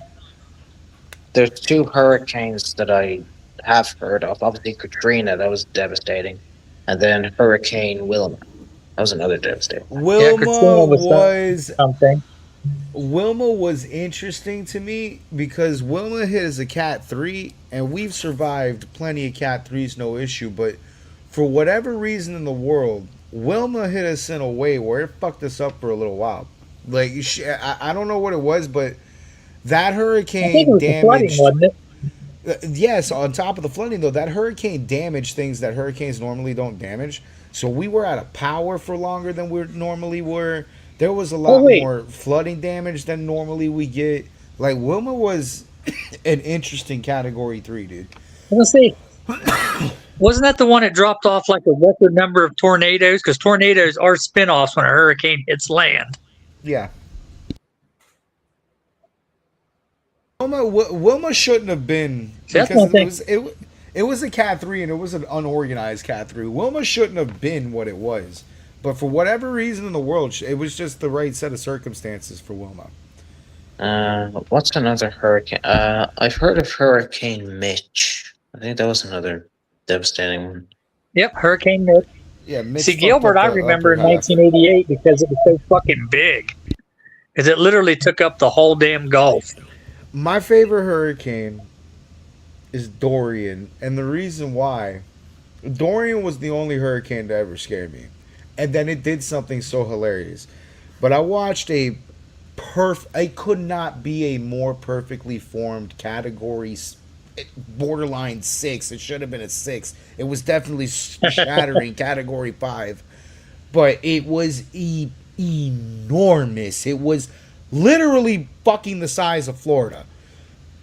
There's 2 hurricanes that I have heard of. Obviously, Katrina, that was devastating, and then Hurricane Wilma, that was another devastating. Wilma Katrina was was Something. Wilma was interesting to me because Wilma hit as a Cat 3, and we've survived plenty of Cat 3s, no issue. But for whatever reason in the world, Wilma hit us in a way where it fucked us up for a little while. Like I don't know what it was, but that I think it hurricane was the flooding, damaged. wasn't it? Yes, on top of the flooding though, that hurricane damaged things that hurricanes normally don't damage. So we were out of power for longer than we normally were. There was a lot wait. more flooding damage than normally we get. Like Wilma was an interesting Category 3, dude. Let's see. Wasn't that the one that dropped off like a record number of tornadoes? Because tornadoes are spin-offs when a hurricane hits land. Yeah. Wilma shouldn't have been See, that's because one it was a Cat 3 and it was an unorganized Cat 3. Wilma shouldn't have been what it was. But for whatever reason in the world, it was just the right set of circumstances for Wilma. What's another hurricane? I've heard of Hurricane Mitch. I think that was another devastating one. Yep, Hurricane Mitch. Yeah, Mitch See, fucked Gilbert, up I the remember upper in half. 1988 because it was so fucking big. Because it literally took up the whole damn Gulf. My favorite hurricane is Dorian, and the reason why, Dorian was the only hurricane to ever scare me, and then it did something so hilarious. But I watched a it could not be a more perfectly formed category, borderline 6. It should have been a 6. It was definitely shattering category 5, but it was enormous. It was literally fucking the size of Florida,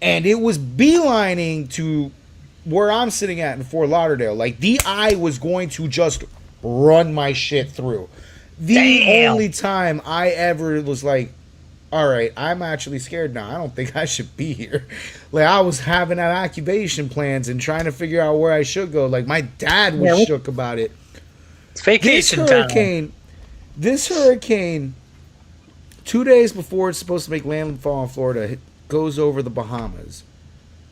and it was beelining to where I'm sitting at in Fort Lauderdale. Like, the eye was going to just run my shit through. The Damn. only time I ever was like, all right, I'm actually scared now. I don't think I should be here. Like, I was having evacuation plans and trying to figure out where I should go. Like, my dad was shook about it. It's vacation time. This hurricane, 2 days before it's supposed to make landfall in Florida, goes over the Bahamas,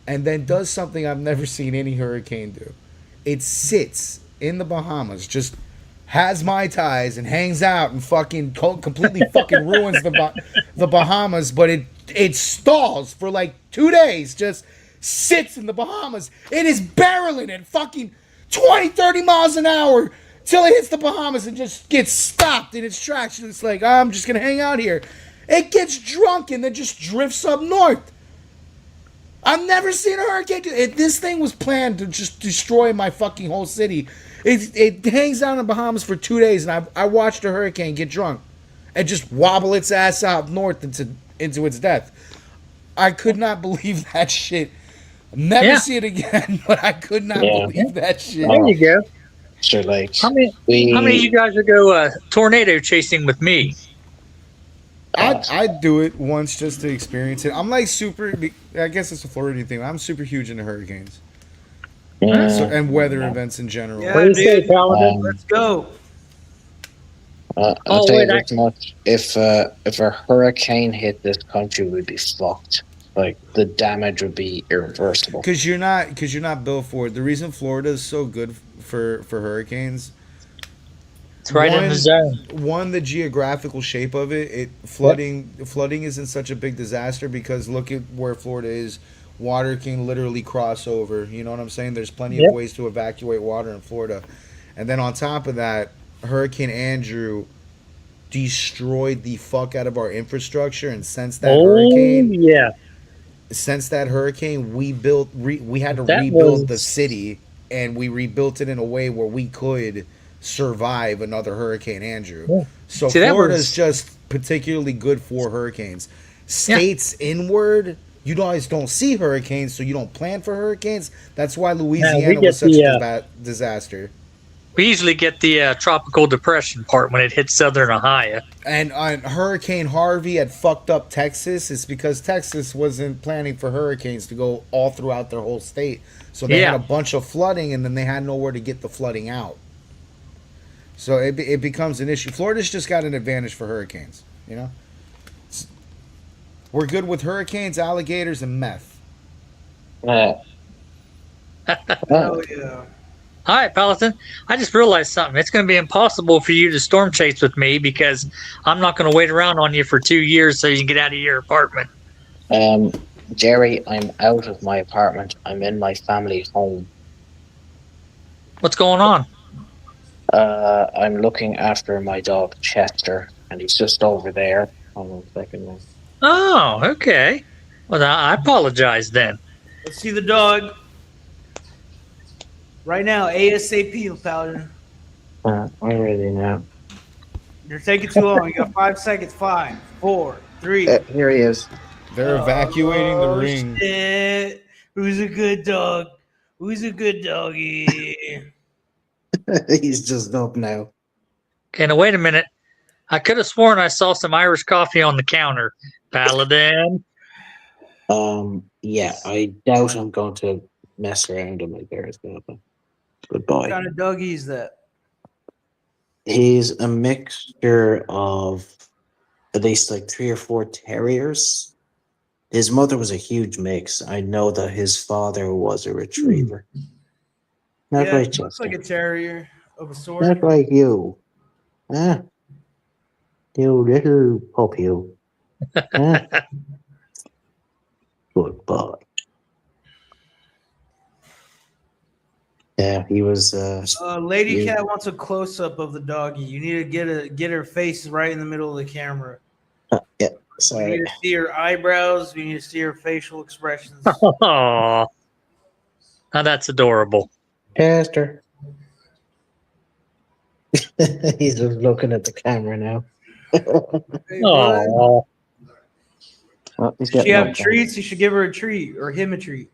and then does something I've never seen any hurricane do. It sits in the Bahamas, just has Mai Tais and hangs out and fucking completely fucking ruins the Bahamas, but it stalls for like 2 days, just sits in the Bahamas. It is barreling at fucking 20, 30 miles an hour till it hits the Bahamas and just gets stopped in its tracks. It's like, I'm just gonna hang out here. It gets drunk and then just drifts up north. I've never seen a hurricane do it. This thing was planned to just destroy my fucking whole city. It hangs out in the Bahamas for 2 days, and I watched a hurricane get drunk and just wobble its ass out north into its death. I could not believe that shit. Never see it again, but I could not believe that shit. There you go. So, like, How many of you guys would go tornado chasing with me? I'd do it once just to experience it. I'm like super. I guess it's a Florida thing. I'm super huge into hurricanes and weather events in general. Yeah, What do you say, dude. Paladin? Let's go. I'll tell you this much: if a hurricane hit this country, we'd be fucked. Like, the damage would be irreversible. Because you're not built for it. The reason Florida is so good for hurricanes. It's right in the zone. One, the geographical shape of it. Flooding isn't such a big disaster because look at where Florida is. Water can literally cross over. You know what I'm saying? There's plenty of ways to evacuate water in Florida. And then on top of that, Hurricane Andrew destroyed the fuck out of our infrastructure, and since that hurricane, we had to rebuild the city, and we rebuilt it in a way where we could survive another Hurricane Andrew. Yeah. So Florida's just particularly good for hurricanes. States inward, you guys don't see hurricanes, so you don't plan for hurricanes. That's why Louisiana was such a disaster. We usually get the tropical depression part when it hits southern Ohio. And Hurricane Harvey had fucked up Texas. It's because Texas wasn't planning for hurricanes to go all throughout their whole state. So they had a bunch of flooding, and then they had nowhere to get the flooding out. So it becomes an issue. Florida's just got an advantage for hurricanes, you know? We're good with hurricanes, alligators, and meth. Oh, yeah. All right, Paladin. I just realized something. It's going to be impossible for you to storm chase with me because I'm not going to wait around on you for 2 years so you can get out of your apartment. Jerry, I'm out of my apartment. I'm in my family home. What's going on? I'm looking after my dog Chester, and he's just over there. Hold on a second. Oh, okay. Well, I apologize then. Let's see the dog. Right now, ASAP, Paladin. I'm ready now. You're taking too long. You got 5 seconds. 5, 4, 3. Here he is. They're evacuating the ring. Shit. Who's a good dog? Who's a good doggy? He's just up now. Okay, now wait a minute. I could have sworn I saw some Irish coffee on the counter. Paladin. Yeah, I doubt I'm going to mess around him like there's going to. Goodbye. What kind of doggy is that? He's a mixture of at least like 3 or 4 terriers His mother was a huge mix. I know that his father was a retriever. Not Yeah, right, he looks Chester. like a terrier of a sort. Not like you. Huh? You little pup, you. Huh? Good boy. Yeah, he was. Lady you- Cat wants a close up of the doggy. You need to get her face right in the middle of the camera. yeah, We sorry. need to see her eyebrows. We need to see her facial expressions. Oh, that's adorable. Chester. He's just looking at the camera now. Hey, bud. Oh, Well, he's Does she getting have up there. treats? You should give her a treat or him a treat.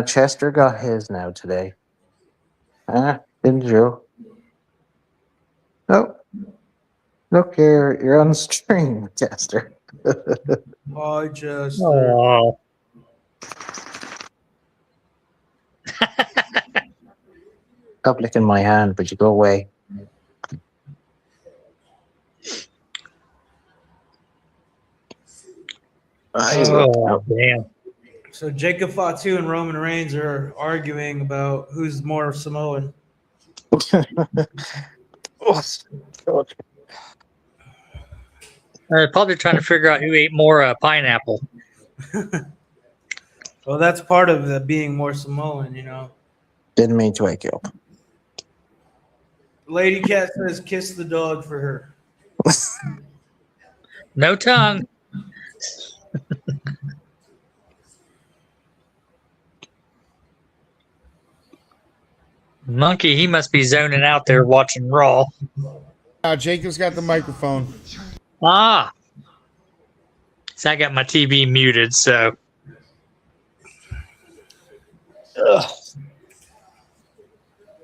Chester got his now today. Didn't you? Oh, look, you're on string, Chester. I just. oh. Stop licking my hand, but you go away. Oh, damn. So Jacob Fatu and Roman Reigns are arguing about who's more Samoan. Probably trying to figure out who ate more pineapple. Well, that's part of the being more Samoan, you know. Didn't mean to wake you up. Lady Cat says kiss the dog for her. No tongue. Monkey, he must be zoning out there watching Raw. Jacob's got the microphone. Ah. So I got my TV muted, so. Ugh.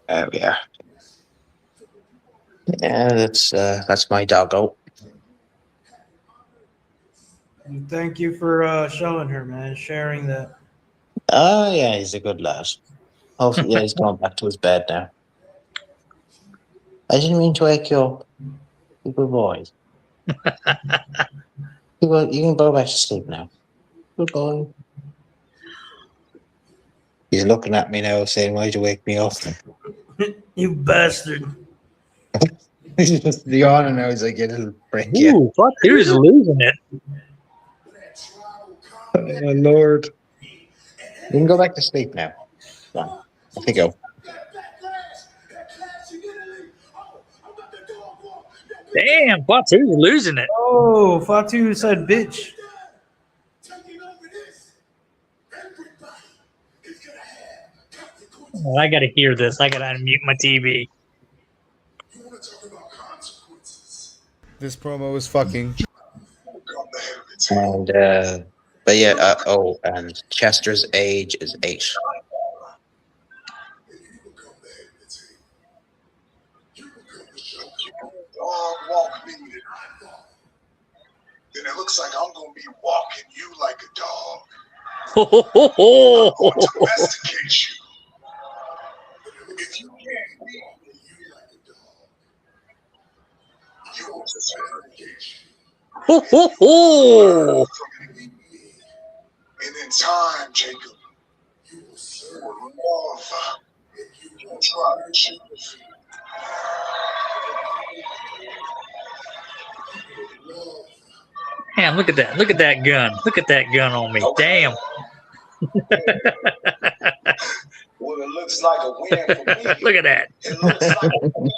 There we are. Yeah, that's my doggo. And thank you for showing her, man, sharing that. Oh yeah, he's a good lad. Hopefully, yeah, he's going back to his bed now. I didn't mean to wake you up. You good boy. You can go back to sleep now. Good boy. He's looking at me now, saying, "Why'd you wake me up?" You bastard. He's just yawning now. He's like, "You little prick." Yeah. Ooh, fuck, he was losing it. Oh, Lord. You can go back to sleep now. Come on. Off you go. Damn, Fatu was losing it. Oh, Fatu said bitch. Oh, I gotta hear this. I gotta unmute my TV. This promo is fucking. And but yeah, and Chester's age is 8. Walk me, then it looks like I'm gonna be walking you like a dog. Ho, ho, ho, ho. I'm going to domesticate you. If you can't be you like a dog, you will domesticate you. Ho, ho, ho. And in time, Jacob, you will love and you will try to choose. Damn, look at that. Look at that gun. Look at that gun on me. Damn. Well, it looks like a win for me. Look at that. It looks like a win.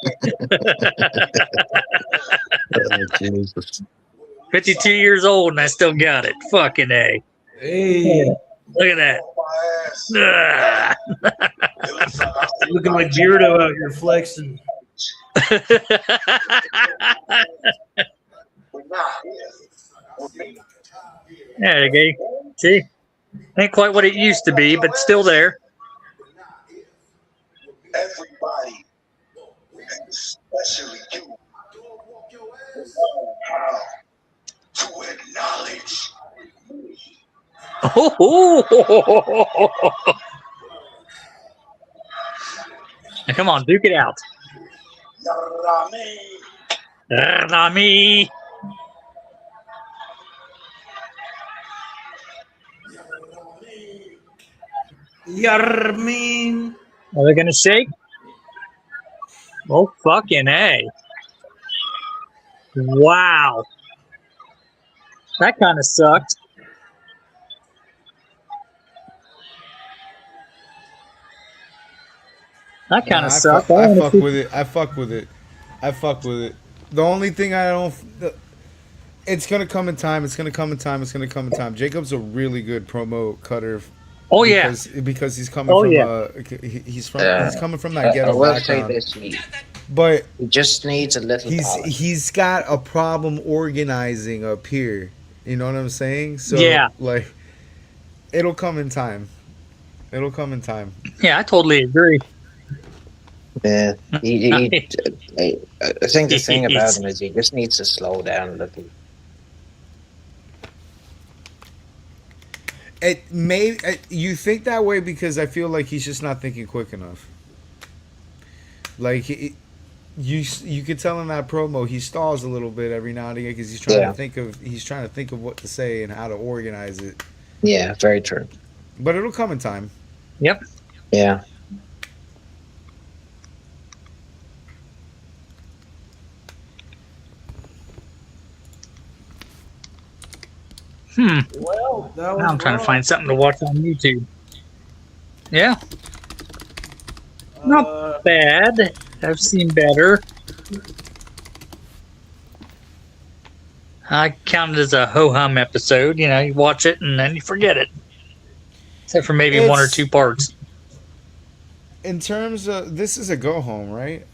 Oh, Jesus. 52 years old and I still got it. Fucking A. Hey, Look at that. My ass. Ah. It looks like I'm looking like Beardo out here flexing. not here with me. There you go. See? Ain't quite what it used to be, but still there. Everybody, and especially you, know how to acknowledge. Now, come on, duke it out. Rami. Rami. Yarmin. Are they gonna shake? Oh fucking A. Wow. That kind of sucked. That kind Nah, of sucked. I I want to fuck see. with it. I fuck with it. I fuck with it. The only thing I don't. It's gonna come in time. It's gonna come in time. It's gonna come in time. Jacob's a really good promo cutter. Oh yeah. Because he's coming Oh from yeah. he's coming from that I ghetto will say background. this: But he just needs a little polish. he's got a problem organizing up here. You know what I'm saying? So Yeah. like, it'll come in time. It'll come in time. Yeah, I totally agree. Yeah, I think the thing about him is he just needs to slow down a little. It may you think that way because I feel like he's just not thinking quick enough. Like you could tell in that promo he stalls a little bit every now and again because he's trying to think of what to say and how to organize it. Yeah, very true. But it'll come in time. Yep. Yeah. Well, that was Now I'm trying to wrong. find something to watch on YouTube. Yeah, not bad. I've seen better. I count it as a ho-hum episode. You know, you watch it and then you forget it. Except for maybe one or It's- two parts. In terms of this is a go home, right?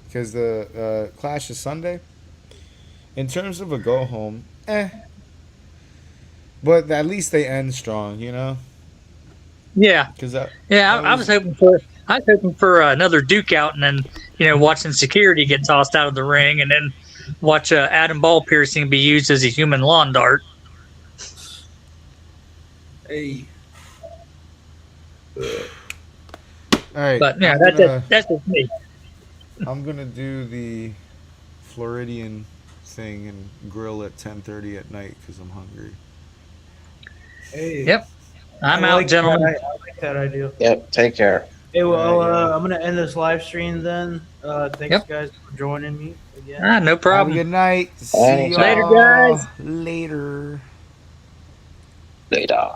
Because the Clash is Sunday. In terms of a go home, but at least they end strong, you know. Yeah, Because that I was hoping for another Duke out, and then watching security get tossed out of the ring, and then watch Adam Ball piercing be used as a human lawn dart. Hey. All right, But yeah, that's just me. I'm gonna do the Floridian thing and grill at 10:30 at night because I'm hungry. Hey. Yep. I'm I out, like gentlemen. That. I like that idea. Yep. Take care. Hey, well, Yeah. I'm gonna end this live stream then. Thanks, Yep. guys, for joining me again. No Have a problem. good night. See Anytime. Later, y'all guys. later. Later.